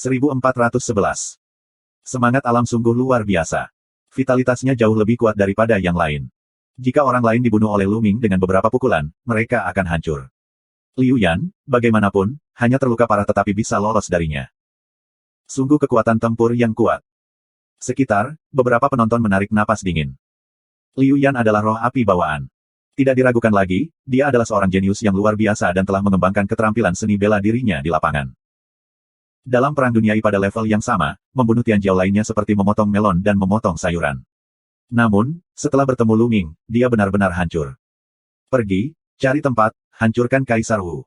1411. Semangat alam sungguh luar biasa. Vitalitasnya jauh lebih kuat daripada yang lain. Jika orang lain dibunuh oleh Lu Ming dengan beberapa pukulan, mereka akan hancur. Liu Yan, bagaimanapun, hanya terluka parah tetapi bisa lolos darinya. Sungguh kekuatan tempur yang kuat. Sekitar, beberapa penonton menarik napas dingin. Liu Yan adalah roh api bawaan. Tidak diragukan lagi, dia adalah seorang jenius yang luar biasa dan telah mengembangkan keterampilan seni bela dirinya di lapangan. Dalam perang dunia pada level yang sama, membunuh Tian Jiao lainnya seperti memotong melon dan memotong sayuran. Namun, setelah bertemu Lu Ming, dia benar-benar hancur. Pergi, cari tempat, hancurkan Kaisar Wu.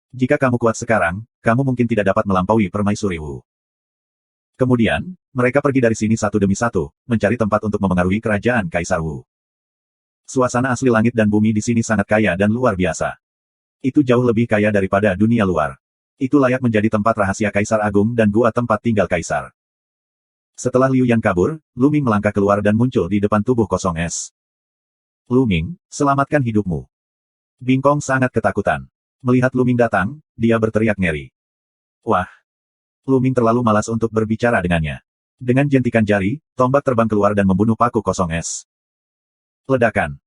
Jika kamu kuat sekarang, kamu mungkin tidak dapat melampaui permaisuri Wu. Kemudian, mereka pergi dari sini satu demi satu, mencari tempat untuk memengaruhi kerajaan Kaisar Wu. Suasana asli langit dan bumi di sini sangat kaya dan luar biasa. Itu jauh lebih kaya daripada dunia luar. Itu layak menjadi tempat rahasia Kaisar Agung dan gua tempat tinggal Kaisar. Setelah Liu Yan kabur, Lu Ming melangkah keluar dan muncul di depan tubuh kosong es. Lu Ming, selamatkan hidupmu. Bing Kong sangat ketakutan. Melihat Lu Ming datang, dia berteriak ngeri. Wah! Lu Ming terlalu malas untuk berbicara dengannya. Dengan jentikan jari, tombak terbang keluar dan membunuh paku kosong es. Ledakan.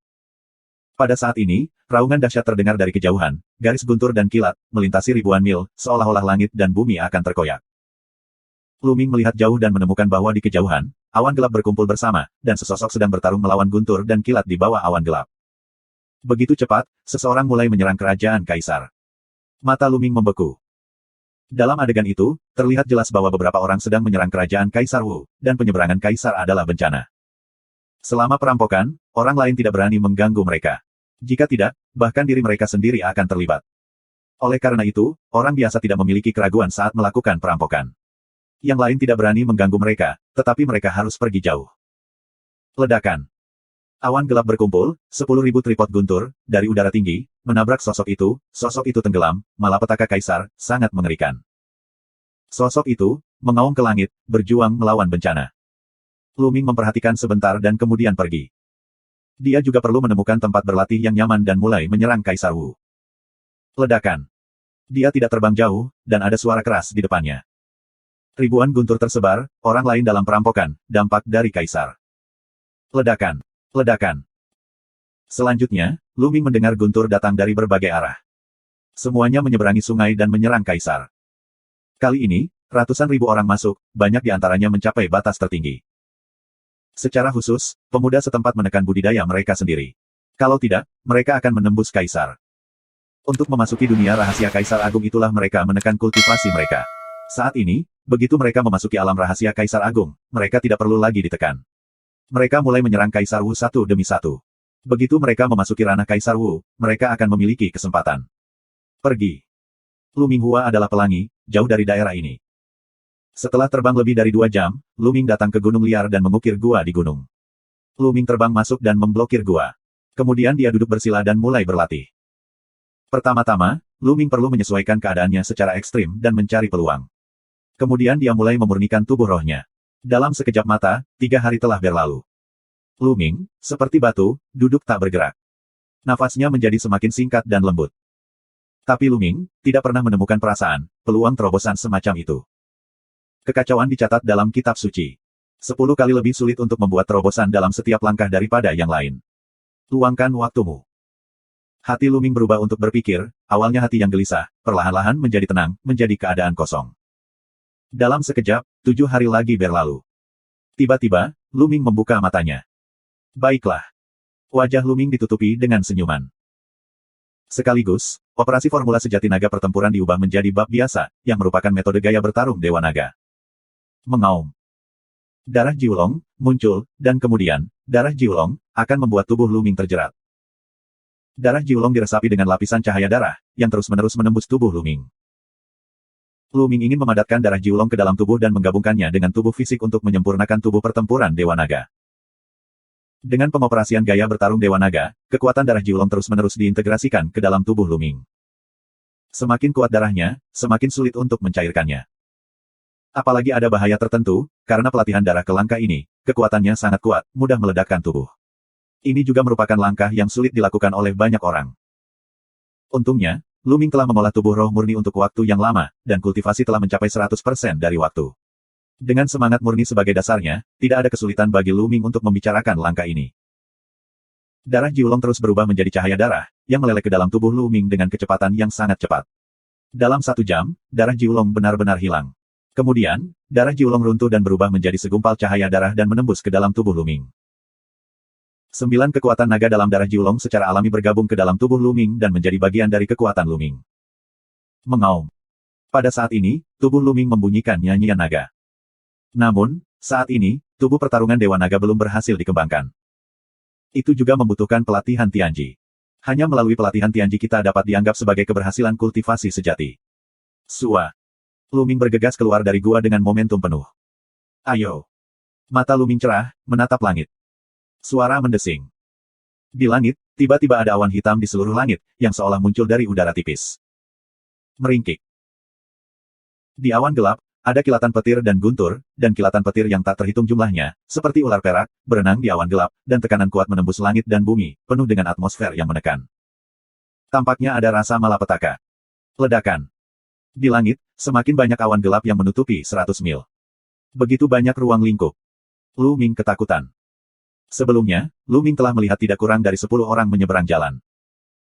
Pada saat ini, raungan dahsyat terdengar dari kejauhan, garis guntur dan kilat, melintasi ribuan mil, seolah-olah langit dan bumi akan terkoyak. Lu Ming melihat jauh dan menemukan bahwa di kejauhan, awan gelap berkumpul bersama, dan sesosok sedang bertarung melawan guntur dan kilat di bawah awan gelap. Begitu cepat, seseorang mulai menyerang kerajaan Kaisar. Mata Lu Ming membeku. Dalam adegan itu, terlihat jelas bahwa beberapa orang sedang menyerang kerajaan Kaisar Wu, dan penyeberangan Kaisar adalah bencana. Selama perampokan, orang lain tidak berani mengganggu mereka. Jika tidak, bahkan diri mereka sendiri akan terlibat. Oleh karena itu, orang biasa tidak memiliki keraguan saat melakukan perampokan. Yang lain tidak berani mengganggu mereka, tetapi mereka harus pergi jauh. Ledakan. Awan gelap berkumpul, 10.000 tripod guntur, dari udara tinggi, menabrak sosok itu tenggelam, malapetaka Kaisar, sangat mengerikan. Sosok itu, mengaum ke langit, berjuang melawan bencana. Lu Ming memperhatikan sebentar dan kemudian pergi. Dia juga perlu menemukan tempat berlatih yang nyaman dan mulai menyerang Kaisar Wu. Ledakan. Dia tidak terbang jauh, dan ada suara keras di depannya. Ribuan guntur tersebar, orang lain dalam perampokan, dampak dari Kaisar. Ledakan. Ledakan. Selanjutnya, Lu Ming mendengar guntur datang dari berbagai arah. Semuanya menyeberangi sungai dan menyerang Kaisar. Kali ini, ratusan ribu orang masuk, banyak di antaranya mencapai batas tertinggi. Secara khusus, pemuda setempat menekan budidaya mereka sendiri. Kalau tidak, mereka akan menembus Kaisar. Untuk memasuki dunia rahasia Kaisar Agung itulah mereka menekan kultivasi mereka. Saat ini, begitu mereka memasuki alam rahasia Kaisar Agung, mereka tidak perlu lagi ditekan. Mereka mulai menyerang Kaisar Wu satu demi satu. Begitu mereka memasuki ranah Kaisar Wu, mereka akan memiliki kesempatan. Pergi. Lu Minghua adalah pelangi, jauh dari daerah ini. Setelah terbang lebih dari 2 jam, Lu Ming datang ke gunung liar dan mengukir gua di gunung. Lu Ming terbang masuk dan memblokir gua. Kemudian dia duduk bersila dan mulai berlatih. Pertama-tama, Lu Ming perlu menyesuaikan keadaannya secara ekstrim dan mencari peluang. Kemudian dia mulai memurnikan tubuh rohnya. Dalam sekejap mata, 3 hari telah berlalu. Lu Ming, seperti batu, duduk tak bergerak. Nafasnya menjadi semakin singkat dan lembut. Tapi Lu Ming tidak pernah menemukan perasaan, peluang terobosan semacam itu. Kekacauan dicatat dalam kitab suci. 10 kali lebih sulit untuk membuat terobosan dalam setiap langkah daripada yang lain. Luangkan waktumu. Hati Lu Ming berubah untuk berpikir, awalnya hati yang gelisah, perlahan-lahan menjadi tenang, menjadi keadaan kosong. Dalam sekejap, 7 hari lagi berlalu. Tiba-tiba, Lu Ming membuka matanya. Baiklah. Wajah Lu Ming ditutupi dengan senyuman. Sekaligus, operasi formula sejati naga pertempuran diubah menjadi bab biasa, yang merupakan metode gaya bertarung Dewa Naga. Mengaum. Darah Jiulong muncul, dan kemudian, darah Jiulong akan membuat tubuh Lu Ming terjerat. Darah Jiulong diresapi dengan lapisan cahaya darah, yang terus-menerus menembus tubuh Lu Ming. Lu Ming ingin memadatkan darah Jiulong ke dalam tubuh dan menggabungkannya dengan tubuh fisik untuk menyempurnakan tubuh pertempuran Dewa Naga. Dengan pengoperasian gaya bertarung Dewa Naga, kekuatan darah Jiulong terus-menerus diintegrasikan ke dalam tubuh Lu Ming. Semakin kuat darahnya, semakin sulit untuk mencairkannya. Apalagi ada bahaya tertentu, karena pelatihan darah ke langkah ini, kekuatannya sangat kuat, mudah meledakkan tubuh. Ini juga merupakan langkah yang sulit dilakukan oleh banyak orang. Untungnya, Lu Ming telah mengolah tubuh roh murni untuk waktu yang lama, dan kultivasi telah mencapai 100% dari waktu. Dengan semangat murni sebagai dasarnya, tidak ada kesulitan bagi Lu Ming untuk membicarakan langkah ini. Darah Jiulong terus berubah menjadi cahaya darah, yang meleleh ke dalam tubuh Lu Ming dengan kecepatan yang sangat cepat. Dalam 1 jam, darah Jiulong benar-benar hilang. Kemudian, darah Jiulong runtuh dan berubah menjadi segumpal cahaya darah dan menembus ke dalam tubuh Lu Ming. 9 kekuatan naga dalam darah Jiulong secara alami bergabung ke dalam tubuh Lu Ming dan menjadi bagian dari kekuatan Lu Ming. Mengaum. Pada saat ini, tubuh Lu Ming membunyikan nyanyian naga. Namun, saat ini, tubuh pertarungan Dewa Naga belum berhasil dikembangkan. Itu juga membutuhkan pelatihan Tianji. Hanya melalui pelatihan Tianji kita dapat dianggap sebagai keberhasilan kultivasi sejati. Sua. Lu Ming bergegas keluar dari gua dengan momentum penuh. Ayo. Mata Lu Ming cerah, menatap langit. Suara mendesing. Di langit, tiba-tiba ada awan hitam di seluruh langit, yang seolah muncul dari udara tipis. Meringkik. Di awan gelap, ada kilatan petir dan guntur, dan kilatan petir yang tak terhitung jumlahnya, seperti ular perak, berenang di awan gelap, dan tekanan kuat menembus langit dan bumi, penuh dengan atmosfer yang menekan. Tampaknya ada rasa malapetaka. Ledakan. Di langit, semakin banyak awan gelap yang menutupi 100 mil. Begitu banyak ruang lingkup. Lu Ming ketakutan. Sebelumnya, Lu Ming telah melihat tidak kurang dari 10 orang menyeberang jalan.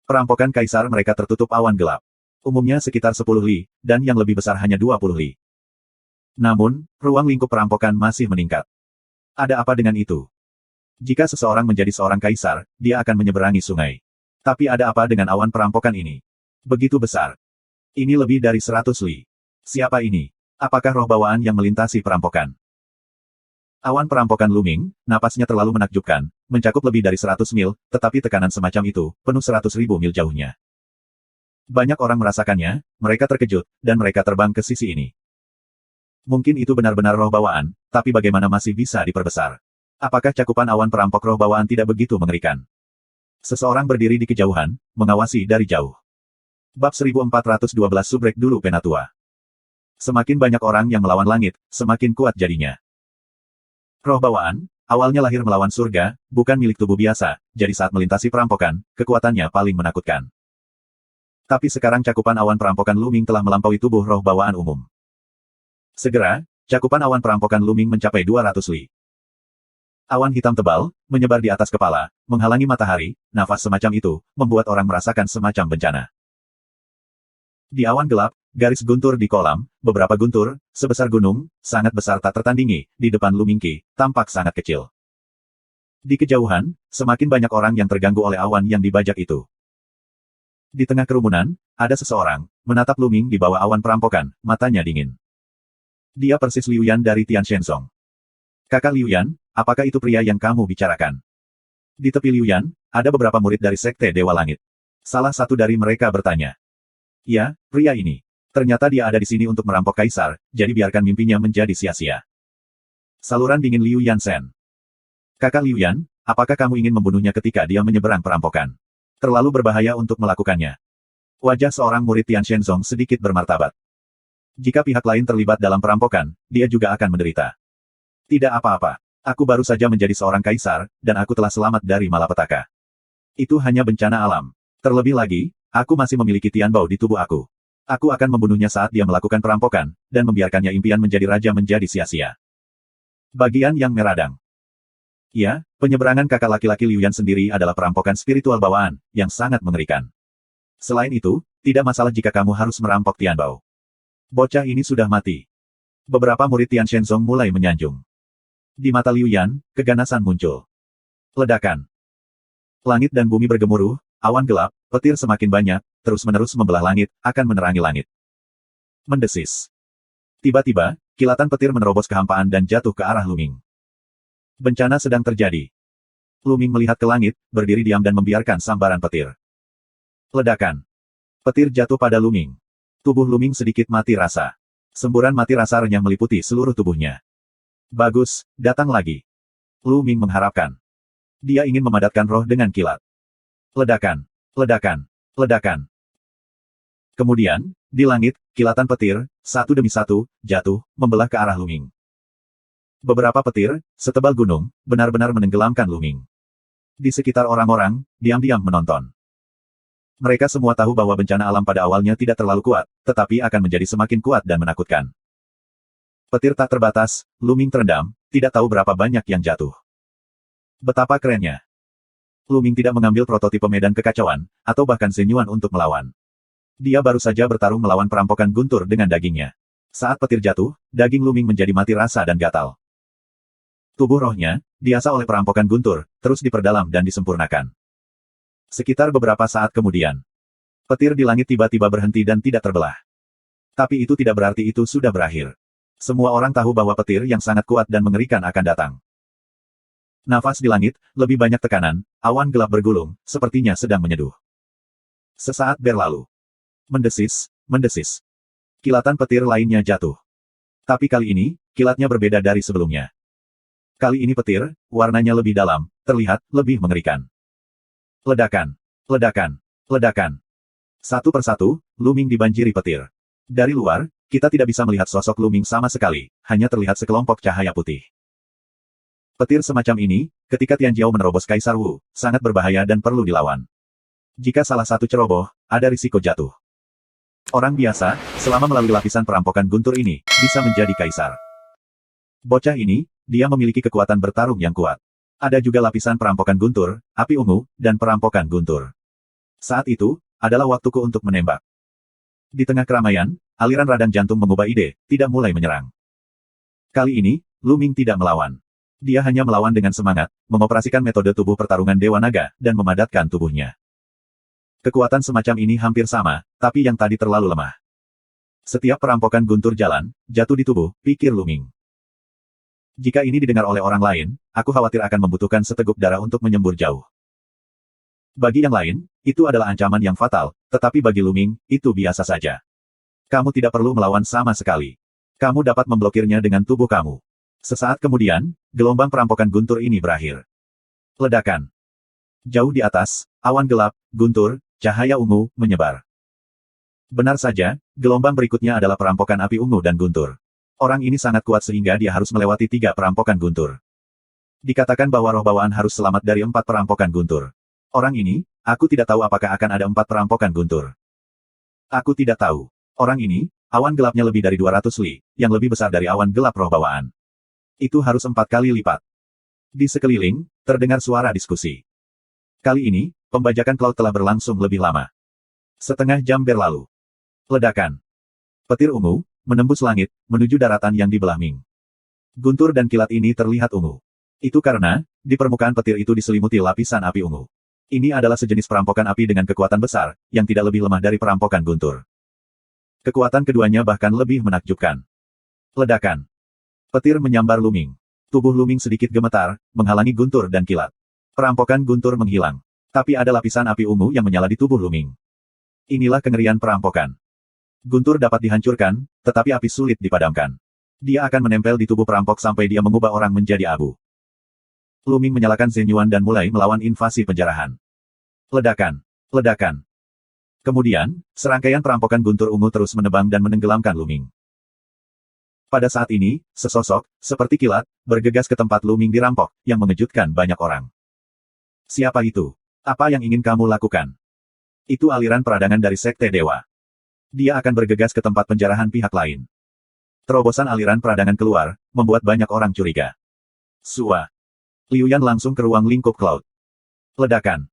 Perampokan kaisar mereka tertutup awan gelap. Umumnya sekitar 10 li, dan yang lebih besar hanya 20 li. Namun, ruang lingkup perampokan masih meningkat. Ada apa dengan itu? Jika seseorang menjadi seorang kaisar, dia akan menyeberangi sungai. Tapi ada apa dengan awan perampokan ini? Begitu besar. Ini lebih dari 100 li. Siapa ini? Apakah roh bawaan yang melintasi perampokan? Awan perampokan Lu Ming, napasnya terlalu menakjubkan, mencakup lebih dari 100 mil, tetapi tekanan semacam itu, penuh 100.000 mil jauhnya. Banyak orang merasakannya, mereka terkejut, dan mereka terbang ke sisi ini. Mungkin itu benar-benar roh bawaan, tapi bagaimana masih bisa diperbesar? Apakah cakupan awan perampok roh bawaan tidak begitu mengerikan? Seseorang berdiri di kejauhan, mengawasi dari jauh. Bab 1412 Subrek dulu Penatua. Semakin banyak orang yang melawan langit, semakin kuat jadinya. Roh bawaan, awalnya lahir melawan surga, bukan milik tubuh biasa, jadi saat melintasi perampokan, kekuatannya paling menakutkan. Tapi sekarang cakupan awan perampokan Lu Ming telah melampaui tubuh roh bawaan umum. Segera, cakupan awan perampokan Lu Ming mencapai 200 li. Awan hitam tebal, menyebar di atas kepala, menghalangi matahari, nafas semacam itu, membuat orang merasakan semacam bencana. Di awan gelap, garis guntur di kolam, beberapa guntur, sebesar gunung, sangat besar tak tertandingi, di depan Lu Mingqi, tampak sangat kecil. Di kejauhan, semakin banyak orang yang terganggu oleh awan yang dibajak itu. Di tengah kerumunan, ada seseorang, menatap Lu Ming di bawah awan perampokan, matanya dingin. Dia persis Liu Yan dari Tian Shenzong. Kakak Liu Yan, apakah itu pria yang kamu bicarakan? Di tepi Liu Yan, ada beberapa murid dari Sekte Dewa Langit. Salah satu dari mereka bertanya. Ya, pria ini. Ternyata dia ada di sini untuk merampok kaisar, jadi biarkan mimpinya menjadi sia-sia. Saluran dingin Liu Yan Sen. Kakak Liu Yan, apakah kamu ingin membunuhnya ketika dia menyeberang perampokan? Terlalu berbahaya untuk melakukannya. Wajah seorang murid Tian Shenzong sedikit bermartabat. Jika pihak lain terlibat dalam perampokan, dia juga akan menderita. Tidak apa-apa. Aku baru saja menjadi seorang kaisar, dan aku telah selamat dari malapetaka. Itu hanya bencana alam. Terlebih lagi, aku masih memiliki Tianbao di tubuh aku. Aku akan membunuhnya saat dia melakukan perampokan, dan membiarkannya impian menjadi raja menjadi sia-sia. Bagian yang meradang. Ya, penyeberangan kakak laki-laki Liu Yan sendiri adalah perampokan spiritual bawaan, yang sangat mengerikan. Selain itu, tidak masalah jika kamu harus merampok Tianbao. Bocah ini sudah mati. Beberapa murid Tian Shenzong mulai menyanjung. Di mata Liu Yan, keganasan muncul. Ledakan. Langit dan bumi bergemuruh, awan gelap, petir semakin banyak, terus-menerus membelah langit, akan menerangi langit. Mendesis. Tiba-tiba, kilatan petir menerobos kehampaan dan jatuh ke arah Lu Ming. Bencana sedang terjadi. Lu Ming melihat ke langit, berdiri diam dan membiarkan sambaran petir. Ledakan. Petir jatuh pada Lu Ming. Tubuh Lu Ming sedikit mati rasa. Semburan mati rasa renyah meliputi seluruh tubuhnya. Bagus, datang lagi. Lu Ming mengharapkan. Dia ingin memadatkan roh dengan kilat. Ledakan. Ledakan. Ledakan. Kemudian, di langit, kilatan petir, satu demi satu, jatuh, membelah ke arah Lu Ming. Beberapa petir, setebal gunung, benar-benar menenggelamkan Lu Ming. Di sekitar orang-orang, diam-diam menonton. Mereka semua tahu bahwa bencana alam pada awalnya tidak terlalu kuat, tetapi akan menjadi semakin kuat dan menakutkan. Petir tak terbatas, Luming terendam, tidak tahu berapa banyak yang jatuh. Betapa kerennya. Luming tidak mengambil prototipe medan kekacauan, atau bahkan senyuan untuk melawan. Dia baru saja bertarung melawan perampokan guntur dengan dagingnya. Saat petir jatuh, daging Luming menjadi mati rasa dan gatal. Tubuh rohnya, diasah oleh perampokan guntur, terus diperdalam dan disempurnakan. Sekitar beberapa saat kemudian, petir di langit tiba-tiba berhenti dan tidak terbelah. Tapi itu tidak berarti itu sudah berakhir. Semua orang tahu bahwa petir yang sangat kuat dan mengerikan akan datang. Nafas di langit, lebih banyak tekanan, awan gelap bergulung, sepertinya sedang menyeduh. Sesaat berlalu. Mendesis, mendesis. Kilatan petir lainnya jatuh. Tapi kali ini, kilatnya berbeda dari sebelumnya. Kali ini petir, warnanya lebih dalam, terlihat lebih mengerikan. Ledakan, ledakan, ledakan. Satu persatu, Luming dibanjiri petir. Dari luar, kita tidak bisa melihat sosok Luming sama sekali, hanya terlihat sekelompok cahaya putih. Petir semacam ini, ketika Tianjiao menerobos Kaisar Wu, sangat berbahaya dan perlu dilawan. Jika salah satu ceroboh, ada risiko jatuh. Orang biasa, selama melalui lapisan perampokan guntur ini, bisa menjadi kaisar. Bocah ini, dia memiliki kekuatan bertarung yang kuat. Ada juga lapisan perampokan guntur, api ungu, dan perampokan guntur. Saat itu, adalah waktuku untuk menembak. Di tengah keramaian, aliran radang jantung mengubah ide, tidak mulai menyerang. Kali ini, Luming tidak melawan. Dia hanya melawan dengan semangat, mengoperasikan metode tubuh pertarungan Dewa Naga, dan memadatkan tubuhnya. Kekuatan semacam ini hampir sama, tapi yang tadi terlalu lemah. Setiap perampokan guntur jalan, jatuh di tubuh, pikir Luming. Jika ini didengar oleh orang lain, aku khawatir akan membutuhkan seteguk darah untuk menyembur jauh. Bagi yang lain, itu adalah ancaman yang fatal, tetapi bagi Luming, itu biasa saja. Kamu tidak perlu melawan sama sekali. Kamu dapat memblokirnya dengan tubuh kamu. Sesaat kemudian, gelombang perampokan guntur ini berakhir. Ledakan. Jauh di atas, awan gelap, guntur, cahaya ungu, menyebar. Benar saja, gelombang berikutnya adalah perampokan api ungu dan guntur. Orang ini sangat kuat sehingga dia harus melewati 3 perampokan guntur. Dikatakan bahwa roh bawaan harus selamat dari 4 perampokan guntur. Orang ini, aku tidak tahu apakah akan ada 4 perampokan guntur. Aku tidak tahu. Orang ini, awan gelapnya lebih dari 200 li, yang lebih besar dari awan gelap roh bawaan. Itu harus 4 kali lipat. Di sekeliling, terdengar suara diskusi. Kali ini, pembajakan cloud telah berlangsung lebih lama. Setengah jam berlalu. Ledakan. Petir ungu, menembus langit, menuju daratan yang dibelah Ming. Guntur dan kilat ini terlihat ungu. Itu karena, di permukaan petir itu diselimuti lapisan api ungu. Ini adalah sejenis perampokan api dengan kekuatan besar, yang tidak lebih lemah dari perampokan guntur. Kekuatan keduanya bahkan lebih menakjubkan. Ledakan. Petir menyambar Luming. Tubuh Luming sedikit gemetar, menghalangi guntur dan kilat. Perampokan guntur menghilang. Tapi ada lapisan api ungu yang menyala di tubuh Luming. Inilah kengerian perampokan. Guntur dapat dihancurkan, tetapi api sulit dipadamkan. Dia akan menempel di tubuh perampok sampai dia mengubah orang menjadi abu. Luming menyalakan Zenyuan dan mulai melawan invasi penjarahan. Ledakan. Ledakan. Kemudian, serangkaian perampokan guntur ungu terus menebang dan menenggelamkan Luming. Pada saat ini, sesosok, seperti kilat, bergegas ke tempat Luming dirampok, yang mengejutkan banyak orang. Siapa itu? Apa yang ingin kamu lakukan? Itu aliran peradangan dari Sekte Dewa. Dia akan bergegas ke tempat penjarahan pihak lain. Terobosan aliran peradangan keluar, membuat banyak orang curiga. Sua. Liu Yan langsung ke ruang lingkup cloud. Ledakan.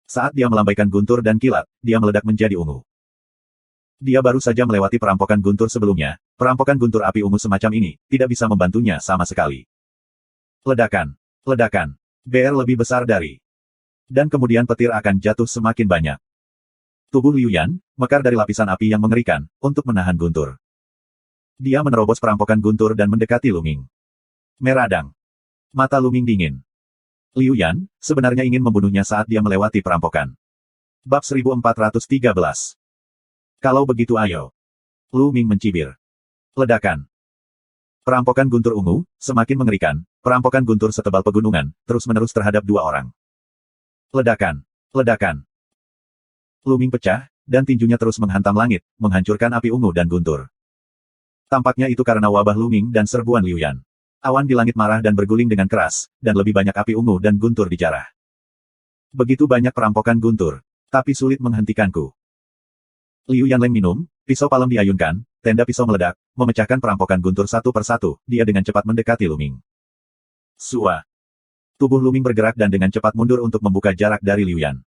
Saat dia melambaikan guntur dan kilat, dia meledak menjadi ungu. Dia baru saja melewati perampokan guntur sebelumnya, perampokan guntur api ungu semacam ini, tidak bisa membantunya sama sekali. Ledakan. Ledakan. BR lebih besar dari. Dan kemudian petir akan jatuh semakin banyak. Tubuh Liu Yan, mekar dari lapisan api yang mengerikan, untuk menahan guntur. Dia menerobos perampokan guntur dan mendekati Luming. Meradang. Mata Luming dingin. Liu Yan, sebenarnya ingin membunuhnya saat dia melewati perampokan. Bab 1413. Kalau begitu ayo. Luming mencibir. Ledakan. Perampokan guntur ungu, semakin mengerikan, perampokan guntur setebal pegunungan, terus-menerus terhadap 2 orang. Ledakan. Ledakan. Luming pecah, dan tinjunya terus menghantam langit, menghancurkan api ungu dan guntur. Tampaknya itu karena wabah Luming dan serbuan Liu Yan. Awan di langit marah dan berguling dengan keras, dan lebih banyak api ungu dan guntur dijarah. Begitu banyak perampokan guntur. Tapi sulit menghentikanku. Liu Yanleng minum, pisau palem diayunkan, tenda pisau meledak, memecahkan perampokan guntur satu persatu, dia dengan cepat mendekati Luming. Sua. Tubuh Luming bergerak dan dengan cepat mundur untuk membuka jarak dari Liu Yan.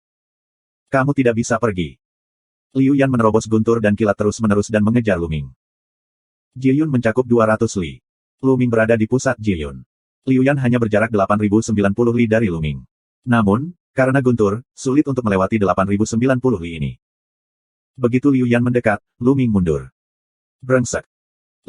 Kamu tidak bisa pergi. Liu Yan menerobos guntur dan kilat terus-menerus dan mengejar Luming. Ji Yun mencakup 200 li. Luming berada di pusat Ji Yun. Liu Yan hanya berjarak 8090 li dari Luming. Namun, karena guntur, sulit untuk melewati 8090 li ini. Begitu Liu Yan mendekat, Luming mundur. Brengsek.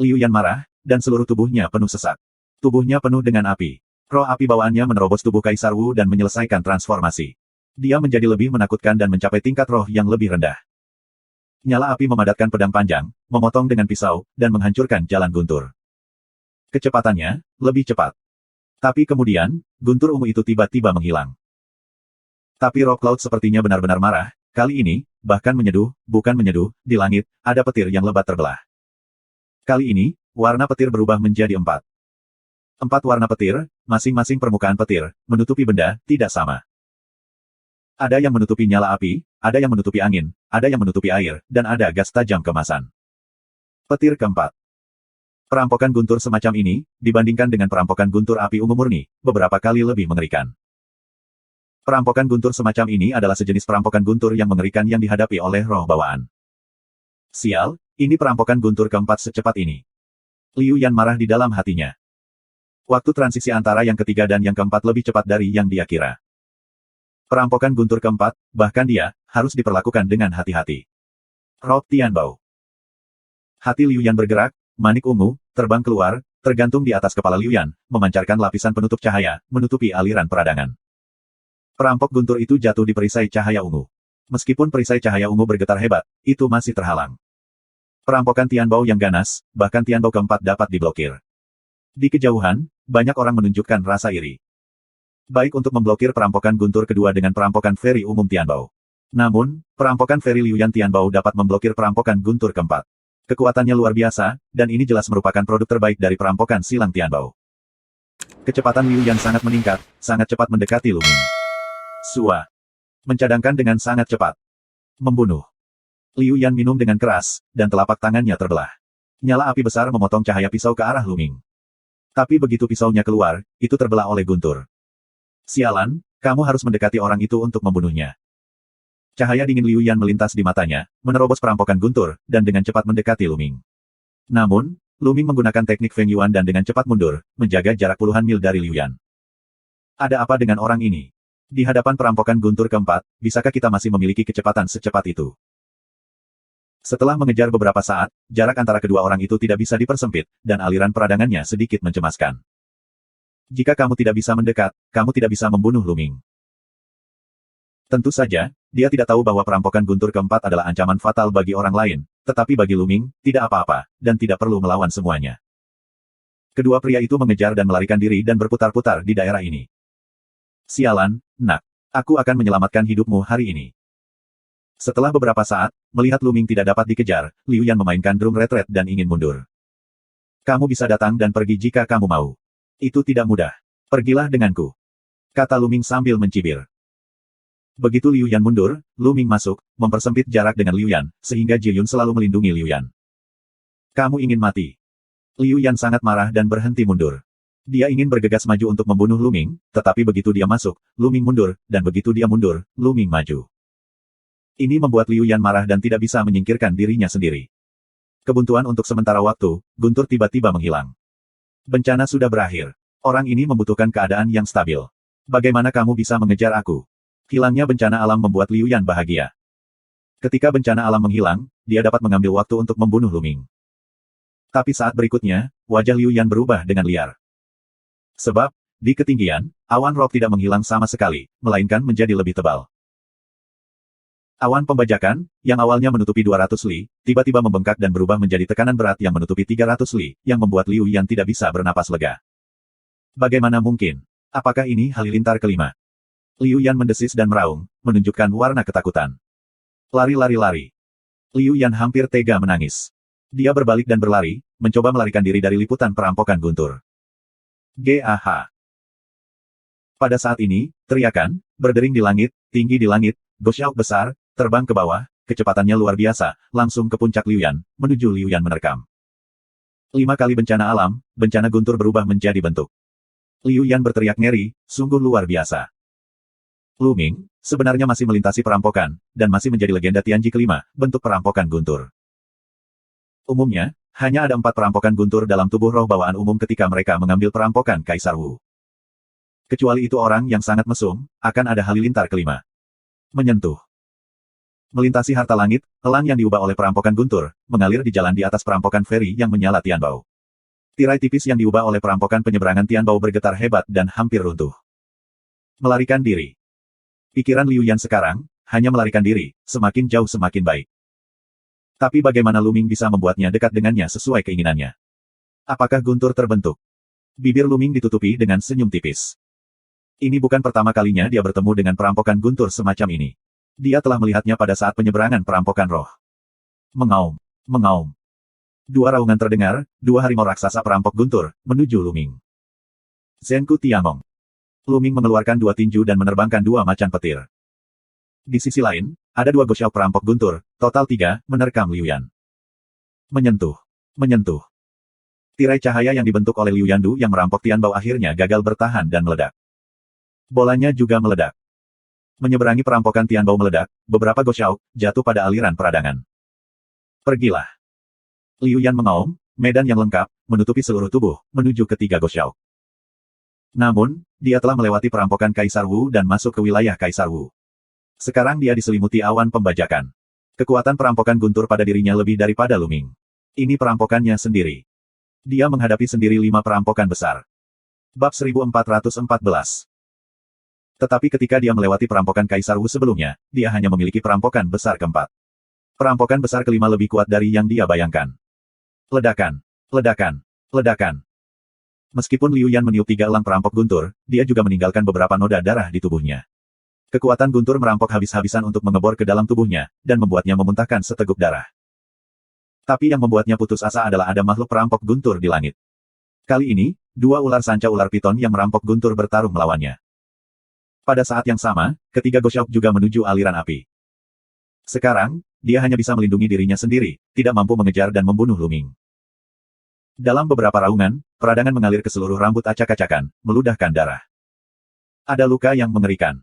Liu Yan marah, dan seluruh tubuhnya penuh sesak. Tubuhnya penuh dengan api. Roh api bawaannya menerobos tubuh Kaisar Wu dan menyelesaikan transformasi. Dia menjadi lebih menakutkan dan mencapai tingkat roh yang lebih rendah. Nyala api memadatkan pedang panjang, memotong dengan pisau, dan menghancurkan jalan guntur. Kecepatannya lebih cepat. Tapi kemudian, guntur ungu itu tiba-tiba menghilang. Tapi Rock Cloud sepertinya benar-benar marah, kali ini, bahkan menyeduh, bukan menyeduh, di langit, ada petir yang lebat terbelah. Kali ini, warna petir berubah menjadi 4. 4 warna petir, masing-masing permukaan petir, menutupi benda, tidak sama. Ada yang menutupi nyala api, ada yang menutupi angin, ada yang menutupi air, dan ada gas tajam kemasan. Petir keempat. Perampokan guntur semacam ini, dibandingkan dengan perampokan guntur api ungu murni, beberapa kali lebih mengerikan. Perampokan guntur semacam ini adalah sejenis perampokan guntur yang mengerikan yang dihadapi oleh roh bawaan. Sial, ini perampokan guntur keempat secepat ini. Liu Yan marah di dalam hatinya. Waktu transisi antara yang ketiga dan yang keempat lebih cepat dari yang dia kira. Perampokan guntur keempat, bahkan dia, harus diperlakukan dengan hati-hati. Rob Tianbao. Hati Liu Yan bergerak, manik ungu, terbang keluar, tergantung di atas kepala Liu Yan, memancarkan lapisan penutup cahaya, menutupi aliran peradangan. Perampok guntur itu jatuh di perisai cahaya ungu. Meskipun perisai cahaya ungu bergetar hebat, itu masih terhalang. Perampokan Tianbao yang ganas, bahkan Tianbao keempat dapat diblokir. Di kejauhan, banyak orang menunjukkan rasa iri. Baik untuk memblokir perampokan guntur kedua dengan perampokan feri umum Tianbao. Namun, perampokan feri Liu Yan Tianbao dapat memblokir perampokan guntur keempat. Kekuatannya luar biasa, dan ini jelas merupakan produk terbaik dari perampokan silang Tianbao. Kecepatan Liu Yan sangat meningkat, sangat cepat mendekati Luming. Sua. Mencadangkan dengan sangat cepat. Membunuh. Liu Yan minum dengan keras, dan telapak tangannya terbelah. Nyala api besar memotong cahaya pisau ke arah Luming. Tapi begitu pisaunya keluar, itu terbelah oleh guntur. Sialan, kamu harus mendekati orang itu untuk membunuhnya. Cahaya dingin Liu Yan melintas di matanya, menerobos perampokan guntur, dan dengan cepat mendekati Luming. Namun, Luming menggunakan teknik Feng Yuan dan dengan cepat mundur, menjaga jarak puluhan mil dari Liu Yan. Ada apa dengan orang ini? Di hadapan perampokan guntur keempat, bisakah kita masih memiliki kecepatan secepat itu? Setelah mengejar beberapa saat, jarak antara kedua orang itu tidak bisa dipersempit, dan aliran peradangannya sedikit mencemaskan. Jika kamu tidak bisa mendekat, kamu tidak bisa membunuh Luming. Tentu saja, dia tidak tahu bahwa perampokan guntur keempat adalah ancaman fatal bagi orang lain, tetapi bagi Luming, tidak apa-apa, dan tidak perlu melawan semuanya. Kedua pria itu mengejar dan melarikan diri dan berputar-putar di daerah ini. Sialan, nak. Aku akan menyelamatkan hidupmu hari ini. Setelah beberapa saat, melihat Luming tidak dapat dikejar, Liu Yan memainkan drum retret dan ingin mundur. Kamu bisa datang dan pergi jika kamu mau. Itu tidak mudah. Pergilah denganku. Kata Luming sambil mencibir. Begitu Liu Yan mundur, Luming masuk, mempersempit jarak dengan Liu Yan, sehingga Ji Yun selalu melindungi Liu Yan. Kamu ingin mati. Liu Yan sangat marah dan berhenti mundur. Dia ingin bergegas maju untuk membunuh Luming, tetapi begitu dia masuk, Luming mundur, dan begitu dia mundur, Luming maju. Ini membuat Liu Yan marah dan tidak bisa menyingkirkan dirinya sendiri. Kebuntuan untuk sementara waktu, guntur tiba-tiba menghilang. Bencana sudah berakhir. Orang ini membutuhkan keadaan yang stabil. Bagaimana kamu bisa mengejar aku? Hilangnya bencana alam membuat Liu Yan bahagia. Ketika bencana alam menghilang, dia dapat mengambil waktu untuk membunuh Luming. Tapi saat berikutnya, wajah Liu Yan berubah dengan liar. Sebab, di ketinggian, awan rob tidak menghilang sama sekali, melainkan menjadi lebih tebal. Awan pembajakan, yang awalnya menutupi 200 li, tiba-tiba membengkak dan berubah menjadi tekanan berat yang menutupi 300 li, yang membuat Liu Yan tidak bisa bernapas lega. Bagaimana mungkin? Apakah ini halilintar kelima? Liu Yan mendesis dan meraung, menunjukkan warna ketakutan. Lari. Liu Yan hampir tega menangis. Dia berbalik dan berlari, mencoba melarikan diri dari liputan perampokan guntur. GAH. Pada saat ini, teriakan, berdering di langit, tinggi di langit, gosyauk besar, terbang ke bawah, kecepatannya luar biasa, langsung ke puncak Liu Yan, menuju Liu Yan menerkam. 5 kali bencana alam, bencana guntur berubah menjadi bentuk. Liu Yan berteriak ngeri, sungguh luar biasa. Lu Ming, sebenarnya masih melintasi perampokan, dan masih menjadi legenda Tianji kelima, bentuk perampokan guntur. Umumnya, hanya ada 4 perampokan guntur dalam tubuh roh bawaan umum ketika mereka mengambil perampokan Kaisar Wu. Kecuali itu orang yang sangat mesum, akan ada halilintar kelima. Menyentuh. Melintasi harta langit, elang yang diubah oleh perampokan guntur, mengalir di jalan di atas perampokan feri yang menyala Tianbao. Tirai tipis yang diubah oleh perampokan penyeberangan Tianbao bergetar hebat dan hampir runtuh. Melarikan diri. Pikiran Liu Yan sekarang, hanya melarikan diri, semakin jauh semakin baik. Tapi bagaimana Lu Ming bisa membuatnya dekat dengannya sesuai keinginannya? Apakah guntur terbentuk? Bibir Lu Ming ditutupi dengan senyum tipis. Ini bukan pertama kalinya dia bertemu dengan perampokan guntur semacam ini. Dia telah melihatnya pada saat penyeberangan perampokan roh. Mengaum, mengaum. 2 raungan terdengar, 2 harimau raksasa perampok guntur, menuju Lu Ming. Zenku Tiangong. Lu Ming mengeluarkan 2 tinju dan menerbangkan 2 macan petir. Di sisi lain, ada 2 gosyao perampok guntur, total 3, menerkam Liu Yan. Menyentuh. Menyentuh. Tirai cahaya yang dibentuk oleh Liu Yandu yang merampok Tianbao akhirnya gagal bertahan dan meledak. Bolanya juga meledak. Menyeberangi perampokan Tianbao meledak, beberapa gosyao jatuh pada aliran peradangan. Pergilah. Liu Yan mengaum, medan yang lengkap, menutupi seluruh tubuh, menuju ke 3 gosyao. Namun, dia telah melewati perampokan Kaisar Wu dan masuk ke wilayah Kaisar Wu. Sekarang dia diselimuti awan pembajakan. Kekuatan perampokan guntur pada dirinya lebih daripada Lu Ming. Ini perampokannya sendiri. Dia menghadapi sendiri 5 perampokan besar. Bab 1414. Tetapi ketika dia melewati perampokan Kaisar Wu sebelumnya, dia hanya memiliki perampokan besar keempat. Perampokan besar kelima lebih kuat dari yang dia bayangkan. Ledakan. Ledakan. Ledakan. Meskipun Liu Yan meniup 3 elang perampok guntur, dia juga meninggalkan beberapa noda darah di tubuhnya. Kekuatan guntur merampok habis-habisan untuk mengebor ke dalam tubuhnya, dan membuatnya memuntahkan seteguk darah. Tapi yang membuatnya putus asa adalah ada makhluk perampok guntur di langit. Kali ini, 2 ular sanca ular piton yang merampok guntur bertarung melawannya. Pada saat yang sama, ketiga Gosyok juga menuju aliran api. Sekarang, dia hanya bisa melindungi dirinya sendiri, tidak mampu mengejar dan membunuh Lu Ming. Dalam beberapa raungan, peradangan mengalir ke seluruh rambut acak-acakan, meludahkan darah. Ada luka yang mengerikan.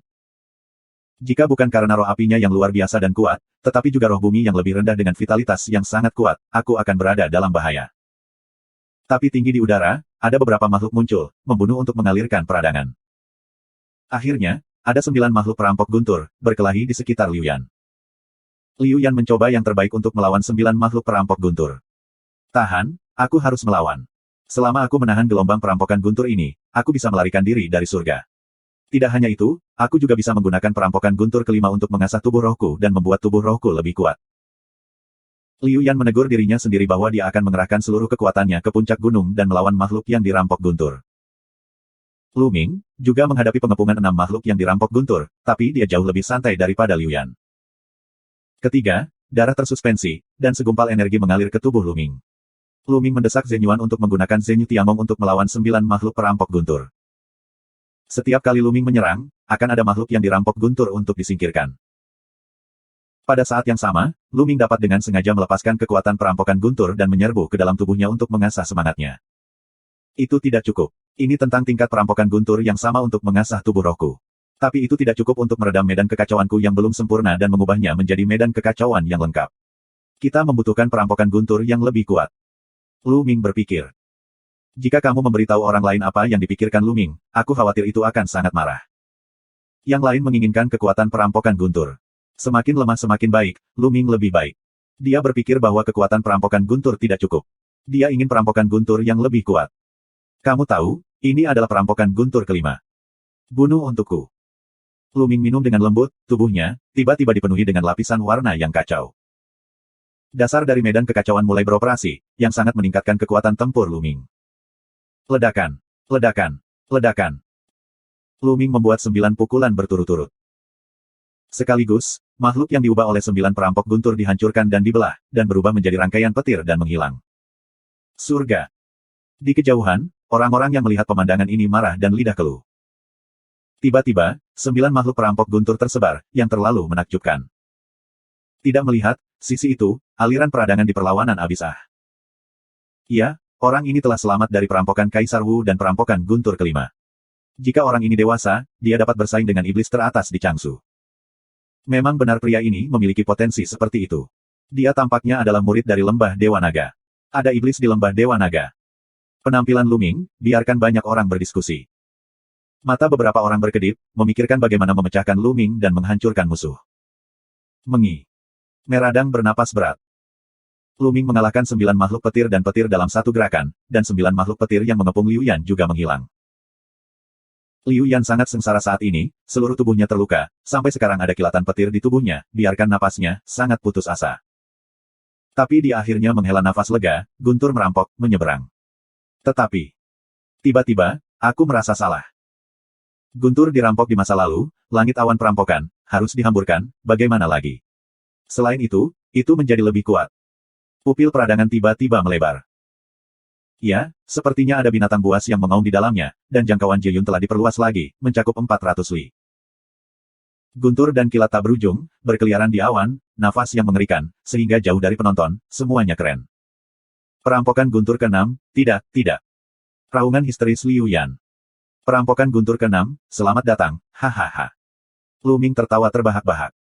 Jika bukan karena roh apinya yang luar biasa dan kuat, tetapi juga roh bumi yang lebih rendah dengan vitalitas yang sangat kuat, aku akan berada dalam bahaya. Tapi tinggi di udara, ada beberapa makhluk muncul, membunuh untuk mengalirkan peradangan. Akhirnya, ada 9 makhluk perampok guntur, berkelahi di sekitar Liu Yan. Liu Yan mencoba yang terbaik untuk melawan 9 makhluk perampok guntur. Tahan, aku harus melawan. Selama aku menahan gelombang perampokan guntur ini, aku bisa melarikan diri dari surga. Tidak hanya itu, aku juga bisa menggunakan perampokan guntur kelima untuk mengasah tubuh rohku dan membuat tubuh rohku lebih kuat. Liu Yan menegur dirinya sendiri bahwa dia akan mengerahkan seluruh kekuatannya ke puncak gunung dan melawan makhluk yang dirampok guntur. Lu Ming juga menghadapi pengepungan 6 makhluk yang dirampok guntur, tapi dia jauh lebih santai daripada Liu Yan. Ketiga, darah tersuspensi, dan segumpal energi mengalir ke tubuh Lu Ming. Lu Ming mendesak Zhen Yuan untuk menggunakan Zhenyu Tiangong untuk melawan 9 makhluk perampok guntur. Setiap kali Lu Ming menyerang, akan ada makhluk yang dirampok guntur untuk disingkirkan. Pada saat yang sama, Lu Ming dapat dengan sengaja melepaskan kekuatan perampokan guntur dan menyerbu ke dalam tubuhnya untuk mengasah semangatnya. Itu tidak cukup. Ini tentang tingkat perampokan guntur yang sama untuk mengasah tubuh rohku. Tapi itu tidak cukup untuk meredam medan kekacauanku yang belum sempurna dan mengubahnya menjadi medan kekacauan yang lengkap. Kita membutuhkan perampokan guntur yang lebih kuat. Lu Ming berpikir. Jika kamu memberitahu orang lain apa yang dipikirkan Lu Ming, aku khawatir itu akan sangat marah. Yang lain menginginkan kekuatan perampokan guntur. Semakin lemah semakin baik, Lu Ming lebih baik. Dia berpikir bahwa kekuatan perampokan guntur tidak cukup. Dia ingin perampokan guntur yang lebih kuat. Kamu tahu, ini adalah perampokan guntur kelima. Bunuh untukku. Lu Ming minum dengan lembut, tubuhnya tiba-tiba dipenuhi dengan lapisan warna yang kacau. Dasar dari medan kekacauan mulai beroperasi, yang sangat meningkatkan kekuatan tempur Lu Ming. Ledakan, ledakan, ledakan. Lu Ming membuat 9 pukulan berturut-turut. Sekaligus, makhluk yang diubah oleh 9 perampok guntur dihancurkan dan dibelah, dan berubah menjadi rangkaian petir dan menghilang. Surga. Di kejauhan, orang-orang yang melihat pemandangan ini marah dan lidah keluh. Tiba-tiba, 9 makhluk perampok guntur tersebar, yang terlalu menakjubkan. Tidak melihat, sisi itu, aliran peradangan di perlawanan abis ah. Iya, orang ini telah selamat dari perampokan Kaisar Wu dan perampokan Guntur kelima. Jika orang ini dewasa, dia dapat bersaing dengan iblis teratas di Changsu. Memang benar pria ini memiliki potensi seperti itu. Dia tampaknya adalah murid dari Lembah Dewa Naga. Ada iblis di Lembah Dewa Naga. Penampilan Luming, biarkan banyak orang berdiskusi. Mata beberapa orang berkedip, memikirkan bagaimana memecahkan Luming dan menghancurkan musuh. Mengi. Meradang bernapas berat. Luming mengalahkan 9 makhluk petir dan petir dalam satu gerakan, dan 9 makhluk petir yang mengepung Liu Yan juga menghilang. Liu Yan sangat sengsara saat ini, seluruh tubuhnya terluka, sampai sekarang ada kilatan petir di tubuhnya, biarkan napasnya, sangat putus asa. Tapi dia akhirnya menghela nafas lega, Guntur merampok, menyeberang. Tetapi, tiba-tiba, aku merasa salah. Guntur dirampok di masa lalu, langit awan perampokan, harus dihamburkan, bagaimana lagi? Selain itu menjadi lebih kuat. Pupil peradangan tiba-tiba melebar. Ya, sepertinya ada binatang buas yang mengaum di dalamnya, dan jangkauan Jeyun telah diperluas lagi, mencakup 400 li. Guntur dan kilat tak berujung, berkeliaran di awan, nafas yang mengerikan, sehingga jauh dari penonton, semuanya keren. Perampokan Guntur ke-6, tidak. Raungan histeris Liu Yan. Perampokan Guntur ke-6, selamat datang, hahaha. Luming tertawa terbahak-bahak.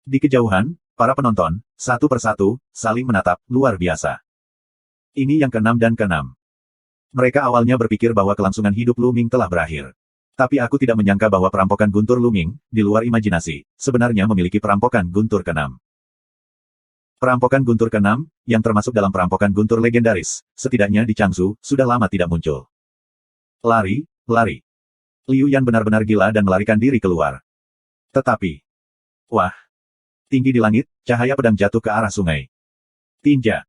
Di kejauhan, para penonton, satu persatu, saling menatap, luar biasa. Ini yang ke-6 dan ke-6. Mereka awalnya berpikir bahwa kelangsungan hidup Luming telah berakhir. Tapi aku tidak menyangka bahwa perampokan Guntur Luming, di luar imajinasi, sebenarnya memiliki perampokan Guntur ke-6. Perampokan Guntur ke-6, yang termasuk dalam perampokan Guntur legendaris, setidaknya di Changsu, sudah lama tidak muncul. Lari. Liu Yan benar-benar gila dan melarikan diri keluar. Tetapi, wah! Tinggi di langit, cahaya pedang jatuh ke arah sungai. Tinja.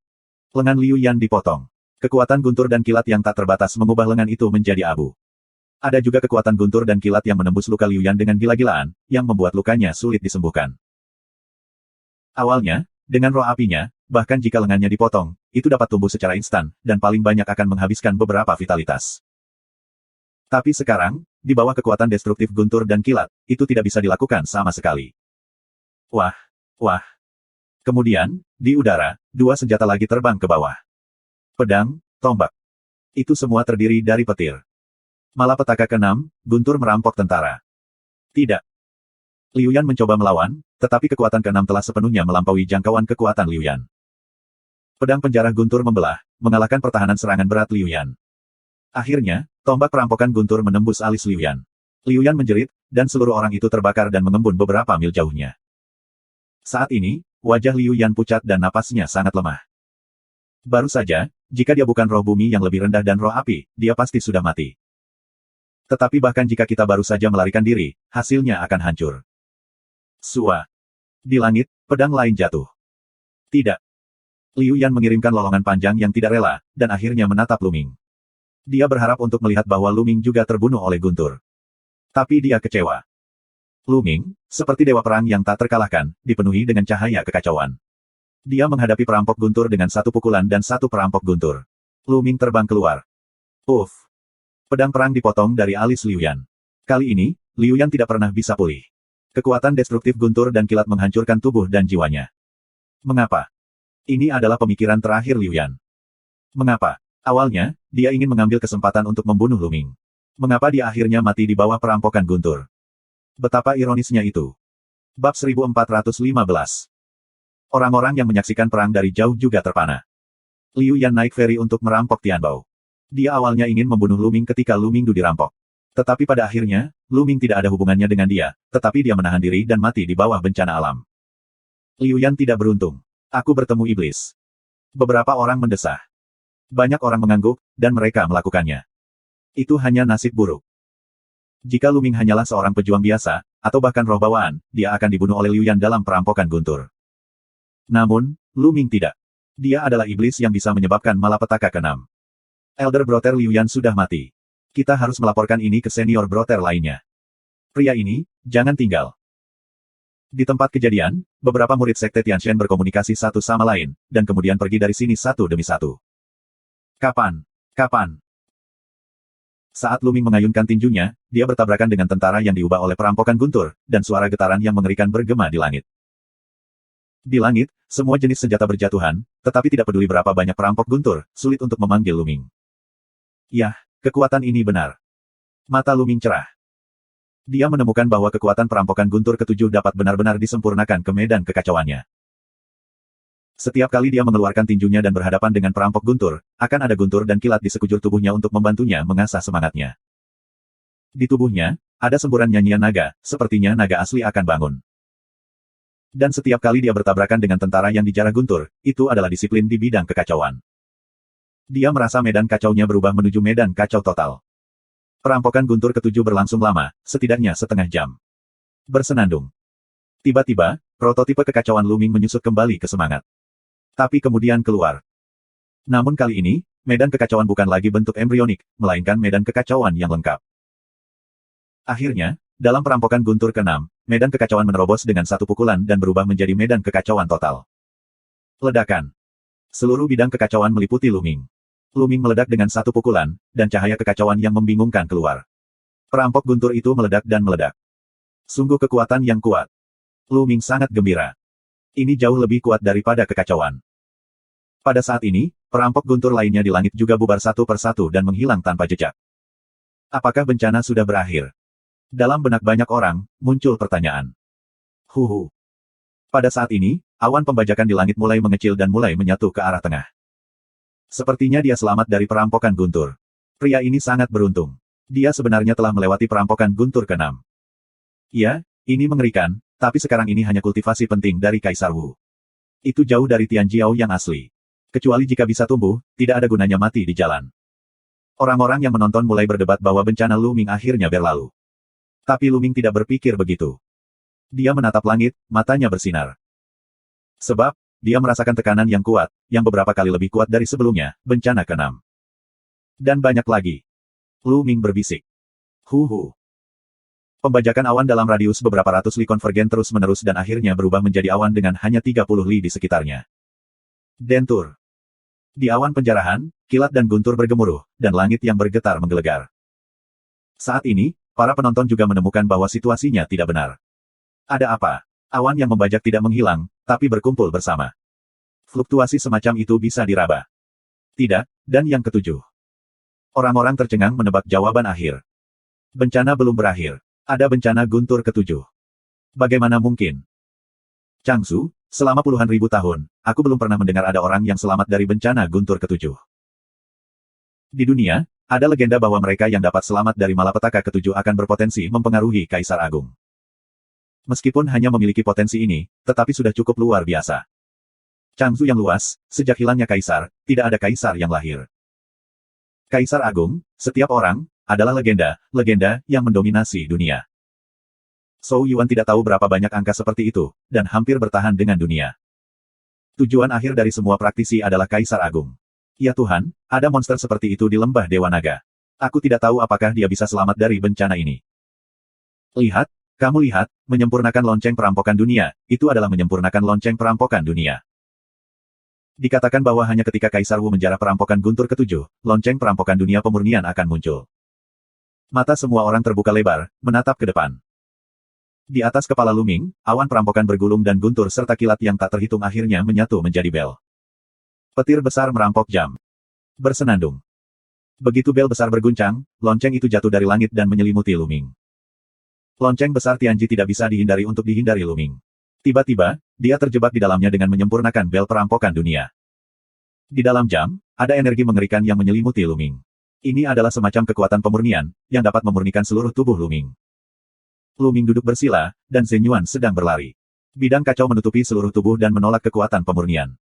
Lengan Liu Yan dipotong. Kekuatan guntur dan kilat yang tak terbatas mengubah lengan itu menjadi abu. Ada juga kekuatan guntur dan kilat yang menembus luka Liu Yan dengan gila-gilaan, yang membuat lukanya sulit disembuhkan. Awalnya, dengan roh apinya, bahkan jika lengannya dipotong, itu dapat tumbuh secara instan, dan paling banyak akan menghabiskan beberapa vitalitas. Tapi sekarang, di bawah kekuatan destruktif guntur dan kilat, itu tidak bisa dilakukan sama sekali. Wah! Kemudian, di udara, 2 senjata lagi terbang ke bawah. Pedang, tombak. Itu semua terdiri dari petir. Malapetaka ke-6, Guntur merampok tentara. Tidak. Liu Yan mencoba melawan, tetapi kekuatan ke-6 telah sepenuhnya melampaui jangkauan kekuatan Liu Yan. Pedang penjara Guntur membelah, mengalahkan pertahanan serangan berat Liu Yan. Akhirnya, tombak perampokan Guntur menembus alis Liu Yan. Liu Yan menjerit, dan seluruh orang itu terbakar dan mengembun beberapa mil jauhnya. Saat ini, wajah Liu Yan pucat dan napasnya sangat lemah. Baru saja, jika dia bukan roh bumi yang lebih rendah dan roh api, dia pasti sudah mati. Tetapi bahkan jika kita baru saja melarikan diri, hasilnya akan hancur. Sua. Di langit, pedang lain jatuh. Tidak. Liu Yan mengirimkan lolongan panjang yang tidak rela, dan akhirnya menatap Luming. Dia berharap untuk melihat bahwa Luming juga terbunuh oleh Guntur. Tapi dia kecewa. Luming, seperti dewa perang yang tak terkalahkan, dipenuhi dengan cahaya kekacauan. Dia menghadapi perampok Guntur dengan 1 pukulan dan 1 perampok Guntur. Luming terbang keluar. Uff. Pedang perang dipotong dari alis Liu Yan. Kali ini, Liu Yan tidak pernah bisa pulih. Kekuatan destruktif Guntur dan kilat menghancurkan tubuh dan jiwanya. Mengapa? Ini adalah pemikiran terakhir Liu Yan. Mengapa? Awalnya, dia ingin mengambil kesempatan untuk membunuh Luming. Mengapa dia akhirnya mati di bawah perampokan Guntur? Betapa ironisnya itu. Bab 1415. Orang-orang yang menyaksikan perang dari jauh juga terpana. Liu Yan naik feri untuk merampok Tianbao. Dia awalnya ingin membunuh Luming ketika Lumingdu dirampok. Tetapi pada akhirnya, Luming tidak ada hubungannya dengan dia, tetapi dia menahan diri dan mati di bawah bencana alam. Liu Yan tidak beruntung. Aku bertemu iblis. Beberapa orang mendesah. Banyak orang mengangguk, dan mereka melakukannya. Itu hanya nasib buruk. Jika Luming hanyalah seorang pejuang biasa, atau bahkan roh bawaan, dia akan dibunuh oleh Liu Yan dalam perampokan Guntur. Namun, Luming tidak. Dia adalah iblis yang bisa menyebabkan malapetaka ke-6. Elder Brother Liu Yan sudah mati. Kita harus melaporkan ini ke senior Brother lainnya. Pria ini, jangan tinggal. Di tempat kejadian, beberapa murid sekte Tianshan berkomunikasi satu sama lain, dan kemudian pergi dari sini satu demi satu. Kapan? Saat Luming mengayunkan tinjunya, dia bertabrakan dengan tentara yang diubah oleh perampokan Guntur, dan suara getaran yang mengerikan bergema di langit. Di langit, semua jenis senjata berjatuhan, tetapi tidak peduli berapa banyak perampok guntur, sulit untuk memanggil Luming. Yah, kekuatan ini benar. Mata Luming cerah. Dia menemukan bahwa kekuatan perampokan guntur ketujuh dapat benar-benar disempurnakan ke medan kekacauannya. Setiap kali dia mengeluarkan tinjunya dan berhadapan dengan perampok guntur, akan ada guntur dan kilat di sekujur tubuhnya untuk membantunya mengasah semangatnya. Di tubuhnya, ada semburan nyanyian naga, sepertinya naga asli akan bangun. Dan setiap kali dia bertabrakan dengan tentara yang dijarah guntur, itu adalah disiplin di bidang kekacauan. Dia merasa medan kacaunya berubah menuju medan kacau total. Perampokan guntur ketujuh berlangsung lama, setidaknya setengah jam. Bersenandung. Tiba-tiba, prototipe kekacauan Luming menyusut kembali ke semangat. Tapi kemudian keluar. Namun kali ini, medan kekacauan bukan lagi bentuk embrionik, melainkan medan kekacauan yang lengkap. Akhirnya, dalam perampokan guntur ke-6, medan kekacauan menerobos dengan satu pukulan dan berubah menjadi medan kekacauan total. Ledakan. Seluruh bidang kekacauan meliputi Luming. Luming meledak dengan satu pukulan, dan cahaya kekacauan yang membingungkan keluar. Perampok guntur itu meledak dan meledak. Sungguh kekuatan yang kuat. Luming sangat gembira. Ini jauh lebih kuat daripada kekacauan. Pada saat ini, perampok guntur lainnya di langit juga bubar satu persatu dan menghilang tanpa jejak. Apakah bencana sudah berakhir? Dalam benak banyak orang, muncul pertanyaan. Huhu. Pada saat ini, awan pembajakan di langit mulai mengecil dan mulai menyatu ke arah tengah. Sepertinya dia selamat dari perampokan guntur. Pria ini sangat beruntung. Dia sebenarnya telah melewati perampokan guntur ke-6. Ya, ini mengerikan, tapi sekarang ini hanya kultivasi penting dari Kaisar Wu. Itu jauh dari Tian Jiao yang asli. Kecuali jika bisa tumbuh, tidak ada gunanya mati di jalan. Orang-orang yang menonton mulai berdebat bahwa bencana Luming akhirnya berlalu. Tapi Luming tidak berpikir begitu. Dia menatap langit, matanya bersinar. Sebab, dia merasakan tekanan yang kuat, yang beberapa kali lebih kuat dari sebelumnya, bencana ke-6. Dan banyak lagi. Luming berbisik. Huhu. Pembajakan awan dalam radius beberapa ratus li konvergen terus-menerus dan akhirnya berubah menjadi awan dengan hanya 30 li di sekitarnya. Dentur. Di awan penjarahan, kilat dan guntur bergemuruh, dan langit yang bergetar menggelegar. Saat ini, para penonton juga menemukan bahwa situasinya tidak benar. Ada apa? Awan yang membajak tidak menghilang, tapi berkumpul bersama. Fluktuasi semacam itu bisa diraba. Tidak, dan yang ketujuh. Orang-orang tercengang menebak jawaban akhir. Bencana belum berakhir. Ada bencana guntur ketujuh. Bagaimana mungkin? Changsu, selama puluhan ribu tahun, aku belum pernah mendengar ada orang yang selamat dari bencana guntur ketujuh. Di dunia, ada legenda bahwa mereka yang dapat selamat dari malapetaka ketujuh akan berpotensi mempengaruhi Kaisar Agung. Meskipun hanya memiliki potensi ini, tetapi sudah cukup luar biasa. Changsu yang luas, sejak hilangnya Kaisar, tidak ada Kaisar yang lahir. Kaisar Agung, setiap orang, adalah legenda yang mendominasi dunia. Zhou Yuan tidak tahu berapa banyak angka seperti itu, dan hampir bertahan dengan dunia. Tujuan akhir dari semua praktisi adalah Kaisar Agung. Ya Tuhan, ada monster seperti itu di lembah Dewa Naga. Aku tidak tahu apakah dia bisa selamat dari bencana ini. Lihat, kamu lihat, menyempurnakan lonceng perampokan dunia, itu adalah menyempurnakan lonceng perampokan dunia. Dikatakan bahwa hanya ketika Kaisar Wu menjarah perampokan guntur ketujuh, lonceng perampokan dunia pemurnian akan muncul. Mata semua orang terbuka lebar, menatap ke depan. Di atas kepala Luming, awan perampokan bergulung dan guntur serta kilat yang tak terhitung akhirnya menyatu menjadi bel. Petir besar merampok jam. Bersenandung. Begitu bel besar berguncang, lonceng itu jatuh dari langit dan menyelimuti Luming. Lonceng besar Tianji tidak bisa dihindari untuk dihindari Luming. Tiba-tiba, dia terjebak di dalamnya dengan menyempurnakan bel perampokan dunia. Di dalam jam, ada energi mengerikan yang menyelimuti Luming. Ini adalah semacam kekuatan pemurnian, yang dapat memurnikan seluruh tubuh Luming. Luming duduk bersila, dan Zhen Yuan sedang berlari. Bidang kacau menutupi seluruh tubuh dan menolak kekuatan pemurnian.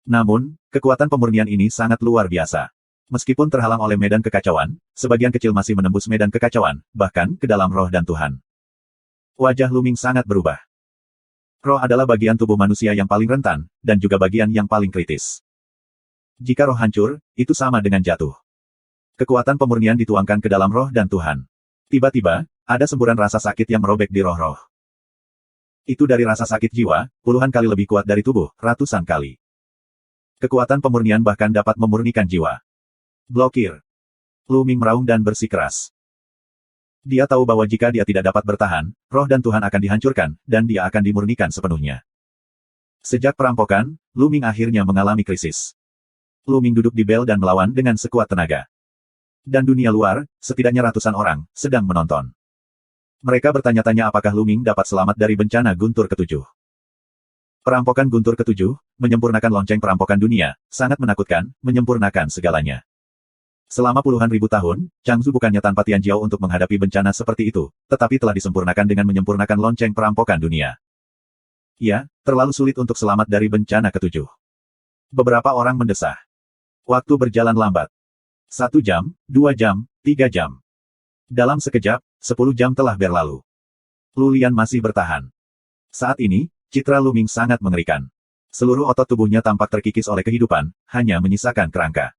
Namun, kekuatan pemurnian ini sangat luar biasa. Meskipun terhalang oleh medan kekacauan, sebagian kecil masih menembus medan kekacauan, bahkan ke dalam roh dan Tuhan. Wajah Luming sangat berubah. Roh adalah bagian tubuh manusia yang paling rentan, dan juga bagian yang paling kritis. Jika roh hancur, itu sama dengan jatuh. Kekuatan pemurnian dituangkan ke dalam roh dan Tuhan. Tiba-tiba, ada semburan rasa sakit yang merobek di roh-roh. Itu dari rasa sakit jiwa, puluhan kali lebih kuat dari tubuh, ratusan kali. Kekuatan pemurnian bahkan dapat memurnikan jiwa. Blokir. Luming meraung dan bersikeras. Dia tahu bahwa jika dia tidak dapat bertahan, roh dan Tuhan akan dihancurkan, dan dia akan dimurnikan sepenuhnya. Sejak perampokan, Lu Ming akhirnya mengalami krisis. Lu Ming duduk di bel dan melawan dengan sekuat tenaga. Dan dunia luar, setidaknya ratusan orang, sedang menonton. Mereka bertanya-tanya apakah Lu Ming dapat selamat dari bencana guntur ketujuh. Perampokan guntur ketujuh, menyempurnakan lonceng perampokan dunia, sangat menakutkan, menyempurnakan segalanya. Selama puluhan ribu tahun, Changzu bukannya tanpa Tianjiao untuk menghadapi bencana seperti itu, tetapi telah disempurnakan dengan menyempurnakan lonceng perampokan dunia. Ya, terlalu sulit untuk selamat dari bencana ketujuh. Beberapa orang mendesah. Waktu berjalan lambat. 1 jam, 2 jam, 3 jam. Dalam sekejap, 10 jam telah berlalu. Lu Lian masih bertahan. Saat ini, citra Lu Ming sangat mengerikan. Seluruh otot tubuhnya tampak terkikis oleh kehidupan, hanya menyisakan kerangka.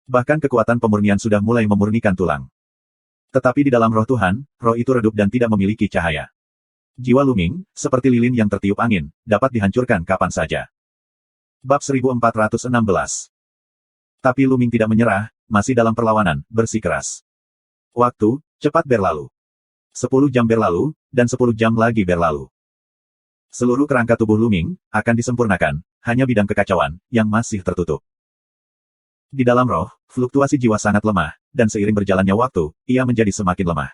Bahkan kekuatan pemurnian sudah mulai memurnikan tulang. Tetapi di dalam roh Tuhan, roh itu redup dan tidak memiliki cahaya. Jiwa Lu Ming, seperti lilin yang tertiup angin, dapat dihancurkan kapan saja. Bab 1416. Tapi Lu Ming tidak menyerah, masih dalam perlawanan, bersikeras. Waktu, cepat berlalu. 10 jam berlalu, dan 10 jam lagi berlalu. Seluruh kerangka tubuh Lu Ming akan disempurnakan, hanya bidang kekacauan yang masih tertutup. Di dalam roh, fluktuasi jiwa sangat lemah, dan seiring berjalannya waktu, ia menjadi semakin lemah.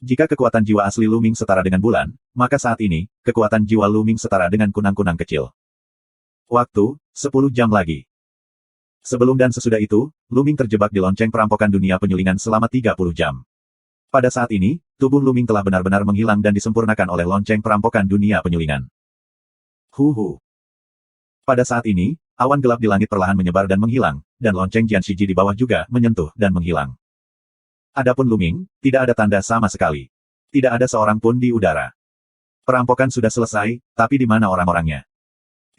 Jika kekuatan jiwa asli Lu Ming setara dengan bulan, maka saat ini, kekuatan jiwa Lu Ming setara dengan kunang-kunang kecil. Waktu, 10 jam lagi. Sebelum dan sesudah itu, Lu Ming terjebak di lonceng perampokan dunia penyulingan selama 30 jam. Pada saat ini, tubuh Lu Ming telah benar-benar menghilang dan disempurnakan oleh lonceng perampokan dunia penyulingan. Huhu. Pada saat ini, awan gelap di langit perlahan menyebar dan menghilang, dan lonceng Jian Shiji di bawah juga menyentuh dan menghilang. Adapun Lu Ming, tidak ada tanda sama sekali. Tidak ada seorang pun di udara. Perampokan sudah selesai, tapi di mana orang-orangnya?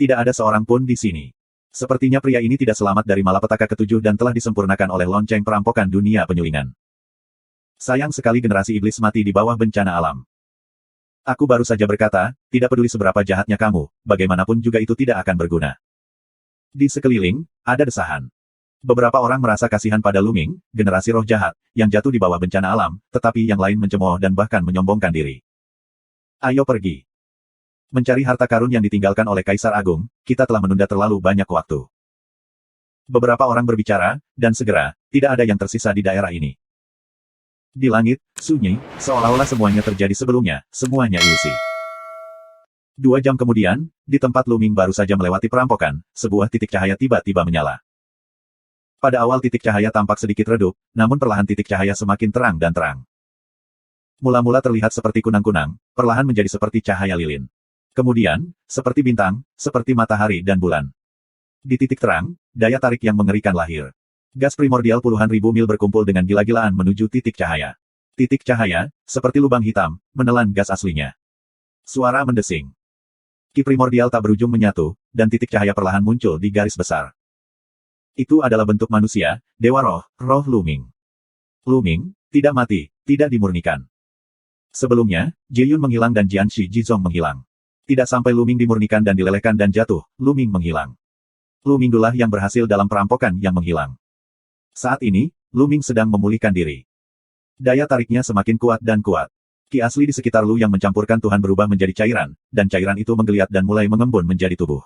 Tidak ada seorang pun di sini. Sepertinya pria ini tidak selamat dari malapetaka ketujuh dan telah disempurnakan oleh lonceng perampokan dunia penyulingan. Sayang sekali generasi iblis mati di bawah bencana alam. Aku baru saja berkata, tidak peduli seberapa jahatnya kamu, bagaimanapun juga itu tidak akan berguna. Di sekeliling, ada desahan. Beberapa orang merasa kasihan pada Lu Ming, generasi roh jahat, yang jatuh di bawah bencana alam, tetapi yang lain mencemooh dan bahkan menyombongkan diri. Ayo pergi. Mencari harta karun yang ditinggalkan oleh Kaisar Agung, kita telah menunda terlalu banyak waktu. Beberapa orang berbicara, dan segera, tidak ada yang tersisa di daerah ini. Di langit, sunyi, seolah-olah semuanya terjadi sebelumnya, semuanya ilusi. 2 jam kemudian, di tempat Lu Ming baru saja melewati perampokan, sebuah titik cahaya tiba-tiba menyala. Pada awal titik cahaya tampak sedikit redup, namun perlahan titik cahaya semakin terang dan terang. Mula-mula terlihat seperti kunang-kunang, perlahan menjadi seperti cahaya lilin. Kemudian, seperti bintang, seperti matahari dan bulan. Di titik terang, daya tarik yang mengerikan lahir. Gas primordial puluhan ribu mil berkumpul dengan gila-gilaan menuju titik cahaya. Titik cahaya, seperti lubang hitam, menelan gas aslinya. Suara mendesing. Ki primordial tak berujung menyatu, dan titik cahaya perlahan muncul di garis besar. Itu adalah bentuk manusia, Dewa Roh, Roh Lu Ming. Lu Ming, tidak mati, tidak dimurnikan. Sebelumnya, Jiyun menghilang dan Jianshi Jizong menghilang. Tidak sampai Lu Ming dimurnikan dan dilelehkan dan jatuh, Lu Ming menghilang. Lu Ming itulah yang berhasil dalam perampokan yang menghilang. Saat ini, Lu Ming sedang memulihkan diri. Daya tariknya semakin kuat dan kuat. Ki asli di sekitar Lu yang mencampurkan Tuhan berubah menjadi cairan, dan cairan itu menggeliat dan mulai mengembun menjadi tubuh.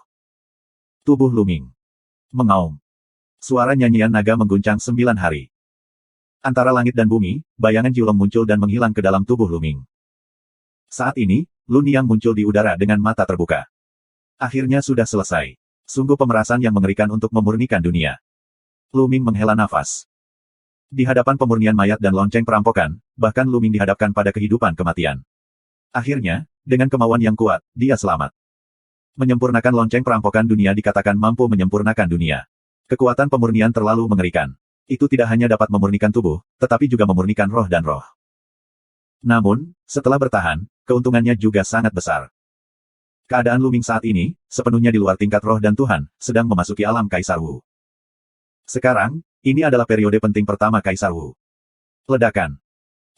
Tubuh Lu Ming mengaum. Suara nyanyian naga mengguncang 9 hari. Antara langit dan bumi, bayangan Jiulong muncul dan menghilang ke dalam tubuh Lu Ming. Saat ini, Lu Niang muncul di udara dengan mata terbuka. Akhirnya sudah selesai. Sungguh pemerasan yang mengerikan untuk memurnikan dunia. Lu Ming menghela nafas. Di hadapan pemurnian mayat dan lonceng perampokan, bahkan Lu Ming dihadapkan pada kehidupan kematian. Akhirnya, dengan kemauan yang kuat, dia selamat. Menyempurnakan lonceng perampokan dunia dikatakan mampu menyempurnakan dunia. Kekuatan pemurnian terlalu mengerikan. Itu tidak hanya dapat memurnikan tubuh, tetapi juga memurnikan roh dan roh. Namun, setelah bertahan, keuntungannya juga sangat besar. Keadaan Lu Ming saat ini, sepenuhnya di luar tingkat roh dan Tuhan, sedang memasuki alam Kaisar Wu. Sekarang, ini adalah periode penting pertama Kaisar Wu. Ledakan.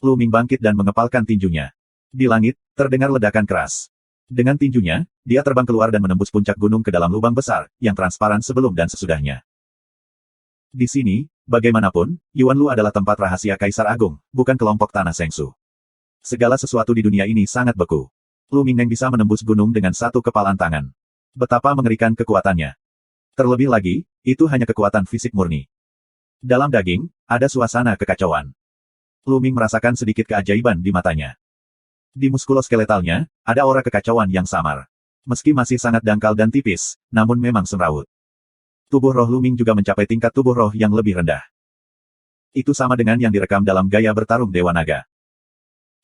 Lu Ming bangkit dan mengepalkan tinjunya. Di langit, terdengar ledakan keras. Dengan tinjunya, dia terbang keluar dan menembus puncak gunung ke dalam lubang besar, yang transparan sebelum dan sesudahnya. Di sini, bagaimanapun, Yuan Lu adalah tempat rahasia Kaisar Agung, bukan kelompok tanah Sengsu. Segala sesuatu di dunia ini sangat beku. Lu Mingneng bisa menembus gunung dengan satu kepalan tangan. Betapa mengerikan kekuatannya. Terlebih lagi, itu hanya kekuatan fisik murni. Dalam daging, ada suasana kekacauan. Lu Ming merasakan sedikit keajaiban di matanya. Di muskuloskeletalnya, ada aura kekacauan yang samar. Meski masih sangat dangkal dan tipis, namun memang semrawut. Tubuh roh Lu Ming juga mencapai tingkat tubuh roh yang lebih rendah. Itu sama dengan yang direkam dalam gaya bertarung Dewa Naga.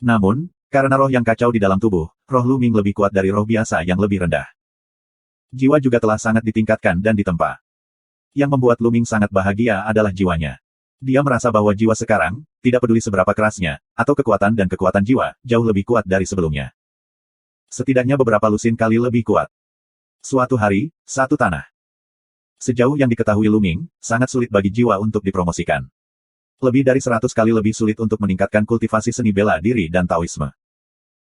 Namun, karena roh yang kacau di dalam tubuh, roh Lu Ming lebih kuat dari roh biasa yang lebih rendah. Jiwa juga telah sangat ditingkatkan dan ditempa. Yang membuat Lu Ming sangat bahagia adalah jiwanya. Dia merasa bahwa jiwa sekarang, tidak peduli seberapa kerasnya, atau kekuatan dan kekuatan jiwa, jauh lebih kuat dari sebelumnya. Setidaknya beberapa lusin kali lebih kuat. Suatu hari, satu tanah. Sejauh yang diketahui Lu Ming, sangat sulit bagi jiwa untuk dipromosikan. Lebih dari 100 kali lebih sulit untuk meningkatkan kultivasi seni bela diri dan Taoisme.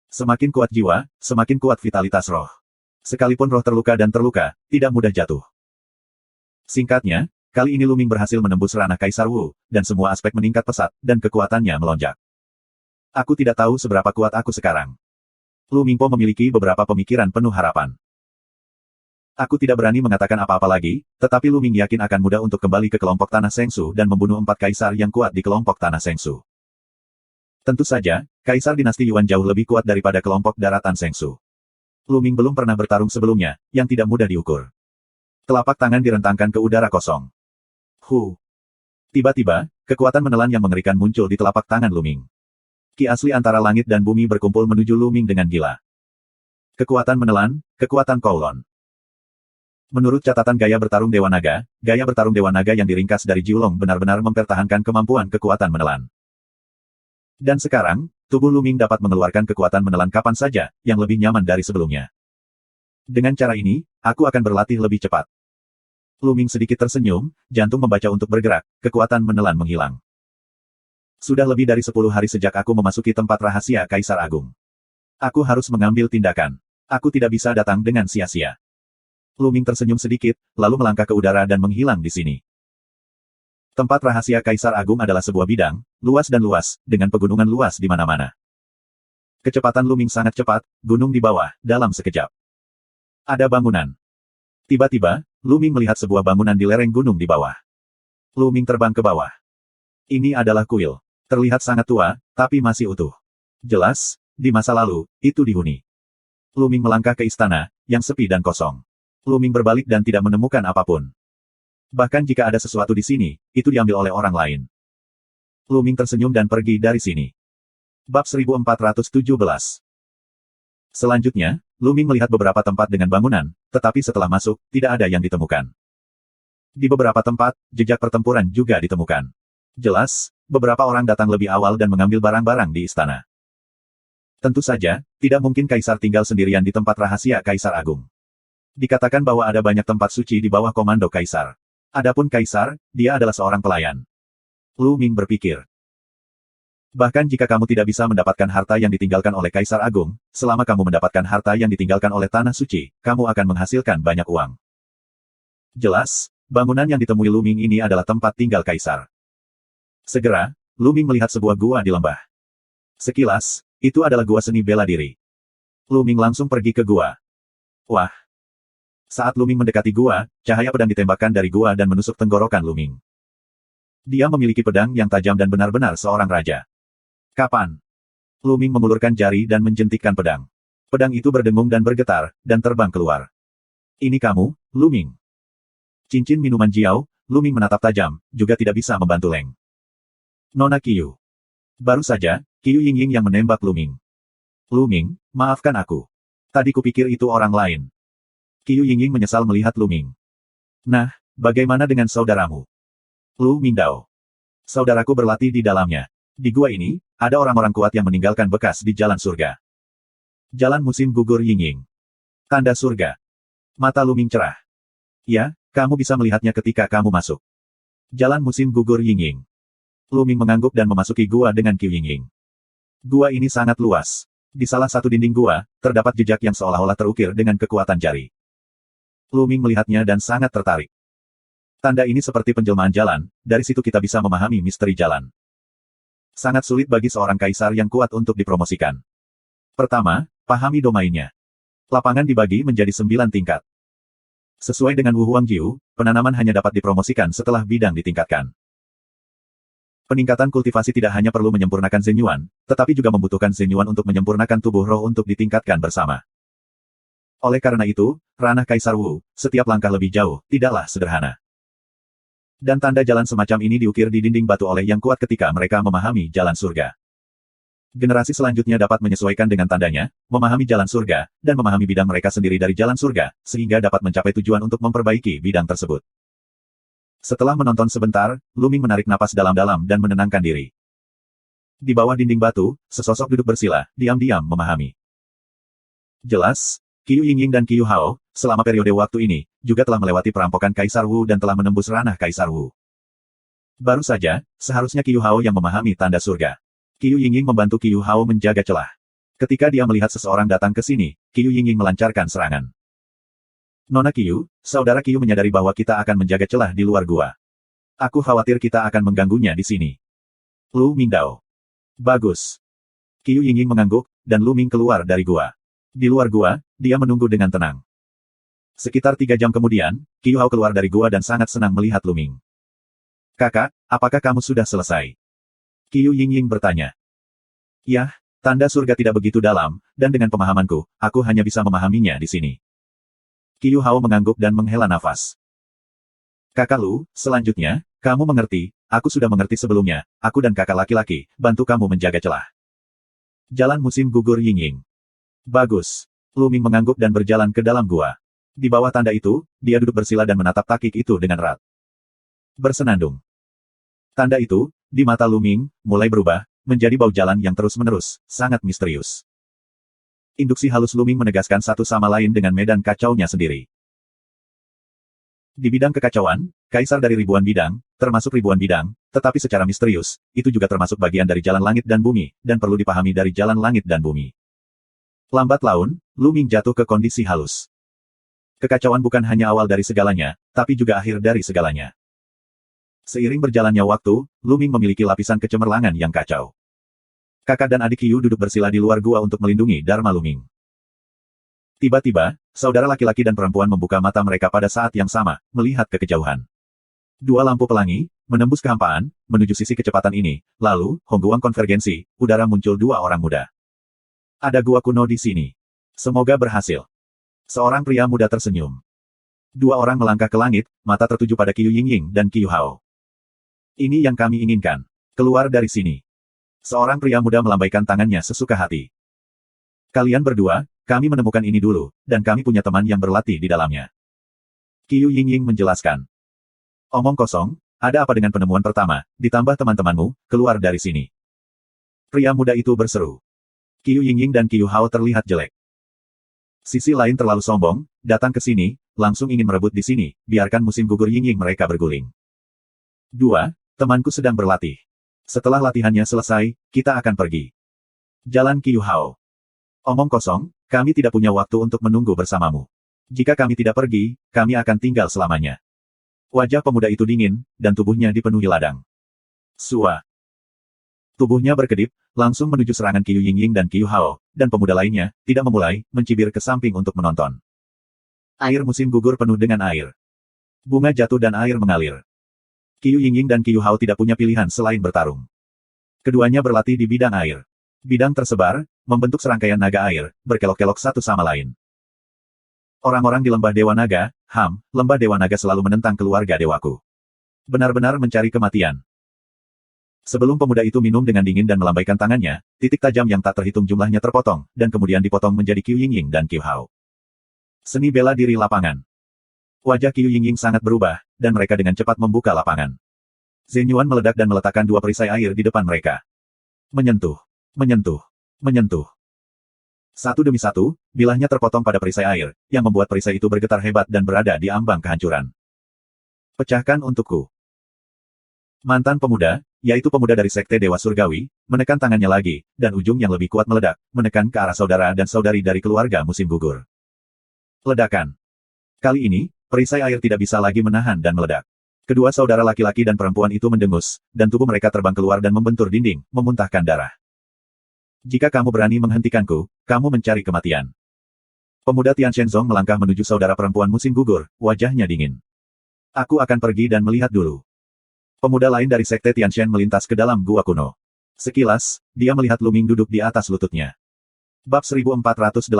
Semakin kuat jiwa, semakin kuat vitalitas roh. Sekalipun roh terluka dan terluka, tidak mudah jatuh. Singkatnya, kali ini Lu Ming berhasil menembus ranah Kaisar Wu, dan semua aspek meningkat pesat, dan kekuatannya melonjak. Aku tidak tahu seberapa kuat aku sekarang. Lu Mingpo memiliki beberapa pemikiran penuh harapan. Aku tidak berani mengatakan apa-apa lagi, tetapi Lu Ming yakin akan mudah untuk kembali ke kelompok Tanah Sengsu dan membunuh 4 kaisar yang kuat di kelompok Tanah Sengsu. Tentu saja, Kaisar Dinasti Yuan jauh lebih kuat daripada kelompok Daratan Sengsu. Lu Ming belum pernah bertarung sebelumnya, yang tidak mudah diukur. Telapak tangan direntangkan ke udara kosong. Tiba-tiba, kekuatan menelan yang mengerikan muncul di telapak tangan Lu Ming. Ki asli antara langit dan bumi berkumpul menuju Lu Ming dengan gila. Kekuatan menelan, kekuatan Kowloon. Menurut catatan gaya bertarung Dewa Naga yang diringkas dari Jiulong benar-benar mempertahankan kemampuan kekuatan menelan. Dan sekarang, tubuh Lu Ming dapat mengeluarkan kekuatan menelan kapan saja, yang lebih nyaman dari sebelumnya. Dengan cara ini, aku akan berlatih lebih cepat. Lu Ming sedikit tersenyum, jantung membaca untuk bergerak, kekuatan menelan menghilang. Sudah lebih dari 10 hari sejak aku memasuki tempat rahasia Kaisar Agung. Aku harus mengambil tindakan. Aku tidak bisa datang dengan sia-sia. Lu Ming tersenyum sedikit, lalu melangkah ke udara dan menghilang di sini. Tempat rahasia Kaisar Agung adalah sebuah bidang, luas dan luas, dengan pegunungan luas di mana-mana. Kecepatan Lu Ming sangat cepat, gunung di bawah, dalam sekejap. Ada bangunan. Tiba-tiba, Lu Ming melihat sebuah bangunan di lereng gunung di bawah. Lu Ming terbang ke bawah. Ini adalah kuil. Terlihat sangat tua, tapi masih utuh. Jelas, di masa lalu, itu dihuni. Lu Ming melangkah ke istana, yang sepi dan kosong. Lu Ming berbalik dan tidak menemukan apapun. Bahkan jika ada sesuatu di sini, itu diambil oleh orang lain. Lu Ming tersenyum dan pergi dari sini. Bab 1417. Selanjutnya, Lu Ming melihat beberapa tempat dengan bangunan, tetapi setelah masuk, tidak ada yang ditemukan. Di beberapa tempat, jejak pertempuran juga ditemukan. Jelas, beberapa orang datang lebih awal dan mengambil barang-barang di istana. Tentu saja, tidak mungkin Kaisar tinggal sendirian di tempat rahasia Kaisar Agung. Dikatakan bahwa ada banyak tempat suci di bawah komando Kaisar. Adapun Kaisar, dia adalah seorang pelayan. Lu Ming berpikir. Bahkan jika kamu tidak bisa mendapatkan harta yang ditinggalkan oleh Kaisar Agung, selama kamu mendapatkan harta yang ditinggalkan oleh Tanah Suci, kamu akan menghasilkan banyak uang. Jelas, bangunan yang ditemui Lu Ming ini adalah tempat tinggal Kaisar. Segera, Lu Ming melihat sebuah gua di lembah. Sekilas, itu adalah gua seni bela diri. Lu Ming langsung pergi ke gua. Wah! Saat Lu Ming mendekati gua, cahaya pedang ditembakkan dari gua dan menusuk tenggorokan Lu Ming. Dia memiliki pedang yang tajam dan benar-benar seorang raja. Kapan? Lu Ming mengulurkan jari dan menjentikkan pedang. Pedang itu berdengung dan bergetar, dan terbang keluar. Ini kamu, Lu Ming. Cincin minuman Jiao, Lu Ming menatap tajam, juga tidak bisa membantu Leng. Nona Qiu. Baru saja, Qiu Yingying yang menembak Lu Ming. Lu Ming, maafkan aku. Tadi kupikir itu orang lain. Qiu Yingying menyesal melihat Lu Ming. Nah, bagaimana dengan saudaramu? Lu Mingdao. Saudaraku berlatih di dalamnya. Di gua ini, ada orang-orang kuat yang meninggalkan bekas di jalan surga. Jalan musim gugur Yingying. Tanda surga. Mata Lu Ming cerah. Ya, kamu bisa melihatnya ketika kamu masuk. Jalan musim gugur Yingying. Lu Ming mengangguk dan memasuki gua dengan Qiu Yingying. Gua ini sangat luas. Di salah satu dinding gua, terdapat jejak yang seolah-olah terukir dengan kekuatan jari. Lu Ming melihatnya dan sangat tertarik. Tanda ini seperti penjelmaan jalan, dari situ kita bisa memahami misteri jalan. Sangat sulit bagi seorang kaisar yang kuat untuk dipromosikan. Pertama, Pahami domainnya. Lapangan dibagi menjadi 9 tingkat. Sesuai dengan Wu Huangjiu, penanaman hanya dapat dipromosikan setelah bidang ditingkatkan. Peningkatan kultivasi tidak hanya perlu menyempurnakan Zenyuan, tetapi juga membutuhkan Zenyuan untuk menyempurnakan tubuh roh untuk ditingkatkan bersama. Oleh karena itu, ranah Kaisar Wu, setiap langkah lebih jauh, tidaklah sederhana. Dan tanda jalan semacam ini diukir di dinding batu oleh yang kuat ketika mereka memahami jalan surga. Generasi selanjutnya dapat menyesuaikan dengan tandanya, memahami jalan surga, dan memahami bidang mereka sendiri dari jalan surga, sehingga dapat mencapai tujuan untuk memperbaiki bidang tersebut. Setelah menonton sebentar, Lu Ming menarik napas dalam-dalam dan menenangkan diri. Di bawah dinding batu, sesosok duduk bersila, diam-diam memahami. Jelas, Qiu Yingying dan Qiu Hao, selama periode waktu ini, juga telah melewati perampokan Kaisar Wu dan telah menembus ranah Kaisar Wu. Baru saja, seharusnya Qiu Hao yang memahami tanda surga. Qiu Yingying membantu Qiu Hao menjaga celah. Ketika dia melihat seseorang datang ke sini, Qiu Yingying melancarkan serangan. Nona Qiu, saudara Qiu menyadari bahwa kita akan menjaga celah di luar gua. Aku khawatir kita akan mengganggunya di sini. Lu Mingdao. Bagus. Qiu Yingying mengangguk, dan Lu Ming keluar dari gua. Di luar gua, dia menunggu dengan tenang. Sekitar 3 jam kemudian, Qiu Hao keluar dari gua dan sangat senang melihat Lu Ming. Kakak, apakah kamu sudah selesai? Qiu Yingying bertanya. Yah, tanda surga tidak begitu dalam, dan dengan pemahamanku, aku hanya bisa memahaminya di sini. Qiu Hao mengangguk dan menghela nafas. Kakak Lu, selanjutnya, kamu mengerti, aku sudah mengerti sebelumnya, aku dan kakak laki-laki, bantu kamu menjaga celah. Jalan musim gugur Yingying. Bagus. Lu Ming mengangguk dan berjalan ke dalam gua. Di bawah tanda itu, dia duduk bersila dan menatap takik itu dengan erat. Bersenandung. Tanda itu, di mata Lu Ming, mulai berubah, menjadi bau jalan yang terus-menerus, sangat misterius. Induksi halus Lu Ming menegaskan satu sama lain dengan medan kacaunya sendiri. Di bidang kekacauan, kaisar dari ribuan bidang, termasuk ribuan bidang, tetapi secara misterius, itu juga termasuk bagian dari jalan langit dan bumi, dan perlu dipahami dari jalan langit dan bumi. Lambat laun, Lu Ming jatuh ke kondisi halus. Kekacauan bukan hanya awal dari segalanya, tapi juga akhir dari segalanya. Seiring berjalannya waktu, Lu Ming memiliki lapisan kecemerlangan yang kacau. Kakak dan adik Qiu duduk bersila di luar gua untuk melindungi Dharma Lu Ming. Tiba-tiba, saudara laki-laki dan perempuan membuka mata mereka pada saat yang sama, melihat ke kejauhan. 2 lampu pelangi, menembus kehampaan, menuju sisi kecepatan ini, lalu, hongguang konvergensi, udara muncul 2 orang muda. Ada gua kuno di sini. Semoga berhasil. Seorang pria muda tersenyum. 2 orang melangkah ke langit, mata tertuju pada Qiu Yingying dan Qiu Hao. Ini yang kami inginkan. Keluar dari sini. Seorang pria muda melambaikan tangannya sesuka hati. Kalian berdua, kami menemukan ini dulu, dan kami punya teman yang berlatih di dalamnya. Qiu Yingying menjelaskan. Omong kosong, ada apa dengan penemuan pertama, ditambah teman-temanmu, keluar dari sini. Pria muda itu berseru. Qiu Yingying dan Qiu Hao terlihat jelek. Sisi lain terlalu sombong, datang ke sini, langsung ingin merebut di sini, biarkan musim gugur Yingying mereka berguling. 2. Temanku sedang berlatih. Setelah latihannya selesai, kita akan pergi. Jalan Qiu Hao. Omong kosong, kami tidak punya waktu untuk menunggu bersamamu. Jika kami tidak pergi, kami akan tinggal selamanya. Wajah pemuda itu dingin, dan tubuhnya dipenuhi ladang. Sua. Tubuhnya berkedip, langsung menuju serangan Qiu Yingying dan Qiu Hao, dan pemuda lainnya, tidak memulai, mencibir ke samping untuk menonton. Air musim gugur penuh dengan air. Bunga jatuh dan air mengalir. Qiu Yingying dan Qiu Hao tidak punya pilihan selain bertarung. Keduanya berlatih di bidang air. Bidang tersebar, membentuk serangkaian naga air, berkelok-kelok satu sama lain. Orang-orang di lembah Dewa Naga, lembah Dewa Naga selalu menentang keluarga dewaku. Benar-benar mencari kematian. Sebelum pemuda itu minum dengan dingin dan melambaikan tangannya, titik tajam yang tak terhitung jumlahnya terpotong, dan kemudian dipotong menjadi Qiu Yingying dan Qiu Hao. Seni bela diri lapangan. Wajah Qiu Yingying sangat berubah, dan mereka dengan cepat membuka lapangan. Zenyuan meledak dan meletakkan 2 perisai air di depan mereka. Menyentuh. Menyentuh. Menyentuh. Satu demi satu, bilahnya terpotong pada perisai air, yang membuat perisai itu bergetar hebat dan berada di ambang kehancuran. Pecahkan untukku. Mantan pemuda, yaitu pemuda dari Sekte Dewa Surgawi, menekan tangannya lagi, dan ujung yang lebih kuat meledak, menekan ke arah saudara dan saudari dari keluarga musim gugur. Ledakan. Kali ini, perisai air tidak bisa lagi menahan dan meledak. Kedua saudara laki-laki dan perempuan itu mendengus, dan tubuh mereka terbang keluar dan membentur dinding, memuntahkan darah. Jika kamu berani menghentikanku, kamu mencari kematian. Pemuda Tian Shenzong melangkah menuju saudara perempuan musim gugur, wajahnya dingin. Aku akan pergi dan melihat dulu. Pemuda lain dari Sekte Tianshan melintas ke dalam gua kuno. Sekilas, dia melihat Lu Ming duduk di atas lututnya. Bab 1418.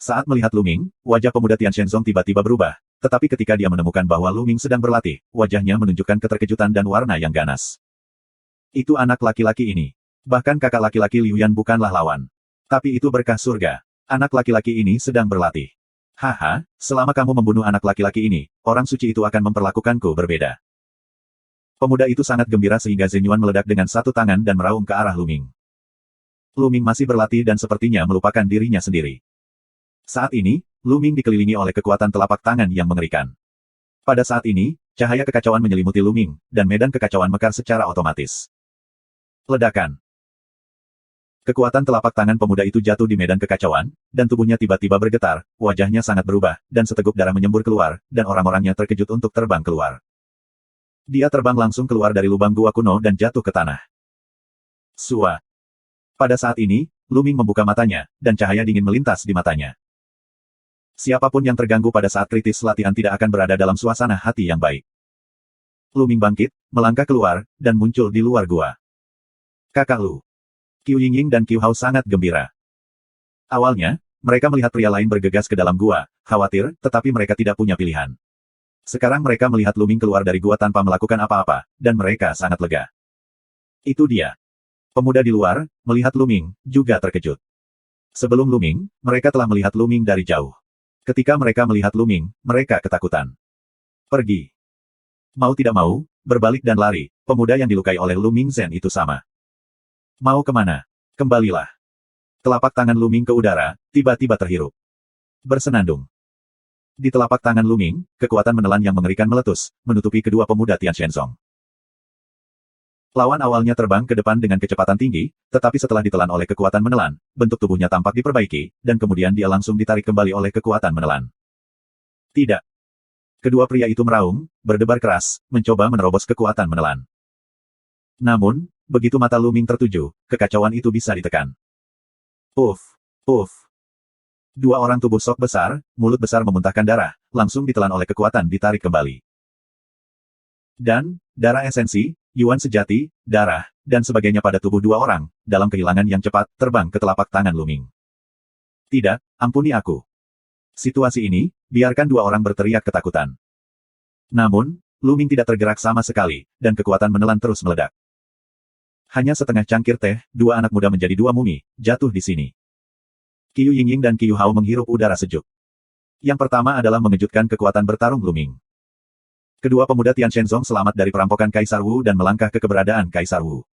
Saat melihat Lu Ming, wajah pemuda Tian Shenzong tiba-tiba berubah, tetapi ketika dia menemukan bahwa Lu Ming sedang berlatih, wajahnya menunjukkan keterkejutan dan warna yang ganas. Itu anak laki-laki ini. Bahkan kakak laki-laki Liu Yan bukanlah lawan. Tapi itu berkah surga. Anak laki-laki ini sedang berlatih. Haha, selama kamu membunuh anak laki-laki ini, orang suci itu akan memperlakukanku berbeda. Pemuda itu sangat gembira sehingga Zhen Yuan meledak dengan satu tangan dan meraung ke arah Lu Ming. Lu Ming masih berlatih dan sepertinya melupakan dirinya sendiri. Saat ini, Lu Ming dikelilingi oleh kekuatan telapak tangan yang mengerikan. Pada saat ini, cahaya kekacauan menyelimuti Lu Ming, dan medan kekacauan mekar secara otomatis. Ledakan. Kekuatan telapak tangan pemuda itu jatuh di medan kekacauan, dan tubuhnya tiba-tiba bergetar, wajahnya sangat berubah, dan seteguk darah menyembur keluar, dan orang-orangnya terkejut untuk terbang keluar. Dia terbang langsung keluar dari lubang gua kuno dan jatuh ke tanah. Sua. Pada saat ini, Lu Ming membuka matanya, dan cahaya dingin melintas di matanya. Siapapun yang terganggu pada saat kritis latihan tidak akan berada dalam suasana hati yang baik. Lu Ming bangkit, melangkah keluar, dan muncul di luar gua. Kakak Lu. Qiu Yingying dan Qiu Hao sangat gembira. Awalnya, mereka melihat pria lain bergegas ke dalam gua, khawatir, tetapi mereka tidak punya pilihan. Sekarang mereka melihat Lu Ming keluar dari gua tanpa melakukan apa-apa, dan mereka sangat lega. Itu dia. Pemuda di luar, melihat Lu Ming, juga terkejut. Sebelum Lu Ming, mereka telah melihat Lu Ming dari jauh. Ketika mereka melihat Lu Ming, mereka ketakutan. Pergi. Mau tidak mau, berbalik dan lari, pemuda yang dilukai oleh Lu Ming Zhen itu sama. Mau kemana? Kembalilah. Telapak tangan Lu Ming ke udara, tiba-tiba terhirup. Bersenandung. Di telapak tangan Lu Ming, kekuatan menelan yang mengerikan meletus, menutupi kedua pemuda Tian Shenzong. Lawan awalnya terbang ke depan dengan kecepatan tinggi, tetapi setelah ditelan oleh kekuatan menelan, bentuk tubuhnya tampak diperbaiki, dan kemudian dia langsung ditarik kembali oleh kekuatan menelan. Tidak. Kedua pria itu meraung, berdebar keras, mencoba menerobos kekuatan menelan. Namun, begitu mata Lu Ming tertuju, kekacauan itu bisa ditekan. Puff, puff. Dua orang tubuh sok besar, mulut besar memuntahkan darah, langsung ditelan oleh kekuatan ditarik kembali. Dan, darah esensi, Yuan sejati, darah, dan sebagainya pada tubuh dua orang, dalam kehilangan yang cepat, terbang ke telapak tangan Lu Ming. Tidak, ampuni aku. Situasi ini, biarkan dua orang berteriak ketakutan. Namun, Lu Ming tidak tergerak sama sekali, dan kekuatan menelan terus meledak. Hanya setengah cangkir teh, dua anak muda menjadi dua mumi, jatuh di sini. Qiu Yingying dan Qiu Hao menghirup udara sejuk. Yang pertama adalah mengejutkan kekuatan bertarung Lu Ming. Kedua pemuda Tian Shenzong selamat dari perampokan Kaisar Wu dan melangkah ke keberadaan Kaisar Wu.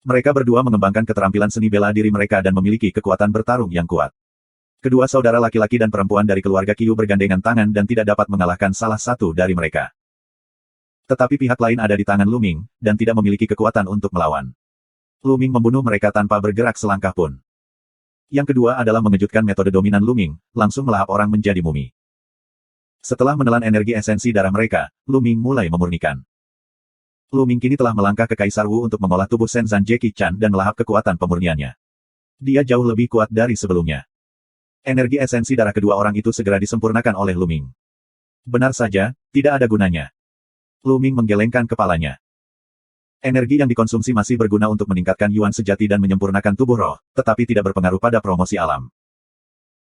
Mereka berdua mengembangkan keterampilan seni bela diri mereka dan memiliki kekuatan bertarung yang kuat. Kedua saudara laki-laki dan perempuan dari keluarga Qiu bergandengan tangan dan tidak dapat mengalahkan salah satu dari mereka. Tetapi pihak lain ada di tangan Lu Ming, dan tidak memiliki kekuatan untuk melawan. Lu Ming membunuh mereka tanpa bergerak selangkah pun. Yang kedua adalah mengejutkan metode dominan Lu Ming, langsung melahap orang menjadi mumi. Setelah menelan energi esensi darah mereka, Lu Ming mulai memurnikan. Lu Ming kini telah melangkah ke Kaisar Wu untuk mengolah tubuh Shenzhen Jackie Chan dan melahap kekuatan pemurniannya. Dia jauh lebih kuat dari sebelumnya. Energi esensi darah kedua orang itu segera disempurnakan oleh Lu Ming. Benar saja, tidak ada gunanya. Lu Ming menggelengkan kepalanya. Energi yang dikonsumsi masih berguna untuk meningkatkan Yuan sejati dan menyempurnakan tubuh roh, tetapi tidak berpengaruh pada promosi alam.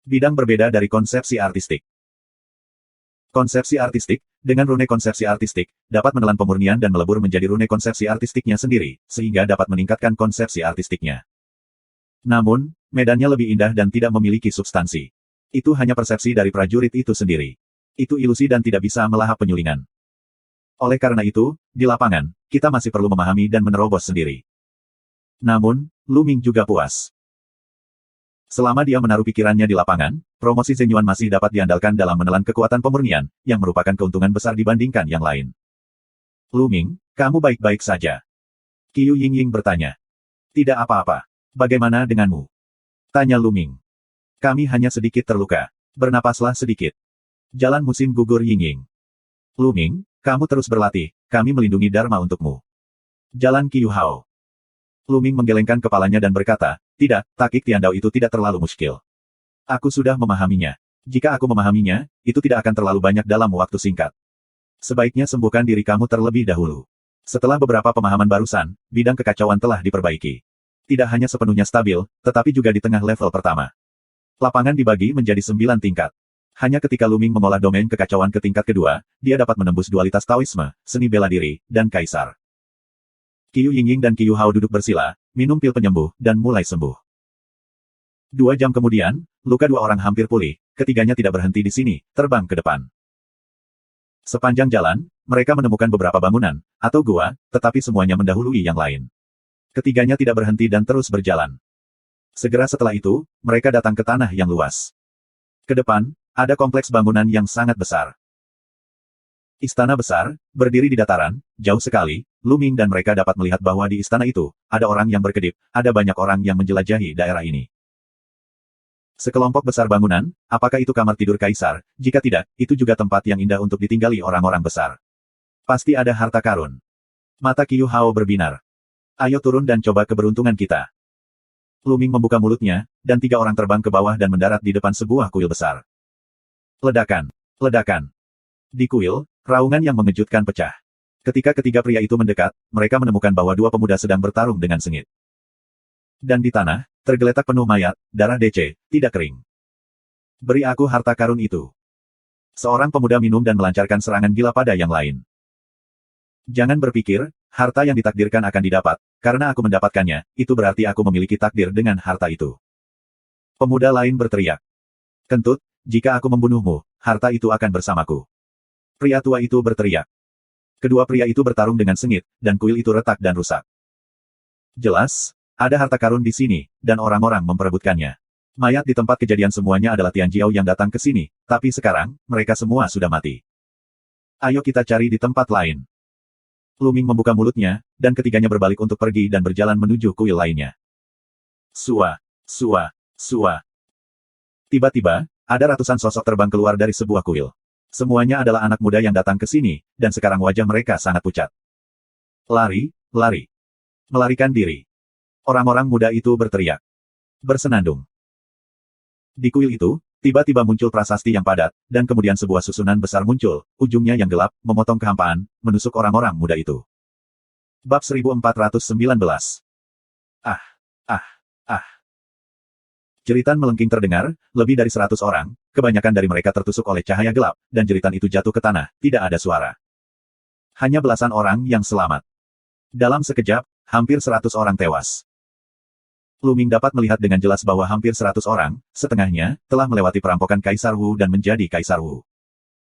Bidang berbeda dari konsepsi artistik. Konsepsi artistik, dengan rune konsepsi artistik, dapat menelan pemurnian dan melebur menjadi rune konsepsi artistiknya sendiri, sehingga dapat meningkatkan konsepsi artistiknya. Namun, medannya lebih indah dan tidak memiliki substansi. Itu hanya persepsi dari prajurit itu sendiri. Itu ilusi dan tidak bisa melahap penyulingan. Oleh karena itu, di lapangan, kita masih perlu memahami dan menerobos sendiri. Namun, Lu Ming juga puas. Selama dia menaruh pikirannya di lapangan, promosi Zhen Yuan masih dapat diandalkan dalam menelan kekuatan pemurnian, yang merupakan keuntungan besar dibandingkan yang lain. Lu Ming, kamu baik-baik saja? Qiu Yingying bertanya. Tidak apa-apa. Bagaimana denganmu? Tanya Lu Ming. Kami hanya sedikit terluka. Bernapaslah sedikit. Jalan musim gugur Yingying. Lu Ming, kamu terus berlatih, kami melindungi Dharma untukmu. Jalan Qiu Hao. Lu Ming menggelengkan kepalanya dan berkata, tidak, takik Tiandao itu tidak terlalu muskil. Aku sudah memahaminya. Jika aku memahaminya, itu tidak akan terlalu banyak dalam waktu singkat. Sebaiknya sembuhkan diri kamu terlebih dahulu. Setelah beberapa pemahaman barusan, bidang kekacauan telah diperbaiki. Tidak hanya sepenuhnya stabil, tetapi juga di tengah level pertama. Lapangan dibagi menjadi 9 tingkat. Hanya ketika Lu Ming mengolah domain kekacauan ke tingkat kedua, dia dapat menembus dualitas Taoisme, seni bela diri, dan kaisar. Qiu Yingying dan Qiu Hao duduk bersila, minum pil penyembuh, dan mulai sembuh. 2 jam kemudian, luka 2 orang hampir pulih, ketiganya tidak berhenti di sini, terbang ke depan. Sepanjang jalan, mereka menemukan beberapa bangunan, atau gua, tetapi semuanya mendahului yang lain. Ketiganya tidak berhenti dan terus berjalan. Segera setelah itu, mereka datang ke tanah yang luas. Ke depan, ada kompleks bangunan yang sangat besar. Istana besar, berdiri di dataran, jauh sekali, Lu Ming dan mereka dapat melihat bahwa di istana itu, ada orang yang berkedip, ada banyak orang yang menjelajahi daerah ini. Sekelompok besar bangunan, apakah itu kamar tidur kaisar? Jika tidak, itu juga tempat yang indah untuk ditinggali orang-orang besar. Pasti ada harta karun. Mata Qiu Hao berbinar. Ayo turun dan coba keberuntungan kita. Lu Ming membuka mulutnya, dan 3 orang terbang ke bawah dan mendarat di depan sebuah kuil besar. Ledakan. Ledakan. Di kuil, raungan yang mengejutkan pecah. Ketika ketiga pria itu mendekat, mereka menemukan bahwa 2 pemuda sedang bertarung dengan sengit. Dan di tanah, tergeletak penuh mayat, darah DC, tidak kering. Beri aku harta karun itu. Seorang pemuda minum dan melancarkan serangan gila pada yang lain. Jangan berpikir, harta yang ditakdirkan akan didapat, karena aku mendapatkannya, itu berarti aku memiliki takdir dengan harta itu. Pemuda lain berteriak. Kentut, jika aku membunuhmu, harta itu akan bersamaku. Pria tua itu berteriak. Kedua pria itu bertarung dengan sengit, dan kuil itu retak dan rusak. Jelas, ada harta karun di sini, dan orang-orang memperebutkannya. Mayat di tempat kejadian semuanya adalah Tian Jiao yang datang ke sini, tapi sekarang, mereka semua sudah mati. Ayo kita cari di tempat lain. Lu Ming membuka mulutnya, dan ketiganya berbalik untuk pergi dan berjalan menuju kuil lainnya. Sua, sua, sua. Tiba-tiba, ada ratusan sosok terbang keluar dari sebuah kuil. Semuanya adalah anak muda yang datang ke sini, dan sekarang wajah mereka sangat pucat. Lari, lari. Melarikan diri. Orang-orang muda itu berteriak. Bersenandung. Di kuil itu, tiba-tiba muncul prasasti yang padat, dan kemudian sebuah susunan besar muncul, ujungnya yang gelap, memotong kehampaan, menusuk orang-orang muda itu. Bab 1419. Ah, ah, ah. Jeritan melengking terdengar, lebih dari 100 orang, kebanyakan dari mereka tertusuk oleh cahaya gelap, dan jeritan itu jatuh ke tanah, tidak ada suara. Hanya belasan orang yang selamat. Dalam sekejap, hampir 100 orang tewas. Lu Ming dapat melihat dengan jelas bahwa hampir 100 orang, setengahnya, telah melewati perampokan Kaisar Wu dan menjadi Kaisar Wu.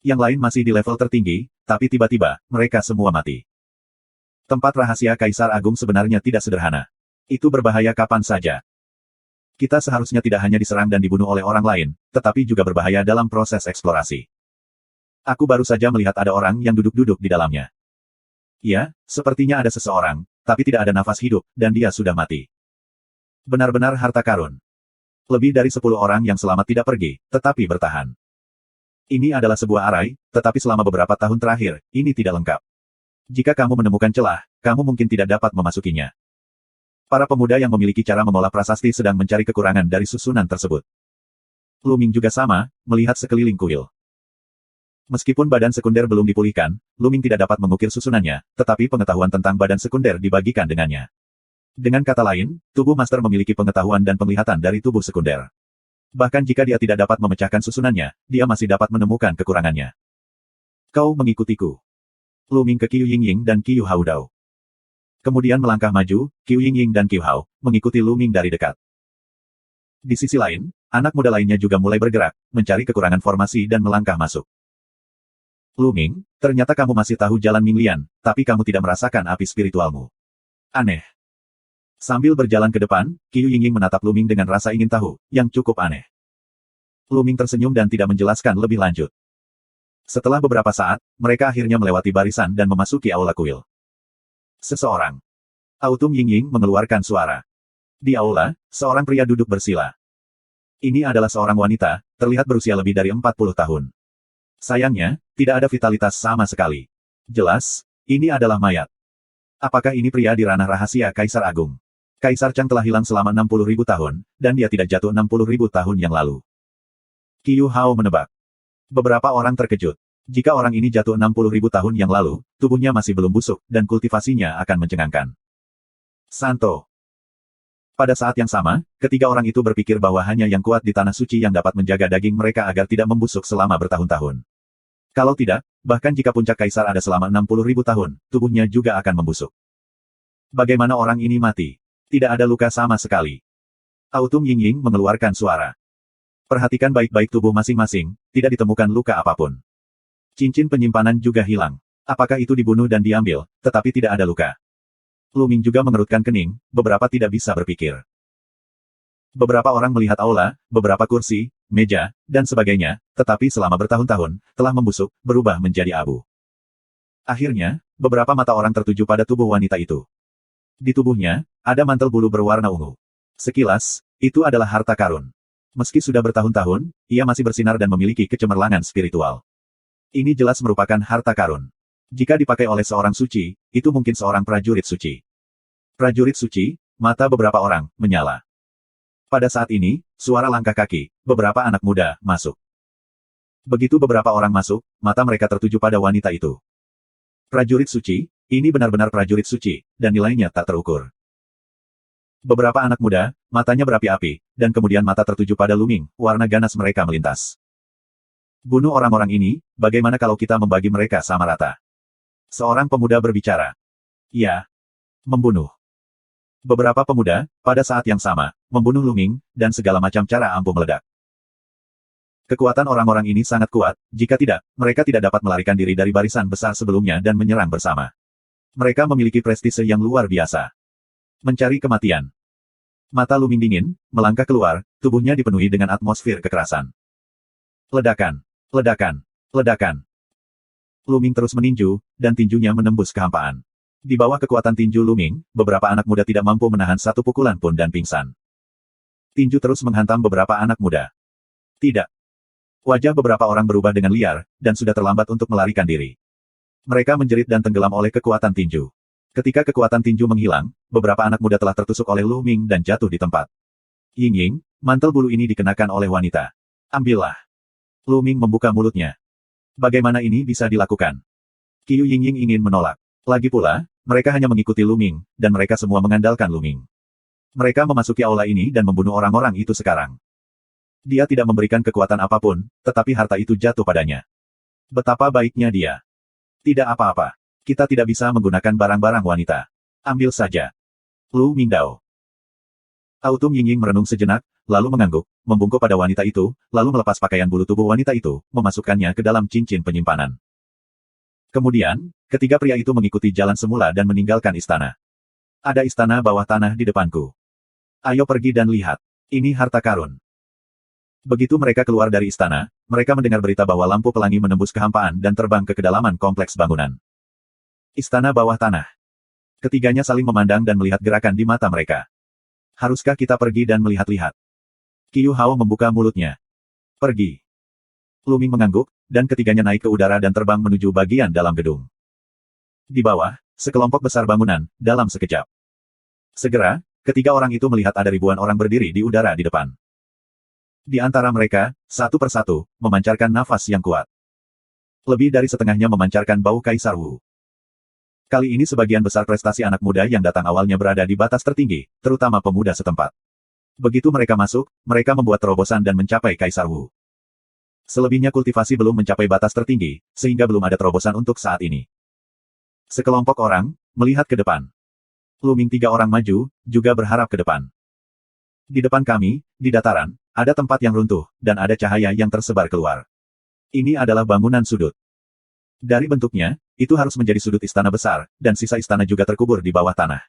Yang lain masih di level tertinggi, tapi tiba-tiba, mereka semua mati. Tempat rahasia Kaisar Agung sebenarnya tidak sederhana. Itu berbahaya kapan saja. Kita seharusnya tidak hanya diserang dan dibunuh oleh orang lain, tetapi juga berbahaya dalam proses eksplorasi. Aku baru saja melihat ada orang yang duduk-duduk di dalamnya. Ya, sepertinya ada seseorang, tapi tidak ada nafas hidup, dan dia sudah mati. Benar-benar harta karun. Lebih dari 10 orang yang selamat tidak pergi, tetapi bertahan. Ini adalah sebuah arai, tetapi selama beberapa tahun terakhir, ini tidak lengkap. Jika kamu menemukan celah, kamu mungkin tidak dapat memasukinya. Para pemuda yang memiliki cara mengolah prasasti sedang mencari kekurangan dari susunan tersebut. Lu Ming juga sama, melihat sekeliling kuil. Meskipun badan sekunder belum dipulihkan, Lu Ming tidak dapat mengukir susunannya, tetapi pengetahuan tentang badan sekunder dibagikan dengannya. Dengan kata lain, tubuh master memiliki pengetahuan dan penglihatan dari tubuh sekunder. Bahkan jika dia tidak dapat memecahkan susunannya, dia masih dapat menemukan kekurangannya. Kau mengikutiku. Lu Ming ke Qiu Yingying dan Qiu Hao Dao. Kemudian melangkah maju, Qiu Yingying dan Qiu Hao, mengikuti Lu Ming dari dekat. Di sisi lain, anak muda lainnya juga mulai bergerak, mencari kekurangan formasi dan melangkah masuk. Lu Ming, ternyata kamu masih tahu jalan Ming Lian, tapi kamu tidak merasakan api spiritualmu. Aneh. Sambil berjalan ke depan, Qiu Yingying menatap Lu Ming dengan rasa ingin tahu, yang cukup aneh. Lu Ming tersenyum dan tidak menjelaskan lebih lanjut. Setelah beberapa saat, mereka akhirnya melewati barisan dan memasuki aula kuil. Seseorang. Autumn Yingying mengeluarkan suara. Di aula, seorang pria duduk bersila. Ini adalah seorang wanita, terlihat berusia lebih dari 40 tahun. Sayangnya, tidak ada vitalitas sama sekali. Jelas, ini adalah mayat. Apakah ini pria di ranah rahasia Kaisar Agung? Kaisar Chang telah hilang selama 60.000 tahun, dan dia tidak jatuh 60.000 tahun yang lalu. Qiu Hao menebak. Beberapa orang terkejut. Jika orang ini jatuh 60.000 tahun yang lalu, tubuhnya masih belum busuk, dan kultivasinya akan mencengangkan. Santo. Pada saat yang sama, ketiga orang itu berpikir bahwa hanya yang kuat di tanah suci yang dapat menjaga daging mereka agar tidak membusuk selama bertahun-tahun. Kalau tidak, bahkan jika puncak kaisar ada selama 60.000 tahun, tubuhnya juga akan membusuk. Bagaimana orang ini mati? Tidak ada luka sama sekali. Autumn Yingying mengeluarkan suara. Perhatikan baik-baik tubuh masing-masing, tidak ditemukan luka apapun. Cincin penyimpanan juga hilang. Apakah itu dibunuh dan diambil, tetapi tidak ada luka? Lu Ming juga mengerutkan kening, beberapa tidak bisa berpikir. Beberapa orang melihat aula, beberapa kursi, meja, dan sebagainya, tetapi selama bertahun-tahun, telah membusuk, berubah menjadi abu. Akhirnya, beberapa mata orang tertuju pada tubuh wanita itu. Di tubuhnya, ada mantel bulu berwarna ungu. Sekilas, itu adalah harta karun. Meski sudah bertahun-tahun, ia masih bersinar dan memiliki kecemerlangan spiritual. Ini jelas merupakan harta karun. Jika dipakai oleh seorang suci, itu mungkin seorang prajurit suci. Prajurit suci, mata beberapa orang, menyala. Pada saat ini, suara langkah kaki, beberapa anak muda, masuk. Begitu beberapa orang masuk, mata mereka tertuju pada wanita itu. Prajurit suci, ini benar-benar prajurit suci, dan nilainya tak terukur. Beberapa anak muda, matanya berapi-api, dan kemudian mata tertuju pada Lu Ming, warna ganas mereka melintas. Bunuh orang-orang ini, bagaimana kalau kita membagi mereka sama rata? Seorang pemuda berbicara. Ya. Membunuh. Beberapa pemuda, pada saat yang sama, membunuh Lu Ming, dan segala macam cara ampuh meledak. Kekuatan orang-orang ini sangat kuat, jika tidak, mereka tidak dapat melarikan diri dari barisan besar sebelumnya dan menyerang bersama. Mereka memiliki prestise yang luar biasa. Mencari kematian. Mata Lu Ming dingin, melangkah keluar, tubuhnya dipenuhi dengan atmosfer kekerasan. Ledakan, ledakan, ledakan. Lu Ming terus meninju, dan tinjunya menembus kehampaan. Di bawah kekuatan tinju Lu Ming, beberapa anak muda tidak mampu menahan satu pukulan pun dan pingsan. Tinju terus menghantam beberapa anak muda. Tidak. Wajah beberapa orang berubah dengan liar, dan sudah terlambat untuk melarikan diri. Mereka menjerit dan tenggelam oleh kekuatan tinju. Ketika kekuatan tinju menghilang, beberapa anak muda telah tertusuk oleh Lu Ming dan jatuh di tempat. Yingying, mantel bulu ini dikenakan oleh wanita. Ambillah. Lu Ming membuka mulutnya. Bagaimana ini bisa dilakukan? Qiu Yingying ingin menolak. Lagi pula, mereka hanya mengikuti Lu Ming, dan mereka semua mengandalkan Lu Ming. Mereka memasuki aula ini dan membunuh orang-orang itu sekarang. Dia tidak memberikan kekuatan apapun, tetapi harta itu jatuh padanya. Betapa baiknya dia. Tidak apa-apa. Kita tidak bisa menggunakan barang-barang wanita. Ambil saja. Lu Mingdao. Autumn Yingying merenung sejenak, lalu mengangguk, membungkuk pada wanita itu, lalu melepas pakaian bulu tubuh wanita itu, memasukkannya ke dalam cincin penyimpanan. Kemudian, ketiga pria itu mengikuti jalan semula dan meninggalkan istana. Ada istana bawah tanah di depanku. Ayo pergi dan lihat. Ini harta karun. Begitu mereka keluar dari istana, mereka mendengar berita bahwa lampu pelangi menembus kehampaan dan terbang ke kedalaman kompleks bangunan. Istana bawah tanah. Ketiganya saling memandang dan melihat gerakan di mata mereka. Haruskah kita pergi dan melihat-lihat? Qiu Hao membuka mulutnya. Pergi. Lu Ming mengangguk, dan ketiganya naik ke udara dan terbang menuju bagian dalam gedung. Di bawah, sekelompok besar bangunan, dalam sekejap. Segera, ketiga orang itu melihat ada ribuan orang berdiri di udara di depan. Di antara mereka, satu persatu, memancarkan nafas yang kuat. Lebih dari setengahnya memancarkan bau Kaisar Wu. Kali ini sebagian besar prestasi anak muda yang datang awalnya berada di batas tertinggi, terutama pemuda setempat. Begitu mereka masuk, mereka membuat terobosan dan mencapai Kaisar Wu. Selebihnya kultivasi belum mencapai batas tertinggi, sehingga belum ada terobosan untuk saat ini. Sekelompok orang, melihat ke depan. Lu Ming tiga orang maju, juga berharap ke depan. Di depan kami, di dataran, ada tempat yang runtuh, dan ada cahaya yang tersebar keluar. Ini adalah bangunan sudut. Dari bentuknya, itu harus menjadi sudut istana besar, dan sisa istana juga terkubur di bawah tanah.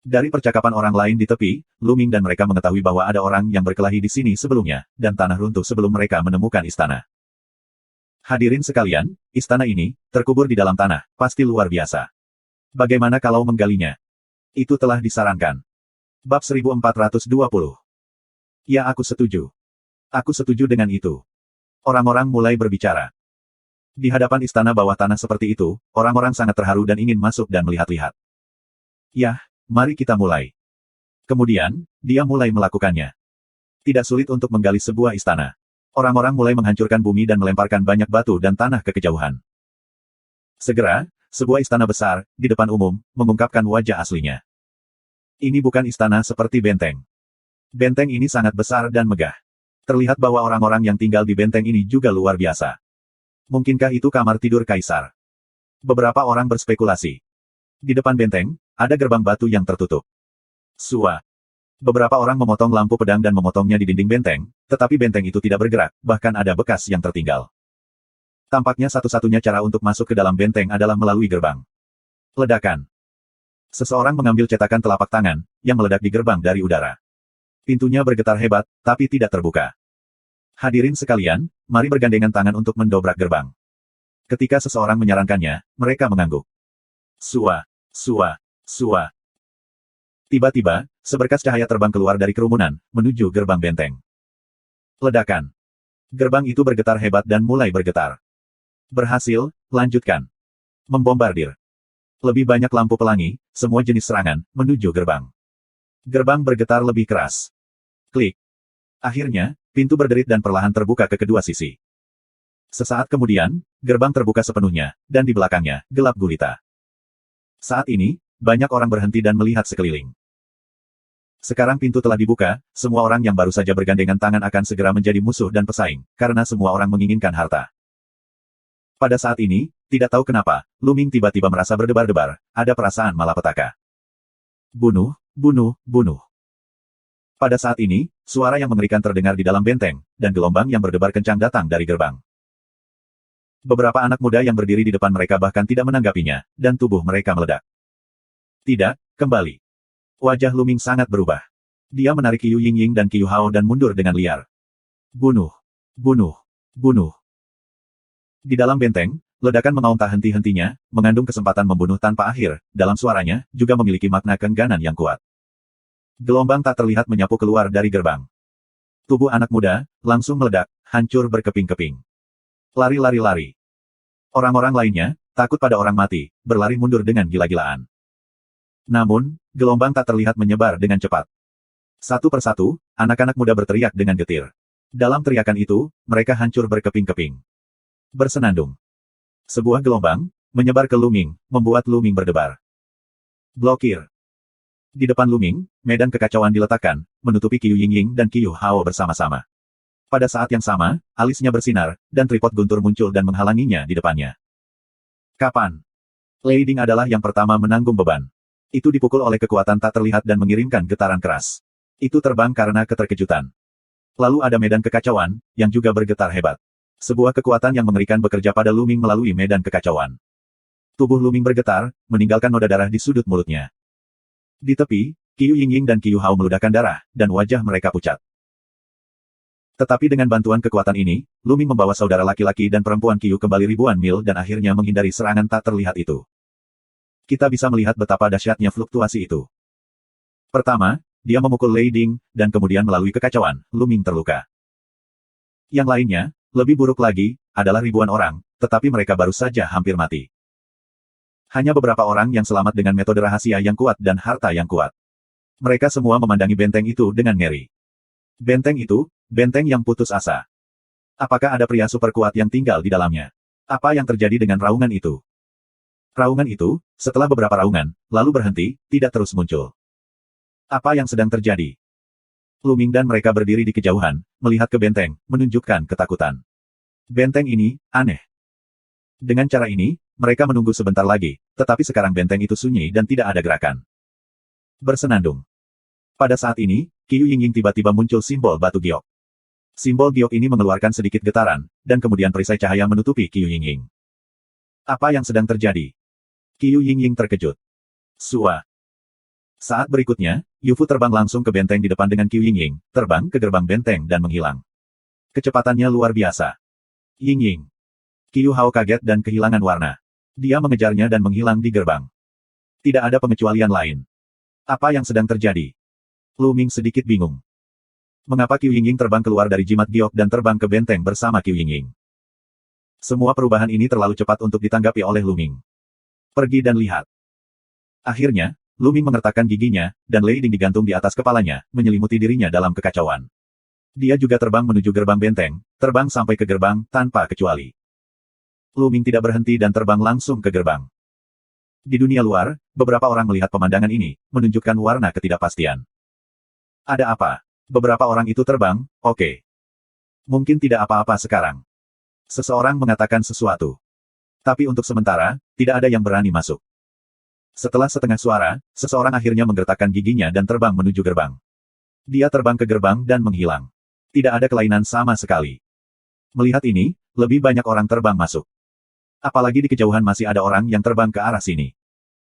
Dari percakapan orang lain di tepi, Lu Ming dan mereka mengetahui bahwa ada orang yang berkelahi di sini sebelumnya, dan tanah runtuh sebelum mereka menemukan istana. Hadirin sekalian, istana ini, terkubur di dalam tanah, pasti luar biasa. Bagaimana kalau menggalinya? Itu telah disarankan. Bab 1420. Ya, aku setuju. Aku setuju dengan itu. Orang-orang mulai berbicara. Di hadapan istana bawah tanah seperti itu, orang-orang sangat terharu dan ingin masuk dan melihat-lihat. Yah, mari kita mulai. Kemudian, dia mulai melakukannya. Tidak sulit untuk menggali sebuah istana. Orang-orang mulai menghancurkan bumi dan melemparkan banyak batu dan tanah ke kejauhan. Segera, sebuah istana besar, di depan umum, mengungkapkan wajah aslinya. Ini bukan istana seperti benteng. Benteng ini sangat besar dan megah. Terlihat bahwa orang-orang yang tinggal di benteng ini juga luar biasa. Mungkinkah itu kamar tidur kaisar? Beberapa orang berspekulasi. Di depan benteng, ada gerbang batu yang tertutup. Sua. Beberapa orang memotong lampu pedang dan memotongnya di dinding benteng, tetapi benteng itu tidak bergerak, bahkan ada bekas yang tertinggal. Tampaknya satu-satunya cara untuk masuk ke dalam benteng adalah melalui gerbang. Ledakan. Seseorang mengambil cetakan telapak tangan, yang meledak di gerbang dari udara. Pintunya bergetar hebat, tapi tidak terbuka. Hadirin sekalian, mari bergandengan tangan untuk mendobrak gerbang. Ketika seseorang menyarankannya, mereka mengangguk. Sua, sua, sua. Tiba-tiba, seberkas cahaya terbang keluar dari kerumunan, menuju gerbang benteng. Ledakan. Gerbang itu bergetar hebat dan mulai bergetar. Berhasil, lanjutkan. Membombardir. Lebih banyak lampu pelangi, semua jenis serangan, menuju gerbang. Gerbang bergetar lebih keras. Klik. Akhirnya, pintu berderit dan perlahan terbuka ke kedua sisi. Sesaat kemudian, gerbang terbuka sepenuhnya, dan di belakangnya, gelap gulita. Saat ini, banyak orang berhenti dan melihat sekeliling. Sekarang pintu telah dibuka, semua orang yang baru saja bergandengan tangan akan segera menjadi musuh dan pesaing, karena semua orang menginginkan harta. Pada saat ini, tidak tahu kenapa, Lu Ming tiba-tiba merasa berdebar-debar, ada perasaan malapetaka. Bunuh, bunuh, bunuh. Pada saat ini, suara yang mengerikan terdengar di dalam benteng, dan gelombang yang berdebar kencang datang dari gerbang. Beberapa anak muda yang berdiri di depan mereka bahkan tidak menanggapinya, dan tubuh mereka meledak. Tidak, kembali. Wajah Lu Ming sangat berubah. Dia menarik Qiu Yingying dan Qiu Hao dan mundur dengan liar. Bunuh. Bunuh. Bunuh. Di dalam benteng, ledakan mengaum tak henti-hentinya, mengandung kesempatan membunuh tanpa akhir, dalam suaranya, juga memiliki makna keengganan yang kuat. Gelombang tak terlihat menyapu keluar dari gerbang. Tubuh anak muda, langsung meledak, hancur berkeping-keping. Lari-lari-lari. Orang-orang lainnya, takut pada orang mati, berlari mundur dengan gila-gilaan. Namun, gelombang tak terlihat menyebar dengan cepat. Satu persatu, anak-anak muda berteriak dengan getir. Dalam teriakan itu, mereka hancur berkeping-keping. Bersenandung. Sebuah gelombang, menyebar ke Lu Ming, membuat Lu Ming berdebar. Blokir. Di depan Lu Ming, medan kekacauan diletakkan, menutupi Qiu Yingying dan Qiu Hao bersama-sama. Pada saat yang sama, alisnya bersinar, dan tripod guntur muncul dan menghalanginya di depannya. Kapan? Lei Ding adalah yang pertama menanggung beban. Itu dipukul oleh kekuatan tak terlihat dan mengirimkan getaran keras. Itu terbang karena keterkejutan. Lalu ada medan kekacauan, yang juga bergetar hebat. Sebuah kekuatan yang mengerikan bekerja pada Lu Ming melalui medan kekacauan. Tubuh Lu Ming bergetar, meninggalkan noda darah di sudut mulutnya. Di tepi, Qiu Yingying dan Qiu Hao meludahkan darah, dan wajah mereka pucat. Tetapi dengan bantuan kekuatan ini, Lu Ming membawa saudara laki-laki dan perempuan Qiu kembali ribuan mil dan akhirnya menghindari serangan tak terlihat itu. Kita bisa melihat betapa dahsyatnya fluktuasi itu. Pertama, dia memukul Lei Ding, dan kemudian melalui kekacauan, Lu Ming terluka. Yang lainnya, lebih buruk lagi, adalah ribuan orang, tetapi mereka baru saja hampir mati. Hanya beberapa orang yang selamat dengan metode rahasia yang kuat dan harta yang kuat. Mereka semua memandangi benteng itu dengan ngeri. Benteng itu, benteng yang putus asa. Apakah ada pria super kuat yang tinggal di dalamnya? Apa yang terjadi dengan raungan itu? Raungan itu, setelah beberapa raungan, lalu berhenti, tidak terus muncul. Apa yang sedang terjadi? Lu Ming dan mereka berdiri di kejauhan, melihat ke benteng, menunjukkan ketakutan. Benteng ini, aneh. Dengan cara ini, mereka menunggu sebentar lagi, tetapi sekarang benteng itu sunyi dan tidak ada gerakan. Bersenandung. Pada saat ini, Qiu Yingying tiba-tiba muncul simbol batu giok. Simbol giok ini mengeluarkan sedikit getaran, dan kemudian perisai cahaya menutupi Qiu Yingying. Apa yang sedang terjadi? Qiu Yingying terkejut. Sua. Saat berikutnya, Yufu terbang langsung ke benteng di depan dengan Qiu Yingying, terbang ke gerbang benteng dan menghilang. Kecepatannya luar biasa. Yingying. Qiu Hao kaget dan kehilangan warna. Dia mengejarnya dan menghilang di gerbang. Tidak ada pengecualian lain. Apa yang sedang terjadi? Lu Ming sedikit bingung. Mengapa Qiu Yingying terbang keluar dari jimat giok dan terbang ke benteng bersama Qiu Yingying? Semua perubahan ini terlalu cepat untuk ditanggapi oleh Lu Ming. Pergi dan lihat. Akhirnya, Luming mengertakkan giginya, dan Lei Ding digantung di atas kepalanya, menyelimuti dirinya dalam kekacauan. Dia juga terbang menuju gerbang benteng, terbang sampai ke gerbang, tanpa kecuali. Luming tidak berhenti dan terbang langsung ke gerbang. Di dunia luar, beberapa orang melihat pemandangan ini, menunjukkan warna ketidakpastian. Ada apa? Beberapa orang itu terbang, oke. Mungkin tidak apa-apa sekarang. Seseorang mengatakan sesuatu. Tapi untuk sementara, tidak ada yang berani masuk. Setelah setengah suara, seseorang akhirnya menggertakkan giginya dan terbang menuju gerbang. Dia terbang ke gerbang dan menghilang. Tidak ada kelainan sama sekali. Melihat ini, lebih banyak orang terbang masuk. Apalagi di kejauhan masih ada orang yang terbang ke arah sini.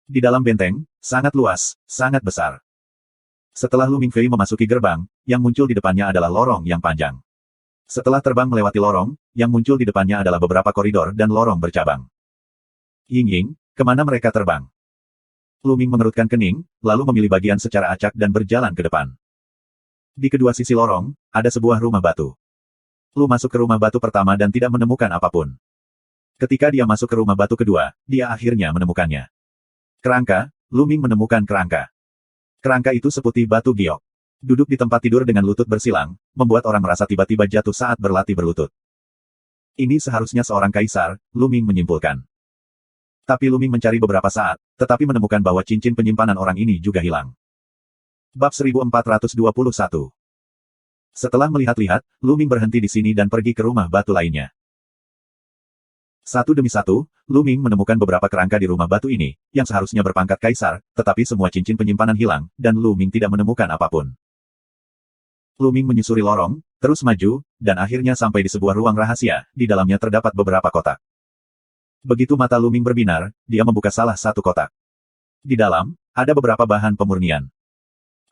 Di dalam benteng, sangat luas, sangat besar. Setelah Lu Mingfei memasuki gerbang, yang muncul di depannya adalah lorong yang panjang. Setelah terbang melewati lorong, yang muncul di depannya adalah beberapa koridor dan lorong bercabang. Ying, kemana mereka terbang? Lu Ming mengerutkan kening, lalu memilih bagian secara acak dan berjalan ke depan. Di kedua sisi lorong, ada sebuah rumah batu. Lu masuk ke rumah batu pertama dan tidak menemukan apapun. Ketika dia masuk ke rumah batu kedua, dia akhirnya menemukannya. Kerangka, Lu Ming menemukan kerangka. Kerangka itu seputih batu giok. Duduk di tempat tidur dengan lutut bersilang, membuat orang merasa tiba-tiba jatuh saat berlatih berlutut. Ini seharusnya seorang kaisar, Lu Ming menyimpulkan. Tapi Lu Ming mencari beberapa saat, tetapi menemukan bahwa cincin penyimpanan orang ini juga hilang. Bab 1421. Setelah melihat-lihat, Lu Ming berhenti di sini dan pergi ke rumah batu lainnya. Satu demi satu, Lu Ming menemukan beberapa kerangka di rumah batu ini, yang seharusnya berpangkat kaisar, tetapi semua cincin penyimpanan hilang, dan Lu Ming tidak menemukan apapun. Lu Ming menyusuri lorong, terus maju, dan akhirnya sampai di sebuah ruang rahasia, di dalamnya terdapat beberapa kotak. Begitu mata Lu Ming berbinar, dia membuka salah satu kotak. Di dalam, ada beberapa bahan pemurnian.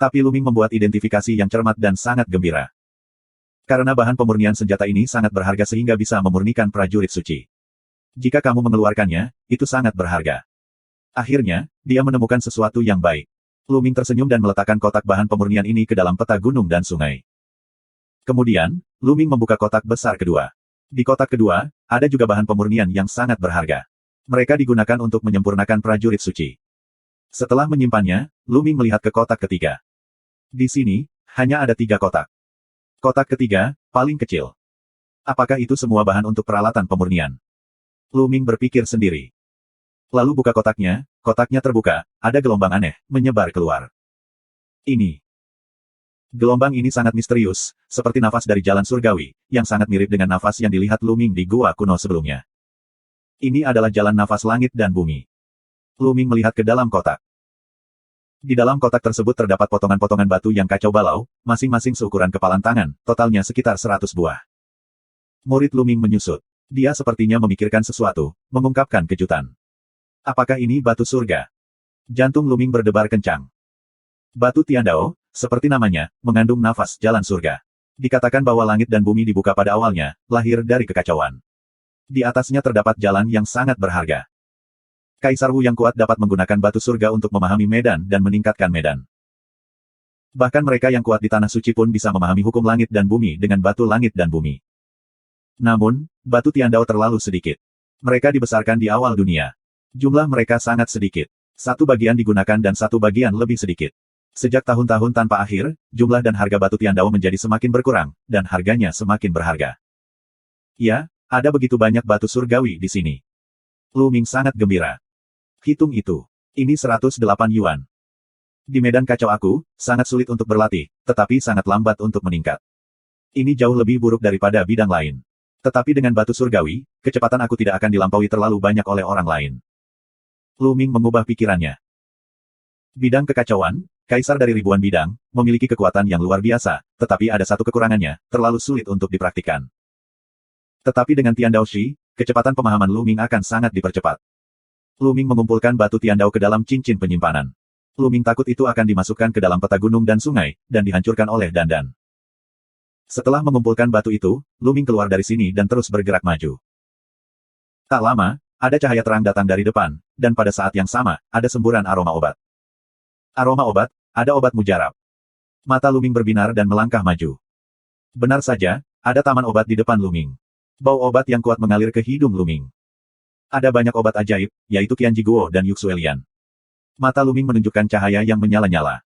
Tapi Lu Ming membuat identifikasi yang cermat dan sangat gembira. Karena bahan pemurnian senjata ini sangat berharga sehingga bisa memurnikan prajurit suci. Jika kamu mengeluarkannya, itu sangat berharga. Akhirnya, dia menemukan sesuatu yang baik. Lu Ming tersenyum dan meletakkan kotak bahan pemurnian ini ke dalam peta gunung dan sungai. Kemudian, Lu Ming membuka kotak besar kedua. Di kotak kedua, ada juga bahan pemurnian yang sangat berharga. Mereka digunakan untuk menyempurnakan prajurit suci. Setelah menyimpannya, Lu Ming melihat ke kotak ketiga. Di sini, hanya ada 3 kotak. Kotak ketiga, paling kecil. Apakah itu semua bahan untuk peralatan pemurnian? Lu Ming berpikir sendiri. Lalu buka kotaknya terbuka, ada gelombang aneh, menyebar keluar. Ini. Gelombang ini sangat misterius, seperti nafas dari jalan surgawi, yang sangat mirip dengan nafas yang dilihat Lu Ming di gua kuno sebelumnya. Ini adalah jalan nafas langit dan bumi. Lu Ming melihat ke dalam kotak. Di dalam kotak tersebut terdapat potongan-potongan batu yang kacau balau, masing-masing seukuran kepalan tangan, totalnya sekitar 100 buah. Murid Lu Ming menyusut. Dia sepertinya memikirkan sesuatu, mengungkapkan kejutan. Apakah ini batu surga? Jantung Lu Ming berdebar kencang. Batu Tiandao, seperti namanya, mengandung nafas jalan surga. Dikatakan bahwa langit dan bumi dibuka pada awalnya, lahir dari kekacauan. Di atasnya terdapat jalan yang sangat berharga. Kaisar Wu yang kuat dapat menggunakan batu surga untuk memahami medan dan meningkatkan medan. Bahkan mereka yang kuat di tanah suci pun bisa memahami hukum langit dan bumi dengan batu langit dan bumi. Namun, batu Tiandao terlalu sedikit. Mereka dibesarkan di awal dunia. Jumlah mereka sangat sedikit. 1 bagian digunakan dan 1 bagian lebih sedikit. Sejak tahun-tahun tanpa akhir, jumlah dan harga batu Tiandao menjadi semakin berkurang, dan harganya semakin berharga. Ya, ada begitu banyak batu surgawi di sini. Lu Ming sangat gembira. Hitung itu. Ini 108 yuan. Di medan kacau aku, sangat sulit untuk berlatih, tetapi sangat lambat untuk meningkat. Ini jauh lebih buruk daripada bidang lain. Tetapi dengan batu surgawi, kecepatan aku tidak akan dilampaui terlalu banyak oleh orang lain. Lu Ming mengubah pikirannya. Bidang kekacauan, kaisar dari ribuan bidang, memiliki kekuatan yang luar biasa, tetapi ada satu kekurangannya, terlalu sulit untuk dipraktikkan. Tetapi dengan Tiandao Shi, kecepatan pemahaman Lu Ming akan sangat dipercepat. Lu Ming mengumpulkan batu Tiandao ke dalam cincin penyimpanan. Lu Ming takut itu akan dimasukkan ke dalam peta gunung dan sungai, dan dihancurkan oleh Dandan. Setelah mengumpulkan batu itu, Lu Ming keluar dari sini dan terus bergerak maju. Tak lama, ada cahaya terang datang dari depan, dan pada saat yang sama, ada semburan aroma obat. Aroma obat, ada obat mujarab. Mata Lu Ming berbinar dan melangkah maju. Benar saja, ada taman obat di depan Lu Ming. Bau obat yang kuat mengalir ke hidung Lu Ming. Ada banyak obat ajaib, yaitu Qianji Guo dan Yuxuelian. Mata Luming menunjukkan cahaya yang menyala-nyala.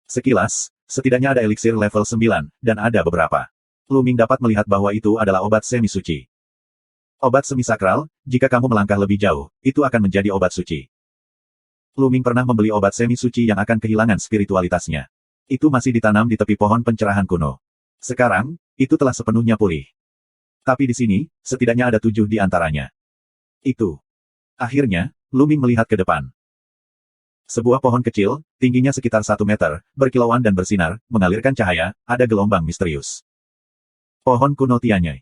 Sekilas, setidaknya ada eliksir level 9, dan ada beberapa. Luming dapat melihat bahwa itu adalah obat semi suci. Obat semi sakral, jika kamu melangkah lebih jauh, itu akan menjadi obat suci. Luming pernah membeli obat semi suci yang akan kehilangan spiritualitasnya. Itu masih ditanam di tepi pohon pencerahan kuno. Sekarang, itu telah sepenuhnya pulih. Tapi di sini, setidaknya ada 7 di antaranya. Itu. Akhirnya, Luming melihat ke depan. Sebuah pohon kecil, tingginya sekitar 1 meter, berkilauan dan bersinar, mengalirkan cahaya, ada gelombang misterius. Pohon kuno Tianyai.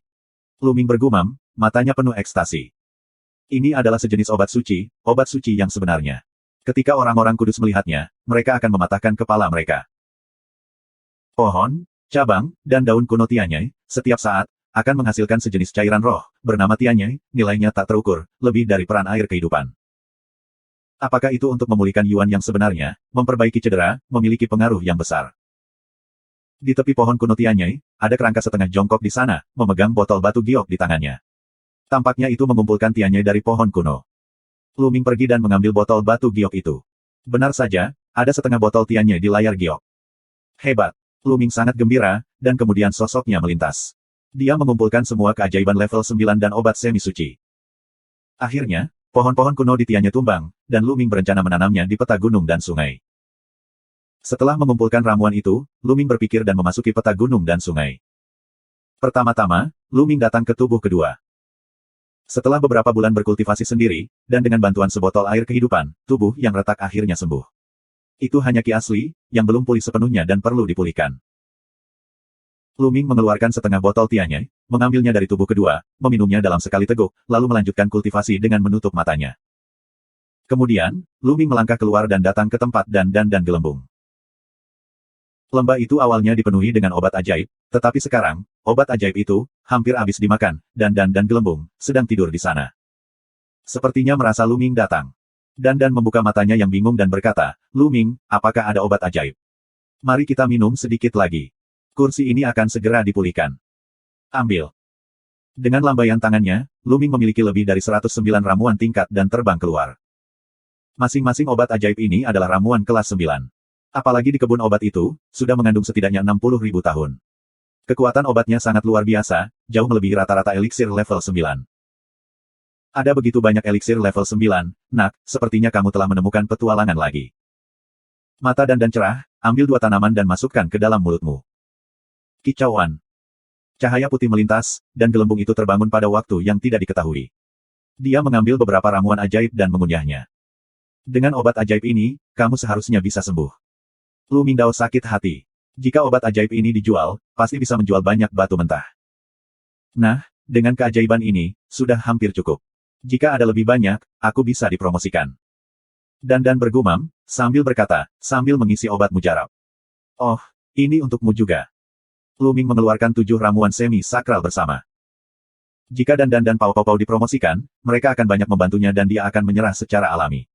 Luming bergumam, matanya penuh ekstasi. Ini adalah sejenis obat suci yang sebenarnya. Ketika orang-orang kudus melihatnya, mereka akan mematahkan kepala mereka. Pohon, cabang, dan daun kuno Tianyai, setiap saat, akan menghasilkan sejenis cairan roh, bernama Tianyai, nilainya tak terukur, lebih dari peran air kehidupan. Apakah itu untuk memulihkan Yuan yang sebenarnya, memperbaiki cedera, memiliki pengaruh yang besar? Di tepi pohon kuno Tianyai, ada kerangka setengah jongkok di sana, memegang botol batu giok di tangannya. Tampaknya itu mengumpulkan Tianyai dari pohon kuno. Luming pergi dan mengambil botol batu giok itu. Benar saja, ada setengah botol Tianyai di layar giok. Hebat. Luming sangat gembira, dan kemudian sosoknya melintas. Dia mengumpulkan semua keajaiban level 9 dan obat semi suci. Akhirnya, pohon-pohon kuno di Tianyai tumbang, dan Luming berencana menanamnya di peta gunung dan sungai. Setelah mengumpulkan ramuan itu, Luming berpikir dan memasuki peta gunung dan sungai. Pertama-tama, Luming datang ke tubuh kedua. Setelah beberapa bulan berkultivasi sendiri, dan dengan bantuan sebotol air kehidupan, tubuh yang retak akhirnya sembuh. Itu hanya ki asli, yang belum pulih sepenuhnya dan perlu dipulihkan. Luming mengeluarkan setengah botol Tianyai, mengambilnya dari tubuh kedua, meminumnya dalam sekali teguk, lalu melanjutkan kultivasi dengan menutup matanya. Kemudian, Luming melangkah keluar dan datang ke tempat dan gelembung. Lembah itu awalnya dipenuhi dengan obat ajaib, tetapi sekarang, obat ajaib itu, hampir habis dimakan, dan gelembung, sedang tidur di sana. Sepertinya merasa Luming datang. Dan membuka matanya yang bingung dan berkata, "Luming, apakah ada obat ajaib? Mari kita minum sedikit lagi. Kursi ini akan segera dipulihkan. Ambil." Dengan lambaian tangannya, Luming memiliki lebih dari 109 ramuan tingkat dan terbang keluar. Masing-masing obat ajaib ini adalah ramuan kelas 9. Apalagi di kebun obat itu, sudah mengandung setidaknya 60.000 tahun. Kekuatan obatnya sangat luar biasa, jauh melebihi rata-rata eliksir level 9. Ada begitu banyak eliksir level 9, nak, sepertinya kamu telah menemukan petualangan lagi. Mata dan cerah, ambil 2 tanaman dan masukkan ke dalam mulutmu. Kicauan. Cahaya putih melintas, dan gelembung itu terbangun pada waktu yang tidak diketahui. Dia mengambil beberapa ramuan ajaib dan mengunyahnya. Dengan obat ajaib ini, kamu seharusnya bisa sembuh. Luming Dao sakit hati. Jika obat ajaib ini dijual, pasti bisa menjual banyak batu mentah. Nah, dengan keajaiban ini, sudah hampir cukup. Jika ada lebih banyak, aku bisa dipromosikan. Dan bergumam, sambil berkata, sambil mengisi obat mujarab. Oh, ini untukmu juga. Luming mengeluarkan 7 ramuan semi-sakral bersama. Jika dan Pau-Pau dipromosikan, mereka akan banyak membantunya dan dia akan menyerah secara alami.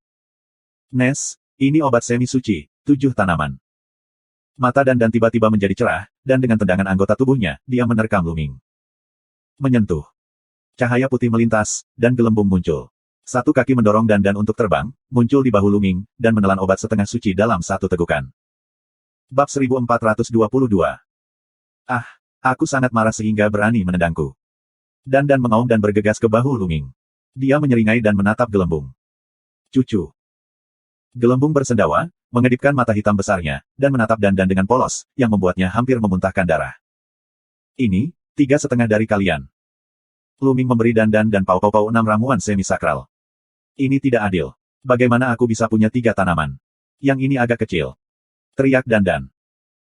Nes, ini obat semi-suci, 7 tanaman. Mata dan tiba-tiba menjadi cerah, dan dengan tendangan anggota tubuhnya, dia menerkam Luming. Menyentuh. Cahaya putih melintas, dan gelembung muncul. Satu kaki mendorong dan untuk terbang, muncul di bahu Luming, dan menelan obat setengah suci dalam satu tegukan. Bab 1422. Ah, aku sangat marah sehingga berani menendangku. Dan mengaum dan bergegas ke bahu Luming. Dia menyeringai dan menatap gelembung. Cucu. Gelembung bersendawa, mengedipkan mata hitam besarnya, dan menatap dan dengan polos, yang membuatnya hampir memuntahkan darah. Ini, 3,5 dari kalian. Luming memberi dan Pau-Pau 6 ramuan semi-sakral. Ini tidak adil. Bagaimana aku bisa punya 3 tanaman? Yang ini agak kecil. Teriak dan.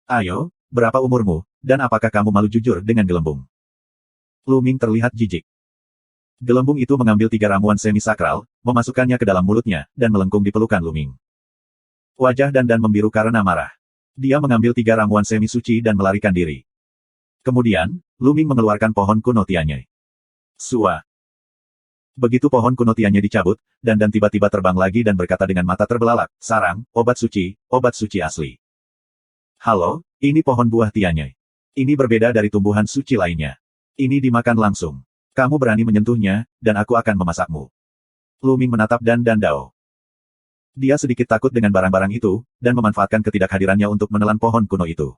Ayo, berapa umurmu, dan apakah kamu malu jujur dengan gelembung? Luming terlihat jijik. Gelembung itu mengambil 3 ramuan semi-sakral, memasukkannya ke dalam mulutnya, dan melengkung di pelukan Luming. Wajah dan membiru karena marah. Dia mengambil 3 ramuan semi-suci dan melarikan diri. Kemudian, Luming mengeluarkan pohon kuno Tianyai. Sua. Begitu pohon kuno Tianyai dicabut, dan tiba-tiba terbang lagi dan berkata dengan mata terbelalak, sarang, obat suci asli. Halo, ini pohon buah Tianyai. Ini berbeda dari tumbuhan suci lainnya. Ini dimakan langsung. Kamu berani menyentuhnya, dan aku akan memasakmu. Luming menatap dan Dao. Dia sedikit takut dengan barang-barang itu, dan memanfaatkan ketidakhadirannya untuk menelan pohon kuno itu.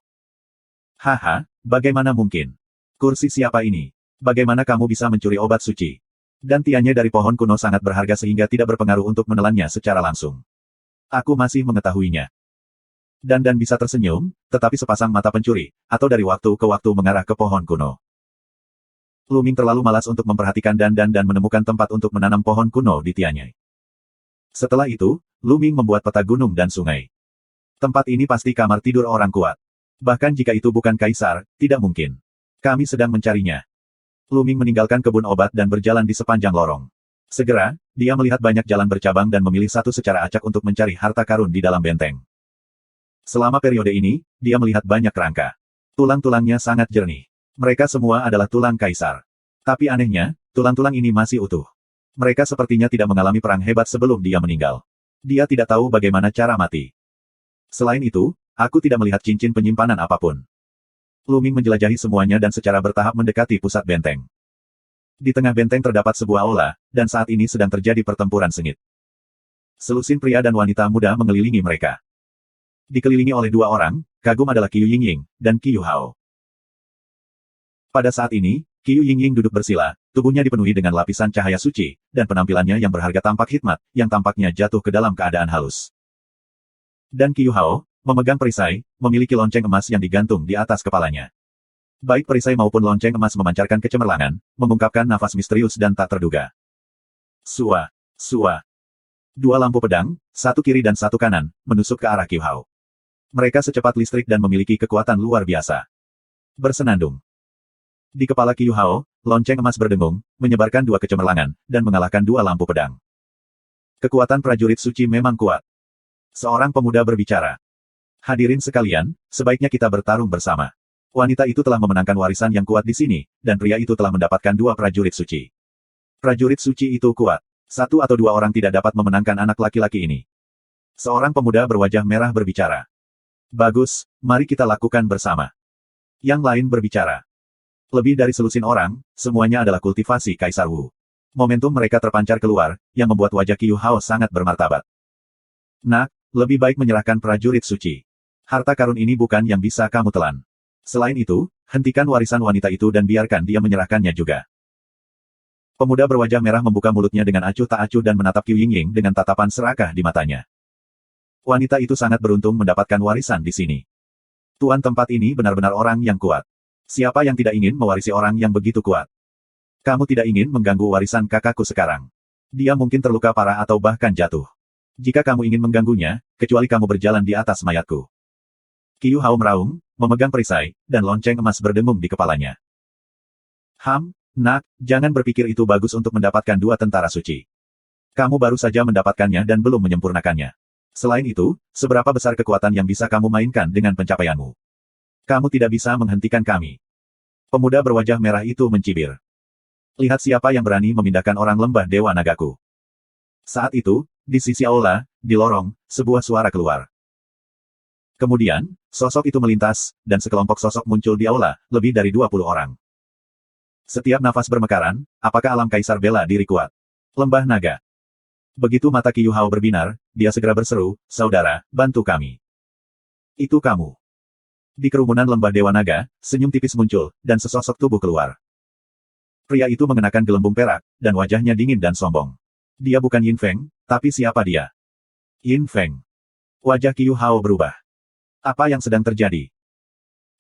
Haha, bagaimana mungkin? Kursi siapa ini? Bagaimana kamu bisa mencuri obat suci? Dan tiannya dari pohon kuno sangat berharga sehingga tidak berpengaruh untuk menelannya secara langsung. Aku masih mengetahuinya. Dan bisa tersenyum, tetapi sepasang mata pencuri, atau dari waktu ke waktu mengarah ke pohon kuno. Lu Ming terlalu malas untuk memperhatikan dan menemukan tempat untuk menanam pohon kuno di tiannya. Setelah itu, Lu Ming membuat peta gunung dan sungai. Tempat ini pasti kamar tidur orang kuat. Bahkan jika itu bukan kaisar, tidak mungkin. Kami sedang mencarinya. Lu Ming meninggalkan kebun obat dan berjalan di sepanjang lorong. Segera, dia melihat banyak jalan bercabang dan memilih satu secara acak untuk mencari harta karun di dalam benteng. Selama periode ini, dia melihat banyak kerangka. Tulang-tulangnya sangat jernih. Mereka semua adalah tulang kaisar. Tapi anehnya, tulang-tulang ini masih utuh. Mereka sepertinya tidak mengalami perang hebat sebelum dia meninggal. Dia tidak tahu bagaimana cara mati. Selain itu, aku tidak melihat cincin penyimpanan apapun. Lu Ming menjelajahi semuanya dan secara bertahap mendekati pusat benteng. Di tengah benteng terdapat sebuah aula, dan saat ini sedang terjadi pertempuran sengit. Selusin pria dan wanita muda mengelilingi mereka. Dikelilingi oleh dua orang, kagum adalah Qiu Yingying, dan Qiu Hao. Pada saat ini, Qiu Yingying duduk bersila, tubuhnya dipenuhi dengan lapisan cahaya suci, dan penampilannya yang berharga tampak hikmat, yang tampaknya jatuh ke dalam keadaan halus. Dan Qiu Hao, memegang perisai, memiliki lonceng emas yang digantung di atas kepalanya. Baik perisai maupun lonceng emas memancarkan kecemerlangan, mengungkapkan nafas misterius dan tak terduga. Sua, sua. Dua lampu pedang, satu kiri dan satu kanan, menusuk ke arah Qiu Hao. Mereka secepat listrik dan memiliki kekuatan luar biasa. Bersenandung. Di kepala Qiu Hao, lonceng emas berdengung, menyebarkan dua kecemerlangan, dan mengalahkan dua lampu pedang. Kekuatan prajurit suci memang kuat. Seorang pemuda berbicara. Hadirin sekalian, sebaiknya kita bertarung bersama. Wanita itu telah memenangkan warisan yang kuat di sini, dan pria itu telah mendapatkan dua prajurit suci. Prajurit suci itu kuat. Satu atau dua orang tidak dapat memenangkan anak laki-laki ini. Seorang pemuda berwajah merah berbicara. Bagus, mari kita lakukan bersama. Yang lain berbicara. Lebih dari selusin orang, semuanya adalah kultivasi Kaisar Wu. Momentum mereka terpancar keluar, yang membuat wajah Qiu Hao sangat bermartabat. Nak, lebih baik menyerahkan prajurit suci. Harta karun ini bukan yang bisa kamu telan. Selain itu, hentikan warisan wanita itu dan biarkan dia menyerahkannya juga. Pemuda berwajah merah membuka mulutnya dengan acuh tak acuh dan menatap Qiu Yingying dengan tatapan serakah di matanya. Wanita itu sangat beruntung mendapatkan warisan di sini. Tuan tempat ini benar-benar orang yang kuat. Siapa yang tidak ingin mewarisi orang yang begitu kuat? Kamu tidak ingin mengganggu warisan kakakku sekarang. Dia mungkin terluka parah atau bahkan jatuh. Jika kamu ingin mengganggunya, kecuali kamu berjalan di atas mayatku. Qiu Hao meraung, memegang perisai, dan lonceng emas berdengung di kepalanya. Nak, jangan berpikir itu bagus untuk mendapatkan dua tentara suci. Kamu baru saja mendapatkannya dan belum menyempurnakannya. Selain itu, seberapa besar kekuatan yang bisa kamu mainkan dengan pencapaianmu? Kamu tidak bisa menghentikan kami. Pemuda berwajah merah itu mencibir. Lihat siapa yang berani memindahkan orang lembah Dewa Nagaku. Saat itu, di sisi aula, di lorong, sebuah suara keluar. Kemudian, sosok itu melintas, dan sekelompok sosok muncul di aula, lebih dari 20 orang. Setiap nafas bermekaran, apakah alam kaisar bela diri kuat? Lembah naga. Begitu mata Qiu Hao berbinar, dia segera berseru, saudara, bantu kami. Itu kamu. Di kerumunan lembah Dewa Naga, senyum tipis muncul, dan sesosok tubuh keluar. Pria itu mengenakan gelembung perak, dan wajahnya dingin dan sombong. Dia bukan Yin Feng, tapi siapa dia? Yin Feng. Wajah Qiu Hao berubah. Apa yang sedang terjadi?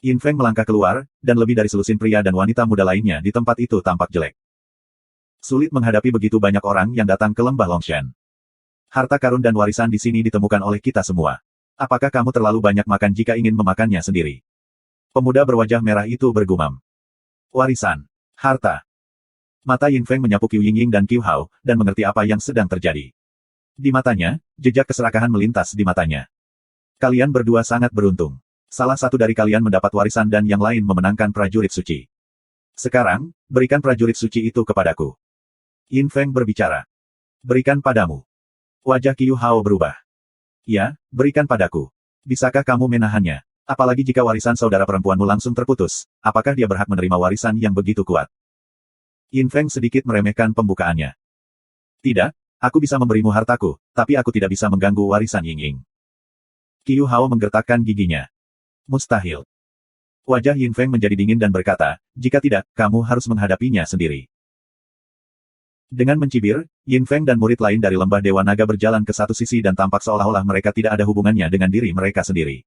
Yin Feng melangkah keluar, dan lebih dari selusin pria dan wanita muda lainnya di tempat itu tampak jelek. Sulit menghadapi begitu banyak orang yang datang ke lembah Longshan. Harta karun dan warisan di sini ditemukan oleh kita semua. Apakah kamu terlalu banyak makan jika ingin memakannya sendiri? Pemuda berwajah merah itu bergumam. Warisan. Harta. Mata Yin Feng menyapu Qiu Yingying dan Qiu Hao, dan mengerti apa yang sedang terjadi. Di matanya, jejak keserakahan melintas di matanya. Kalian berdua sangat beruntung. Salah satu dari kalian mendapat warisan dan yang lain memenangkan prajurit suci. Sekarang, berikan prajurit suci itu kepadaku. Yin Feng berbicara. Berikan padamu. Wajah Qiu Hao berubah. Ya, berikan padaku. Bisakah kamu menahannya? Apalagi jika warisan saudara perempuanmu langsung terputus, apakah dia berhak menerima warisan yang begitu kuat? Yin Feng sedikit meremehkan pembukaannya. Tidak, aku bisa memberimu hartaku, tapi aku tidak bisa mengganggu warisan Ying Ying. Qiu Hao menggertakkan giginya. Mustahil. Wajah Yin Feng menjadi dingin dan berkata, jika tidak, kamu harus menghadapinya sendiri. Dengan mencibir, Yin Feng dan murid lain dari lembah Dewa Naga berjalan ke satu sisi dan tampak seolah-olah mereka tidak ada hubungannya dengan diri mereka sendiri.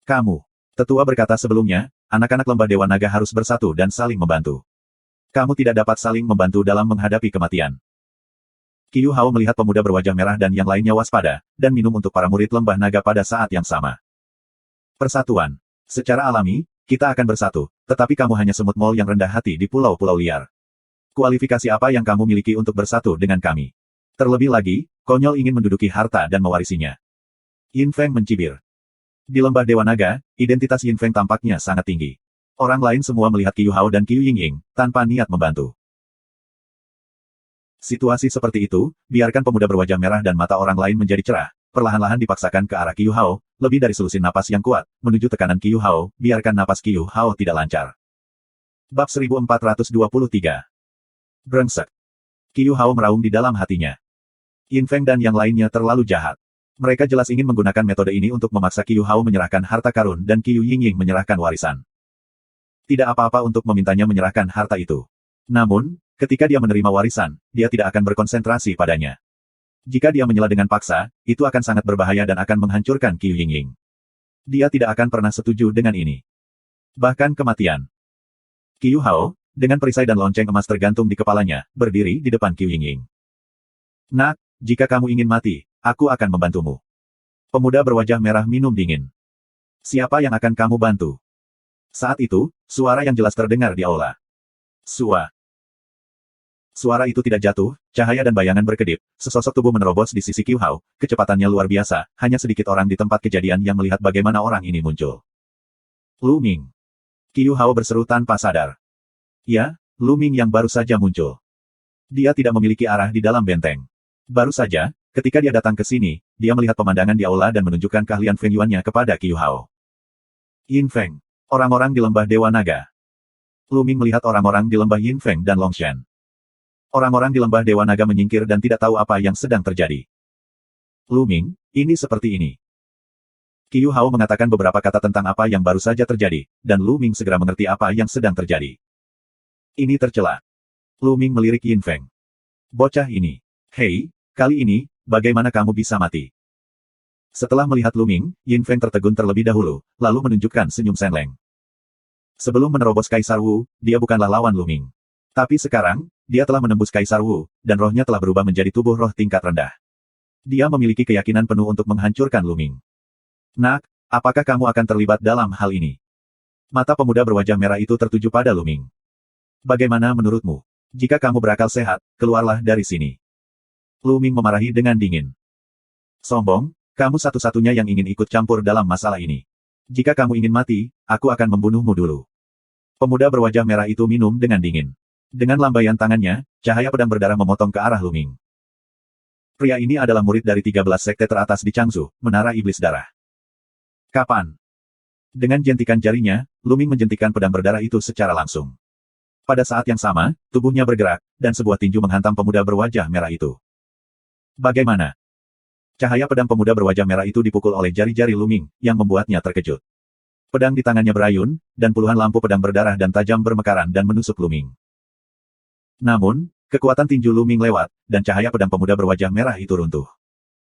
Kamu, tetua berkata sebelumnya, anak-anak lembah Dewa Naga harus bersatu dan saling membantu. Kamu tidak dapat saling membantu dalam menghadapi kematian. Qiu Hao melihat pemuda berwajah merah dan yang lainnya waspada, dan minum untuk para murid lembah naga pada saat yang sama. Persatuan. Secara alami, kita akan bersatu, tetapi kamu hanya semut mol yang rendah hati di pulau-pulau liar. Kualifikasi apa yang kamu miliki untuk bersatu dengan kami? Terlebih lagi, konyol ingin menduduki harta dan mewarisinya. Yin Feng mencibir. Di lembah Dewa Naga, identitas Yin Feng tampaknya sangat tinggi. Orang lain semua melihat Qiu Hao dan Qiu Yingying, tanpa niat membantu. Situasi seperti itu, biarkan pemuda berwajah merah dan mata orang lain menjadi cerah, perlahan-lahan dipaksakan ke arah Qiu Hao, lebih dari selusin napas yang kuat, menuju tekanan Qiu Hao, biarkan napas Qiu Hao tidak lancar. Bab 1423. Brengsek. Qiu Hao meraung di dalam hatinya. Yin Feng dan yang lainnya terlalu jahat. Mereka jelas ingin menggunakan metode ini untuk memaksa Qiu Hao menyerahkan harta karun dan Qiu Yingying menyerahkan warisan. Tidak apa-apa untuk memintanya menyerahkan harta itu. Namun, ketika dia menerima warisan, dia tidak akan berkonsentrasi padanya. Jika dia menyela dengan paksa, itu akan sangat berbahaya dan akan menghancurkan Qiu Yingying. Dia tidak akan pernah setuju dengan ini. Bahkan kematian. Qiu Hao, dengan perisai dan lonceng emas tergantung di kepalanya, berdiri di depan Qiu Yingying. Nak, jika kamu ingin mati, aku akan membantumu. Pemuda berwajah merah minum dingin. Siapa yang akan kamu bantu? Saat itu, suara yang jelas terdengar di aula. Suara itu tidak jatuh, cahaya dan bayangan berkedip, sesosok tubuh menerobos di sisi Qiu Hao, kecepatannya luar biasa, hanya sedikit orang di tempat kejadian yang melihat bagaimana orang ini muncul. Lu Ming. Qiu Hao berseru tanpa sadar. Ya, Lu Ming yang baru saja muncul. Dia tidak memiliki arah di dalam benteng. Baru saja, ketika dia datang ke sini, dia melihat pemandangan di aula dan menunjukkan keahlian Feng Yuannya kepada Qiu Hao. Yin Feng. Orang-orang di lembah Dewa Naga. Lu Ming melihat orang-orang di lembah Yin Feng dan Longshan. Orang-orang di lembah Dewa Naga menyingkir dan tidak tahu apa yang sedang terjadi. Lu Ming, ini seperti ini. Qiu Hao mengatakan beberapa kata tentang apa yang baru saja terjadi, dan Lu Ming segera mengerti apa yang sedang terjadi. Ini tercela. Lu Ming melirik Yin Feng. Bocah ini. Hei, kali ini, bagaimana kamu bisa mati? Setelah melihat Lu Ming, Yin Feng tertegun terlebih dahulu, lalu menunjukkan senyum Senleng. Sebelum menerobos Kaisar Wu, dia bukanlah lawan Lu Ming. Tapi sekarang, dia telah menembus Kaisar Wu, dan rohnya telah berubah menjadi tubuh roh tingkat rendah. Dia memiliki keyakinan penuh untuk menghancurkan Lu Ming. Nak, apakah kamu akan terlibat dalam hal ini? Mata pemuda berwajah merah itu tertuju pada Lu Ming. Bagaimana menurutmu? Jika kamu berakal sehat, keluarlah dari sini. Lu Ming memarahi dengan dingin. Sombong, kamu satu-satunya yang ingin ikut campur dalam masalah ini. Jika kamu ingin mati, aku akan membunuhmu dulu. Pemuda berwajah merah itu minum dengan dingin. Dengan lambaian tangannya, cahaya pedang berdarah memotong ke arah Lu Ming. Pria ini adalah murid dari 13 sekte teratas di Changzhou, Menara Iblis Darah. Kapan? Dengan jentikan jarinya, Lu Ming menjentikan pedang berdarah itu secara langsung. Pada saat yang sama, tubuhnya bergerak, dan sebuah tinju menghantam pemuda berwajah merah itu. Bagaimana? Cahaya pedang pemuda berwajah merah itu dipukul oleh jari-jari Lu Ming, yang membuatnya terkejut. Pedang di tangannya berayun, dan puluhan lampu pedang berdarah dan tajam bermekaran dan menusuk Lu Ming. Namun, kekuatan tinju Lu Ming lewat, dan cahaya pedang pemuda berwajah merah itu runtuh.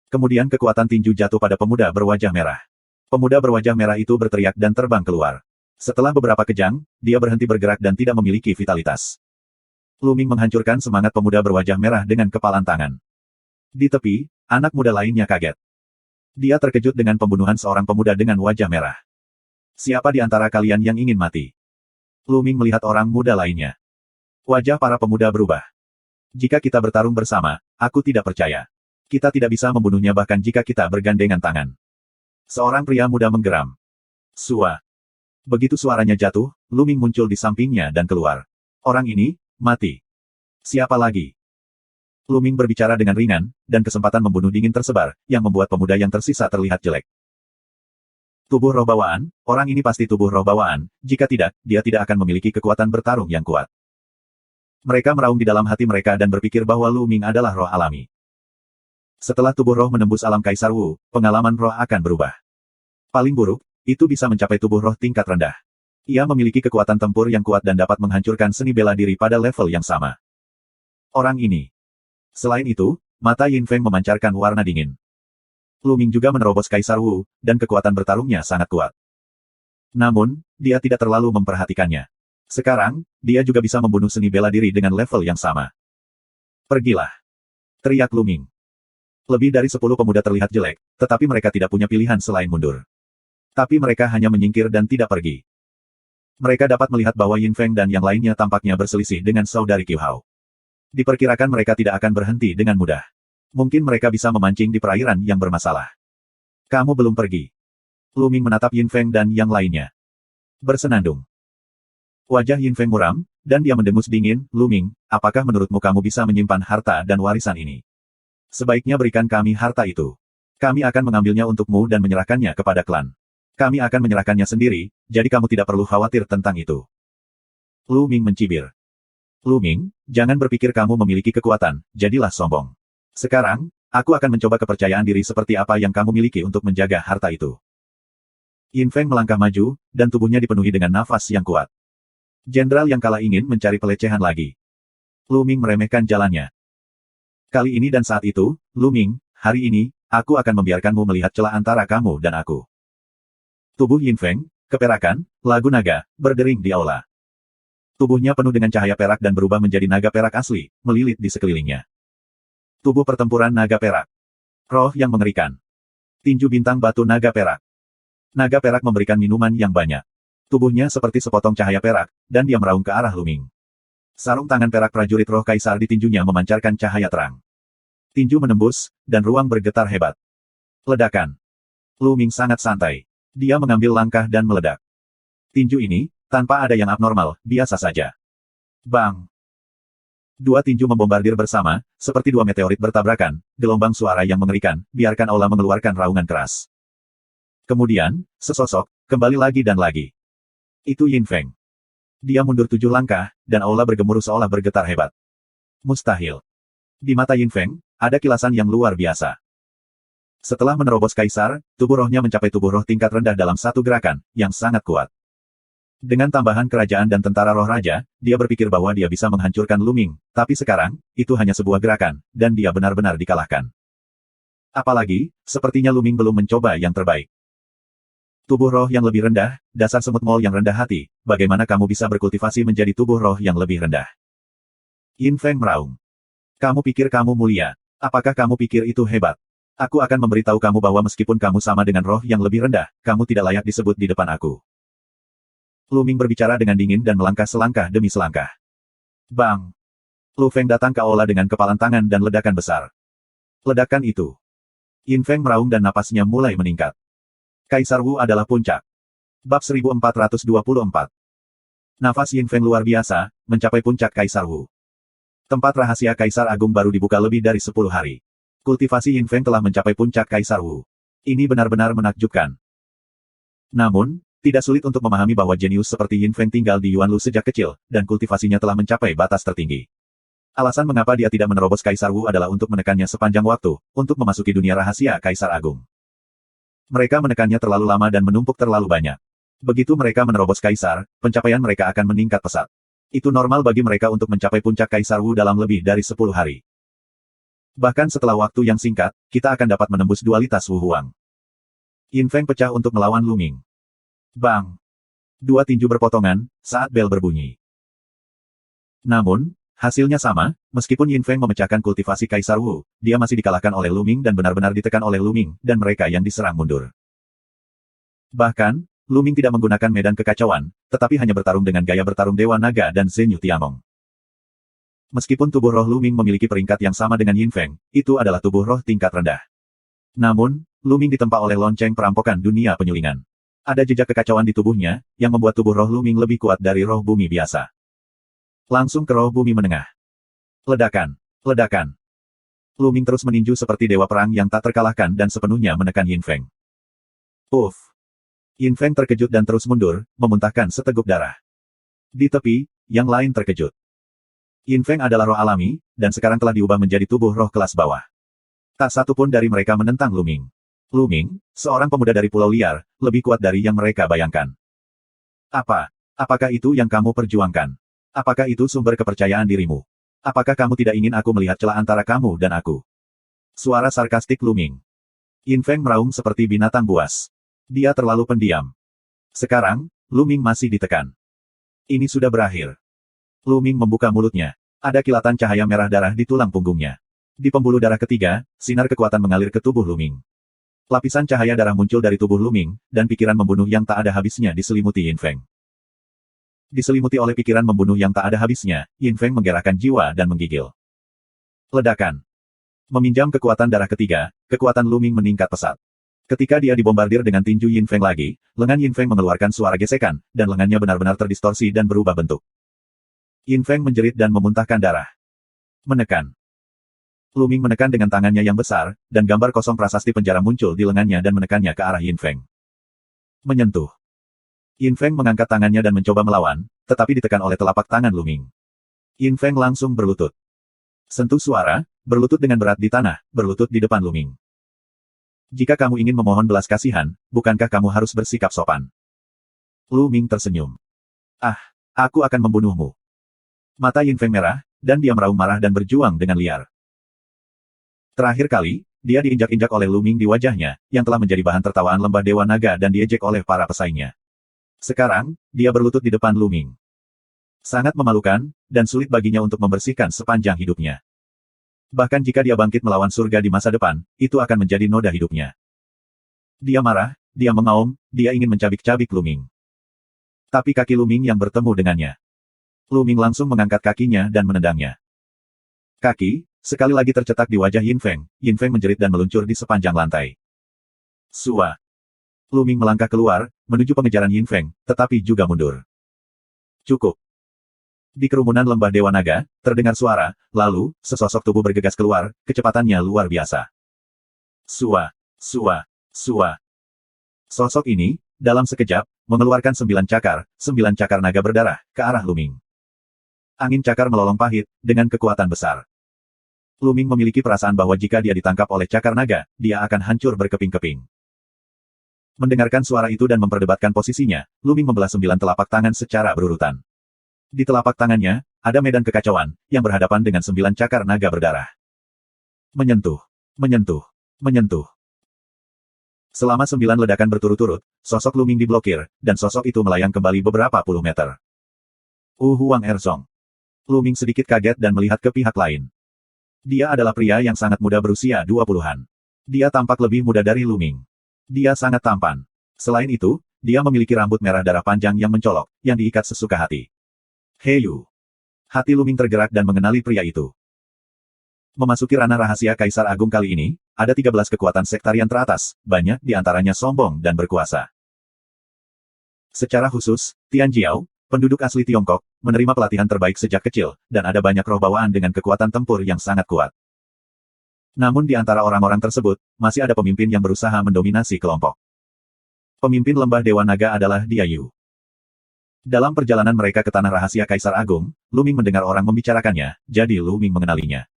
Kemudian kekuatan tinju jatuh pada pemuda berwajah merah. Pemuda berwajah merah itu berteriak dan terbang keluar. Setelah beberapa kejang, dia berhenti bergerak dan tidak memiliki vitalitas. Lu Ming menghancurkan semangat pemuda berwajah merah dengan kepalan tangan. Di tepi, anak muda lainnya kaget. Dia terkejut dengan pembunuhan seorang pemuda dengan wajah merah. Siapa di antara kalian yang ingin mati? Lu Ming melihat orang muda lainnya. Wajah para pemuda berubah. Jika kita bertarung bersama, aku tidak percaya. Kita tidak bisa membunuhnya bahkan jika kita bergandengan tangan. Seorang pria muda menggeram. Sua. Begitu suaranya jatuh, Lu Ming muncul di sampingnya dan keluar. Orang ini, mati. Siapa lagi? Lu Ming berbicara dengan ringan, dan kesempatan membunuh dingin tersebar, yang membuat pemuda yang tersisa terlihat jelek. Tubuh roh bawaan, orang ini pasti tubuh roh bawaan, jika tidak, dia tidak akan memiliki kekuatan bertarung yang kuat. Mereka meraung di dalam hati mereka dan berpikir bahwa Lu Ming adalah roh alami. Setelah tubuh roh menembus alam Kaisar Wu, pengalaman roh akan berubah. Paling buruk, itu bisa mencapai tubuh roh tingkat rendah. Ia memiliki kekuatan tempur yang kuat dan dapat menghancurkan seni bela diri pada level yang sama. Orang ini. Selain itu, mata Yin Feng memancarkan warna dingin. Lu Ming juga menerobos Kaisar Wu, dan kekuatan bertarungnya sangat kuat. Namun, dia tidak terlalu memperhatikannya. Sekarang, dia juga bisa membunuh seni bela diri dengan level yang sama. Pergilah. Teriak Lu Ming. Lebih dari 10 pemuda terlihat jelek, tetapi mereka tidak punya pilihan selain mundur. Tapi mereka hanya menyingkir dan tidak pergi. Mereka dapat melihat bahwa Yin Feng dan yang lainnya tampaknya berselisih dengan saudari Qiu Hao. Diperkirakan mereka tidak akan berhenti dengan mudah. Mungkin mereka bisa memancing di perairan yang bermasalah. Kamu belum pergi. Lu Ming menatap Yin Feng dan yang lainnya. Bersenandung. Wajah Yin Feng muram, dan dia mendengus dingin, Lu Ming, apakah menurutmu kamu bisa menyimpan harta dan warisan ini? Sebaiknya berikan kami harta itu. Kami akan mengambilnya untukmu dan menyerahkannya kepada klan. Kami akan menyerahkannya sendiri, jadi kamu tidak perlu khawatir tentang itu. Lu Ming mencibir. Lu Ming, jangan berpikir kamu memiliki kekuatan, jadilah sombong. Sekarang, aku akan mencoba kepercayaan diri seperti apa yang kamu miliki untuk menjaga harta itu. Yin Feng melangkah maju, dan tubuhnya dipenuhi dengan nafas yang kuat. Jenderal yang kalah ingin mencari pelecehan lagi. Lu Ming meremehkan jalannya. Kali ini dan saat itu, Lu Ming, hari ini, aku akan membiarkanmu melihat celah antara kamu dan aku. Tubuh Yin Feng, keperakan, lagu naga, berdering di aula. Tubuhnya penuh dengan cahaya perak dan berubah menjadi naga perak asli, melilit di sekelilingnya. Tubuh pertempuran naga perak. Roh yang mengerikan. Tinju bintang batu naga perak. Naga perak memberikan minuman yang banyak. Tubuhnya seperti sepotong cahaya perak, dan dia meraung ke arah Lu Ming. Sarung tangan perak prajurit roh kaisar di tinjunya memancarkan cahaya terang. Tinju menembus, dan ruang bergetar hebat. Ledakan. Lu Ming sangat santai. Dia mengambil langkah dan meledak. Tinju ini, tanpa ada yang abnormal, biasa saja. Bang! Dua tinju membombardir bersama, seperti dua meteorit bertabrakan, gelombang suara yang mengerikan, biarkan aula mengeluarkan raungan keras. Kemudian, sesosok, kembali lagi dan lagi. Itu Yin Feng. Dia mundur 7 langkah, dan aula bergemuruh seolah bergetar hebat. Mustahil. Di mata Yin Feng, ada kilasan yang luar biasa. Setelah menerobos kaisar, tubuh rohnya mencapai tubuh roh tingkat rendah dalam satu gerakan, yang sangat kuat. Dengan tambahan kerajaan dan tentara roh raja, dia berpikir bahwa dia bisa menghancurkan Lu Ming, tapi sekarang, itu hanya sebuah gerakan, dan dia benar-benar dikalahkan. Apalagi, sepertinya Lu Ming belum mencoba yang terbaik. Tubuh roh yang lebih rendah, dasar semut mol yang rendah hati, bagaimana kamu bisa berkultivasi menjadi tubuh roh yang lebih rendah? Yin Feng meraung. Kamu pikir kamu mulia? Apakah kamu pikir itu hebat? Aku akan memberitahu kamu bahwa meskipun kamu sama dengan roh yang lebih rendah, kamu tidak layak disebut di depan aku. Lu Ming berbicara dengan dingin dan melangkah selangkah demi selangkah. Bang! Lu Feng datang ke aula dengan kepalan tangan dan ledakan besar. Ledakan itu. Yin Feng meraung dan napasnya mulai meningkat. Kaisar Wu adalah puncak. Bab 1424. Nafas Yin Feng luar biasa, mencapai puncak Kaisar Wu. Tempat rahasia Kaisar Agung baru dibuka lebih dari 10 hari. Kultivasi Yin Feng telah mencapai puncak Kaisar Wu. Ini benar-benar menakjubkan. Namun, tidak sulit untuk memahami bahwa jenius seperti Yin Feng tinggal di Yuanlu sejak kecil, dan kultivasinya telah mencapai batas tertinggi. Alasan mengapa dia tidak menerobos Kaisar Wu adalah untuk menekannya sepanjang waktu, untuk memasuki dunia rahasia Kaisar Agung. Mereka menekannya terlalu lama dan menumpuk terlalu banyak. Begitu mereka menerobos Kaisar, pencapaian mereka akan meningkat pesat. Itu normal bagi mereka untuk mencapai puncak Kaisar Wu dalam lebih dari 10 hari. Bahkan setelah waktu yang singkat, kita akan dapat menembus dualitas Wu Huang. Yin Feng pecah untuk melawan Lu Ming. Bang! Dua tinju berpotongan, saat bel berbunyi. Namun, hasilnya sama, meskipun Yin Feng memecahkan kultivasi Kaisar Wu, dia masih dikalahkan oleh Lu Ming dan benar-benar ditekan oleh Lu Ming, dan mereka yang diserang mundur. Bahkan, Lu Ming tidak menggunakan medan kekacauan, tetapi hanya bertarung dengan gaya bertarung Dewa Naga dan Zhenyu Tiamong. Meskipun tubuh roh Lu Ming memiliki peringkat yang sama dengan Yin Feng, itu adalah tubuh roh tingkat rendah. Namun, Lu Ming ditempa oleh lonceng perampokan dunia penyulingan. Ada jejak kekacauan di tubuhnya, yang membuat tubuh roh Lu Ming lebih kuat dari roh bumi biasa. Langsung ke roh bumi menengah. Ledakan. Ledakan. Lu Ming terus meninju seperti dewa perang yang tak terkalahkan dan sepenuhnya menekan Yin Feng. Uff. Yin Feng terkejut dan terus mundur, memuntahkan seteguk darah. Di tepi, yang lain terkejut. Yin Feng adalah roh alami, dan sekarang telah diubah menjadi tubuh roh kelas bawah. Tak satu pun dari mereka menentang Lu Ming. Lu Ming, seorang pemuda dari Pulau Liar, lebih kuat dari yang mereka bayangkan. Apa? Apakah itu yang kamu perjuangkan? Apakah itu sumber kepercayaan dirimu? Apakah kamu tidak ingin aku melihat celah antara kamu dan aku? Suara sarkastik Lu Ming. Yin Feng meraung seperti binatang buas. Dia terlalu pendiam. Sekarang, Lu Ming masih ditekan. Ini sudah berakhir. Lu Ming membuka mulutnya. Ada kilatan cahaya merah darah di tulang punggungnya. Di pembuluh darah ketiga, sinar kekuatan mengalir ke tubuh Lu Ming. Lapisan cahaya darah muncul dari tubuh Lu Ming, dan pikiran membunuh yang tak ada habisnya diselimuti Yin Feng. Diselimuti oleh pikiran membunuh yang tak ada habisnya, Yin Feng menggerakkan jiwa dan menggigil. Ledakan. Meminjam kekuatan darah ketiga, kekuatan Lu Ming meningkat pesat. Ketika dia dibombardir dengan tinju Yin Feng lagi, lengan Yin Feng mengeluarkan suara gesekan, dan lengannya benar-benar terdistorsi dan berubah bentuk. Yin Feng menjerit dan memuntahkan darah. Menekan. Lu Ming menekan dengan tangannya yang besar, dan gambar kosong prasasti penjara muncul di lengannya dan menekannya ke arah Yin Feng. Menyentuh. Yin Feng mengangkat tangannya dan mencoba melawan, tetapi ditekan oleh telapak tangan Lu Ming. Yin Feng langsung berlutut. Sentuh suara, berlutut dengan berat di tanah, berlutut di depan Lu Ming. Jika kamu ingin memohon belas kasihan, bukankah kamu harus bersikap sopan? Lu Ming tersenyum. Ah, aku akan membunuhmu. Mata Yin Feng merah, dan dia meraung marah dan berjuang dengan liar. Terakhir kali, dia diinjak-injak oleh Lu Ming di wajahnya, yang telah menjadi bahan tertawaan lembah Dewa Naga dan diejek oleh para pesaingnya. Sekarang, dia berlutut di depan Lu Ming. Sangat memalukan, dan sulit baginya untuk membersihkan sepanjang hidupnya. Bahkan jika dia bangkit melawan surga di masa depan, itu akan menjadi noda hidupnya. Dia marah, dia mengaum, dia ingin mencabik-cabik Lu Ming. Tapi kaki Lu Ming yang bertemu dengannya. Lu Ming langsung mengangkat kakinya dan menendangnya. Kaki, sekali lagi tercetak di wajah Yin Feng menjerit dan meluncur di sepanjang lantai. Sua. Lu Ming melangkah keluar, menuju pengejaran Yin Feng, tetapi juga mundur. Cukup. Di kerumunan lembah Dewa Naga, terdengar suara, lalu, sesosok tubuh bergegas keluar, kecepatannya luar biasa. Sua, sua, sua. Sosok ini, dalam sekejap, mengeluarkan 9 cakar naga berdarah, ke arah Lu Ming. Angin cakar melolong pahit, dengan kekuatan besar. Lu Ming memiliki perasaan bahwa jika dia ditangkap oleh cakar naga, dia akan hancur berkeping-keping. Mendengarkan suara itu dan memperdebatkan posisinya, Lu Ming membelah 9 telapak tangan secara berurutan. Di telapak tangannya, ada medan kekacauan, yang berhadapan dengan 9 cakar naga berdarah. Menyentuh, menyentuh, menyentuh. Selama 9 ledakan berturut-turut, sosok Lu Ming diblokir, dan sosok itu melayang kembali beberapa puluh meter. Huang Erzong. Lu Ming sedikit kaget dan melihat ke pihak lain. Dia adalah pria yang sangat muda berusia 20-an. Dia tampak lebih muda dari Lu Ming. Dia sangat tampan. Selain itu, dia memiliki rambut merah darah panjang yang mencolok, yang diikat sesuka hati. Heyu. Hati Lu Ming tergerak dan mengenali pria itu. Memasuki ranah rahasia Kaisar Agung kali ini, ada 13 kekuatan sektarian teratas, banyak di antaranya sombong dan berkuasa. Secara khusus, Tian Jiao, penduduk asli Tiongkok, menerima pelatihan terbaik sejak kecil, dan ada banyak roh bawaan dengan kekuatan tempur yang sangat kuat. Namun di antara orang-orang tersebut, masih ada pemimpin yang berusaha mendominasi kelompok. Pemimpin lembah Dewa Naga adalah Dia Yu. Dalam perjalanan mereka ke tanah rahasia Kaisar Agung, Lu Ming mendengar orang membicarakannya, jadi Lu Ming mengenalinya.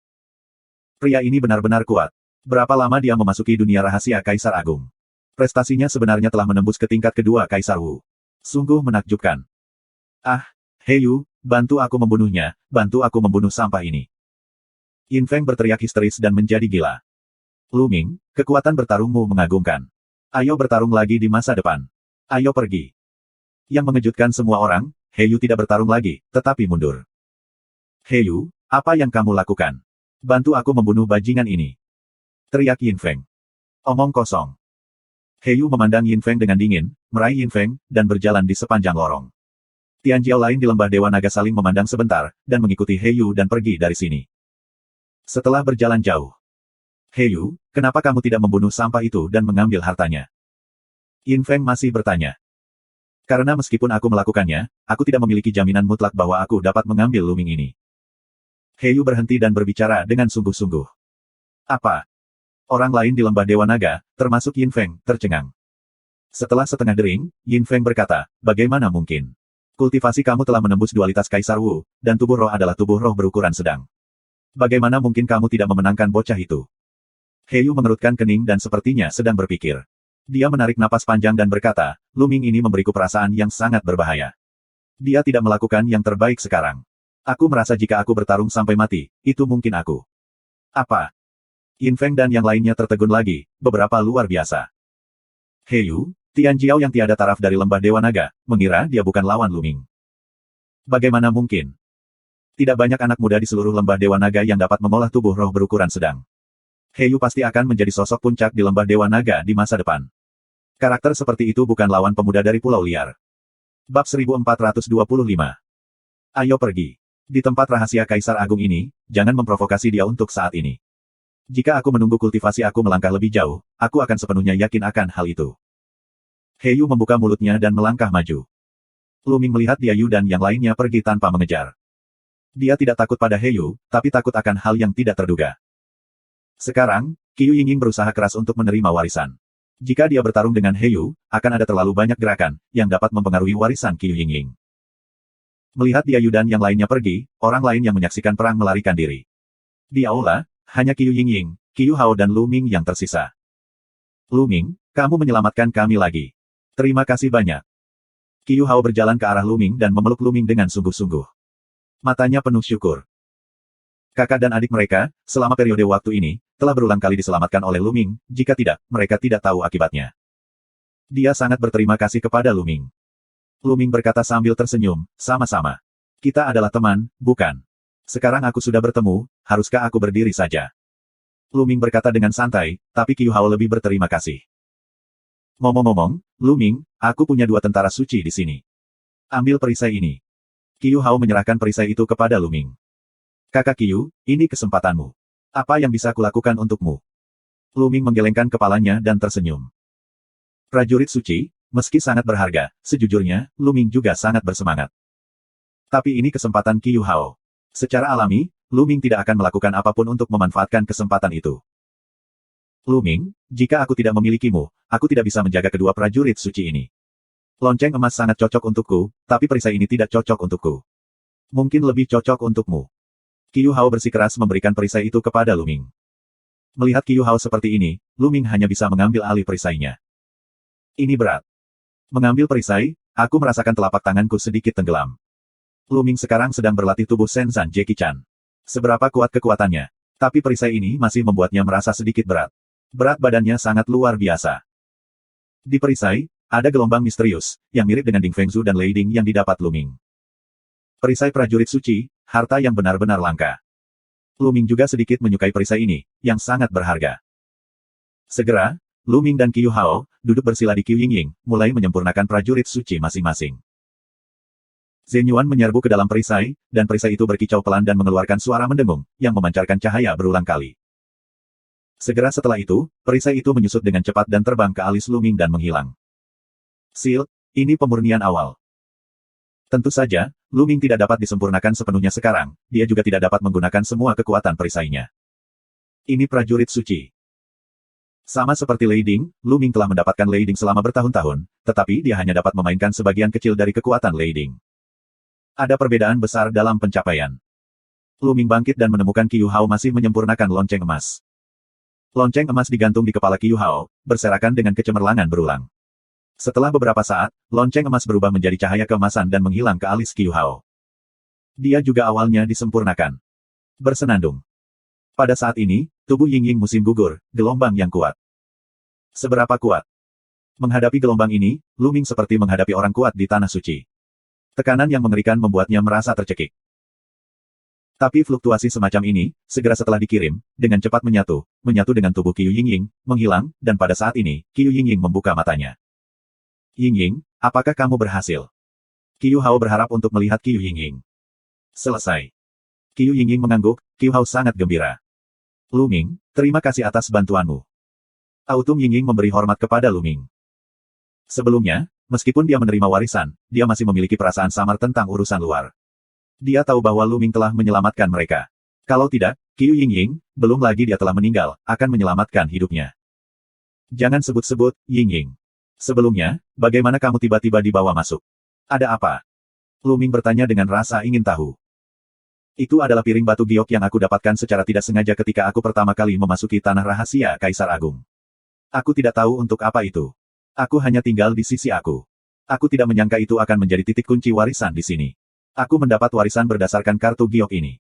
Pria ini benar-benar kuat. Berapa lama dia memasuki dunia rahasia Kaisar Agung? Prestasinya sebenarnya telah menembus ke tingkat kedua Kaisar Wu. Sungguh menakjubkan. Ah, Heyu, bantu aku membunuhnya, bantu aku membunuh sampah ini. Yin Feng berteriak histeris dan menjadi gila. Lu Ming, kekuatan bertarungmu mengagumkan. Ayo bertarung lagi di masa depan. Ayo pergi. Yang mengejutkan semua orang, Heyu tidak bertarung lagi, tetapi mundur. Heyu, apa yang kamu lakukan? Bantu aku membunuh bajingan ini. Teriak Yin Feng. Omong kosong. Heyu memandang Yin Feng dengan dingin, meraih Yin Feng, dan berjalan di sepanjang lorong. Tian Jiao lain di lembah Dewa Naga saling memandang sebentar, dan mengikuti Heyu dan pergi dari sini. Setelah berjalan jauh. Heyu, kenapa kamu tidak membunuh sampah itu dan mengambil hartanya? Yin Feng masih bertanya. Karena meskipun aku melakukannya, aku tidak memiliki jaminan mutlak bahwa aku dapat mengambil Lu Ming ini. Heyu berhenti dan berbicara dengan sungguh-sungguh. Apa? Orang lain di lembah Dewa Naga, termasuk Yin Feng, tercengang. Setelah setengah dering, Yin Feng berkata, bagaimana mungkin? Kultivasi kamu telah menembus dualitas Kaisar Wu, dan tubuh roh adalah tubuh roh berukuran sedang. Bagaimana mungkin kamu tidak memenangkan bocah itu? He Yu mengerutkan kening dan sepertinya sedang berpikir. Dia menarik napas panjang dan berkata, Lu Ming ini memberiku perasaan yang sangat berbahaya. Dia tidak melakukan yang terbaik sekarang. Aku merasa jika aku bertarung sampai mati, itu mungkin aku. Apa? Yin Feng dan yang lainnya tertegun lagi, beberapa luar biasa. He Yu, Tian Jiao yang tiada taraf dari lembah Dewa Naga, mengira dia bukan lawan Lu Ming. Bagaimana mungkin? Tidak banyak anak muda di seluruh lembah Dewa Naga yang dapat mengolah tubuh roh berukuran sedang. He Yu pasti akan menjadi sosok puncak di lembah Dewa Naga di masa depan. Karakter seperti itu bukan lawan pemuda dari Pulau Liar. Bab 1425. Ayo pergi. Di tempat rahasia Kaisar Agung ini, jangan memprovokasi dia untuk saat ini. Jika aku menunggu kultivasi aku melangkah lebih jauh, aku akan sepenuhnya yakin akan hal itu. He Yu membuka mulutnya dan melangkah maju. Lu Ming melihat Dia Yu dan yang lainnya pergi tanpa mengejar. Dia tidak takut pada He Yu, tapi takut akan hal yang tidak terduga. Sekarang, Qiu Yingying berusaha keras untuk menerima warisan. Jika dia bertarung dengan He Yu, akan ada terlalu banyak gerakan yang dapat mempengaruhi warisan Qiu Yingying. Melihat Dia Yu dan yang lainnya pergi, orang lain yang menyaksikan perang melarikan diri. Di aula, hanya Qiu Yingying, Qiu Hao dan Lu Ming yang tersisa. Lu Ming, kamu menyelamatkan kami lagi. Terima kasih banyak. Qiu Hao berjalan ke arah Lu Ming dan memeluk Lu Ming dengan sungguh-sungguh. Matanya penuh syukur. Kakak dan adik mereka, selama periode waktu ini, telah berulang kali diselamatkan oleh Lu Ming, jika tidak, mereka tidak tahu akibatnya. Dia sangat berterima kasih kepada Lu Ming. Lu Ming berkata sambil tersenyum, sama-sama. Kita adalah teman, bukan? Sekarang aku sudah bertemu, haruskah aku berdiri saja? Lu Ming berkata dengan santai, tapi Qiu Hao lebih berterima kasih. Ngomong-ngomong, Lu Ming, aku punya 2 tentara suci di sini. Ambil perisai ini. Qiu Hao menyerahkan perisai itu kepada Lu Ming. Kakak Qiu, ini kesempatanmu. Apa yang bisa kulakukan untukmu? Lu Ming menggelengkan kepalanya dan tersenyum. Prajurit suci, meski sangat berharga, sejujurnya, Lu Ming juga sangat bersemangat. Tapi ini kesempatan Qiu Hao. Secara alami, Lu Ming tidak akan melakukan apapun untuk memanfaatkan kesempatan itu. Lu Ming, jika aku tidak memilikimu, aku tidak bisa menjaga kedua prajurit suci ini. Lonceng emas sangat cocok untukku, tapi perisai ini tidak cocok untukku. Mungkin lebih cocok untukmu. Qiu Hao bersikeras memberikan perisai itu kepada Lu Ming. Melihat Qiu Hao seperti ini, Lu Ming hanya bisa mengambil alih perisainya. Ini berat. Mengambil perisai, aku merasakan telapak tanganku sedikit tenggelam. Lu Ming sekarang sedang berlatih tubuh Shenzhen Jackie Chan. Seberapa kuat kekuatannya, tapi perisai ini masih membuatnya merasa sedikit berat. Berat badannya sangat luar biasa. Di perisai, ada gelombang misterius, yang mirip dengan Ding Fengzhu dan Lei Ding yang didapat Lu Ming. Perisai prajurit suci, harta yang benar-benar langka. Lu Ming juga sedikit menyukai perisai ini, yang sangat berharga. Segera, Lu Ming dan Qiu Hao, duduk bersila di Qiu Yingying, mulai menyempurnakan prajurit suci masing-masing. Zhen Yuan menyerbu ke dalam perisai, dan perisai itu berkicau pelan dan mengeluarkan suara mendengung, yang memancarkan cahaya berulang kali. Segera setelah itu, perisai itu menyusut dengan cepat dan terbang ke alis Lu Ming dan menghilang. Sil, ini pemurnian awal. Tentu saja, Lu Ming tidak dapat disempurnakan sepenuhnya sekarang, dia juga tidak dapat menggunakan semua kekuatan perisainya. Ini prajurit suci. Sama seperti Lei Ding, Lu Ming telah mendapatkan Lei Ding selama bertahun-tahun, tetapi dia hanya dapat memainkan sebagian kecil dari kekuatan Lei Ding. Ada perbedaan besar dalam pencapaian. Lu Ming bangkit dan menemukan Qiu Hao masih menyempurnakan lonceng emas. Lonceng emas digantung di kepala Qiu Hao, berserakan dengan kecemerlangan berulang. Setelah beberapa saat, lonceng emas berubah menjadi cahaya keemasan dan menghilang ke alis Qiu Hao. Dia juga awalnya disempurnakan. Bersenandung. Pada saat ini, tubuh Yingying musim gugur, gelombang yang kuat. Seberapa kuat? Menghadapi gelombang ini, Lu Ming seperti menghadapi orang kuat di tanah suci. Tekanan yang mengerikan membuatnya merasa tercekik. Tapi fluktuasi semacam ini, segera setelah dikirim, dengan cepat menyatu dengan tubuh Qiu Yingying, menghilang, dan pada saat ini, Qiu Yingying membuka matanya. Yingying, apakah kamu berhasil? Qiu Hao berharap untuk melihat Qiu Yingying. Selesai. Qiu Yingying mengangguk, Qiu Hao sangat gembira. Lu Ming, terima kasih atas bantuanmu. Autumn Yingying memberi hormat kepada Lu Ming. Sebelumnya, meskipun dia menerima warisan, dia masih memiliki perasaan samar tentang urusan luar. Dia tahu bahwa Lu Ming telah menyelamatkan mereka. Kalau tidak, Qiu Yingying, belum lagi dia telah meninggal, akan menyelamatkan hidupnya. Jangan sebut-sebut, Yingying. Sebelumnya, bagaimana kamu tiba-tiba dibawa masuk? Ada apa? Lu Ming bertanya dengan rasa ingin tahu. Itu adalah piring batu giok yang aku dapatkan secara tidak sengaja ketika aku pertama kali memasuki tanah rahasia Kaisar Agung. Aku tidak tahu untuk apa itu. Aku hanya tinggal di sisi aku. Aku tidak menyangka itu akan menjadi titik kunci warisan di sini. Aku mendapat warisan berdasarkan kartu giok ini.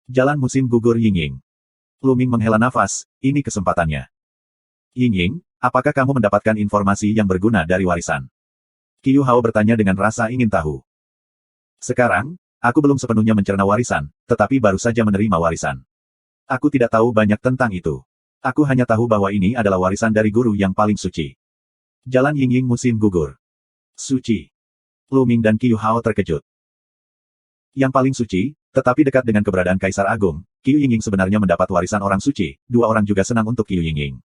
Jalan musim gugur Yingying. Lu Ming menghela nafas, ini kesempatannya. Yingying, apakah kamu mendapatkan informasi yang berguna dari warisan? Qiu Hao bertanya dengan rasa ingin tahu. Sekarang, aku belum sepenuhnya mencerna warisan, tetapi baru saja menerima warisan. Aku tidak tahu banyak tentang itu. Aku hanya tahu bahwa ini adalah warisan dari guru yang paling suci. Jalan Yingying musim gugur. Suci. Lu Ming dan Qiu Hao terkejut. Yang paling suci, tetapi dekat dengan keberadaan Kaisar Agung, Qiu Yingying sebenarnya mendapat warisan orang suci, dua orang juga senang untuk Qiu Yingying.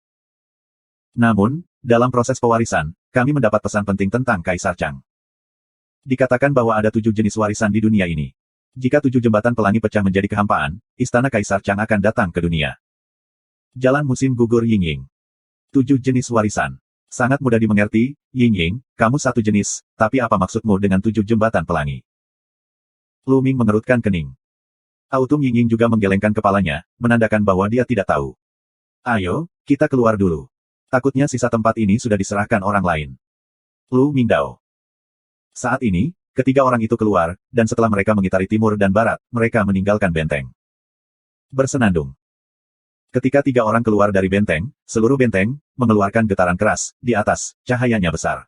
Namun, dalam proses pewarisan, kami mendapat pesan penting tentang Kaisar Chang. Dikatakan bahwa ada 7 jenis warisan di dunia ini. Jika 7 jembatan pelangi pecah menjadi kehampaan, istana Kaisar Chang akan datang ke dunia. Jalan musim gugur Yingying. 7 jenis warisan. Sangat mudah dimengerti, Yingying, kamu satu jenis, tapi apa maksudmu dengan 7 jembatan pelangi? Lu Ming mengerutkan kening. Autumn Yingying juga menggelengkan kepalanya, menandakan bahwa dia tidak tahu. Ayo, kita keluar dulu. Takutnya sisa tempat ini sudah diserahkan orang lain. Lu Mingdao. Saat ini, ketiga orang itu keluar, dan setelah mereka mengitari timur dan barat, mereka meninggalkan benteng. Bersenandung. Ketika 3 orang keluar dari benteng, seluruh benteng mengeluarkan getaran keras, di atas, cahayanya besar.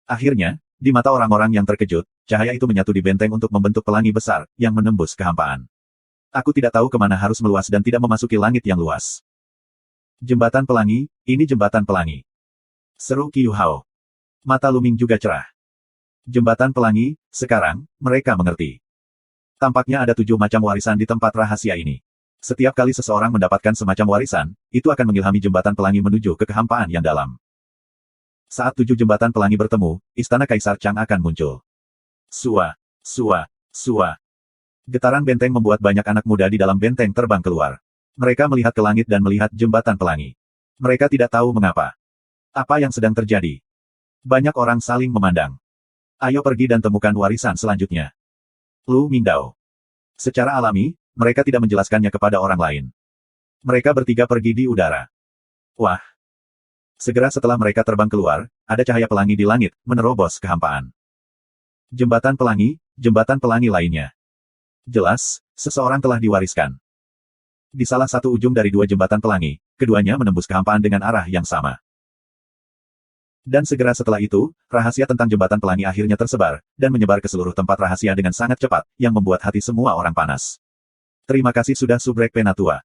Akhirnya, di mata orang-orang yang terkejut, cahaya itu menyatu di benteng untuk membentuk pelangi besar, yang menembus kehampaan. Aku tidak tahu kemana harus meluas dan tidak memasuki langit yang luas. Jembatan pelangi, ini jembatan pelangi. Seru Qiu Hao. Mata Lu Ming juga cerah. Jembatan pelangi, sekarang, mereka mengerti. Tampaknya ada 7 macam warisan di tempat rahasia ini. Setiap kali seseorang mendapatkan semacam warisan, itu akan mengilhami jembatan pelangi menuju ke kehampaan yang dalam. Saat 7 jembatan pelangi bertemu, istana Kaisar Chang akan muncul. Sua, sua, sua. Getaran benteng membuat banyak anak muda di dalam benteng terbang keluar. Mereka melihat ke langit dan melihat jembatan pelangi. Mereka tidak tahu mengapa. Apa yang sedang terjadi? Banyak orang saling memandang. Ayo pergi dan temukan warisan selanjutnya. Lu Mingdao. Secara alami, mereka tidak menjelaskannya kepada orang lain. Mereka bertiga pergi di udara. Wah! Segera setelah mereka terbang keluar, ada cahaya pelangi di langit, menerobos kehampaan. Jembatan pelangi lainnya. Jelas, seseorang telah diwariskan. Di salah satu ujung dari 2 jembatan pelangi, keduanya menembus kehampaan dengan arah yang sama. Dan segera setelah itu, rahasia tentang jembatan pelangi akhirnya tersebar, dan menyebar ke seluruh tempat rahasia dengan sangat cepat, yang membuat hati semua orang panas. Terima kasih sudah subrek Penatua.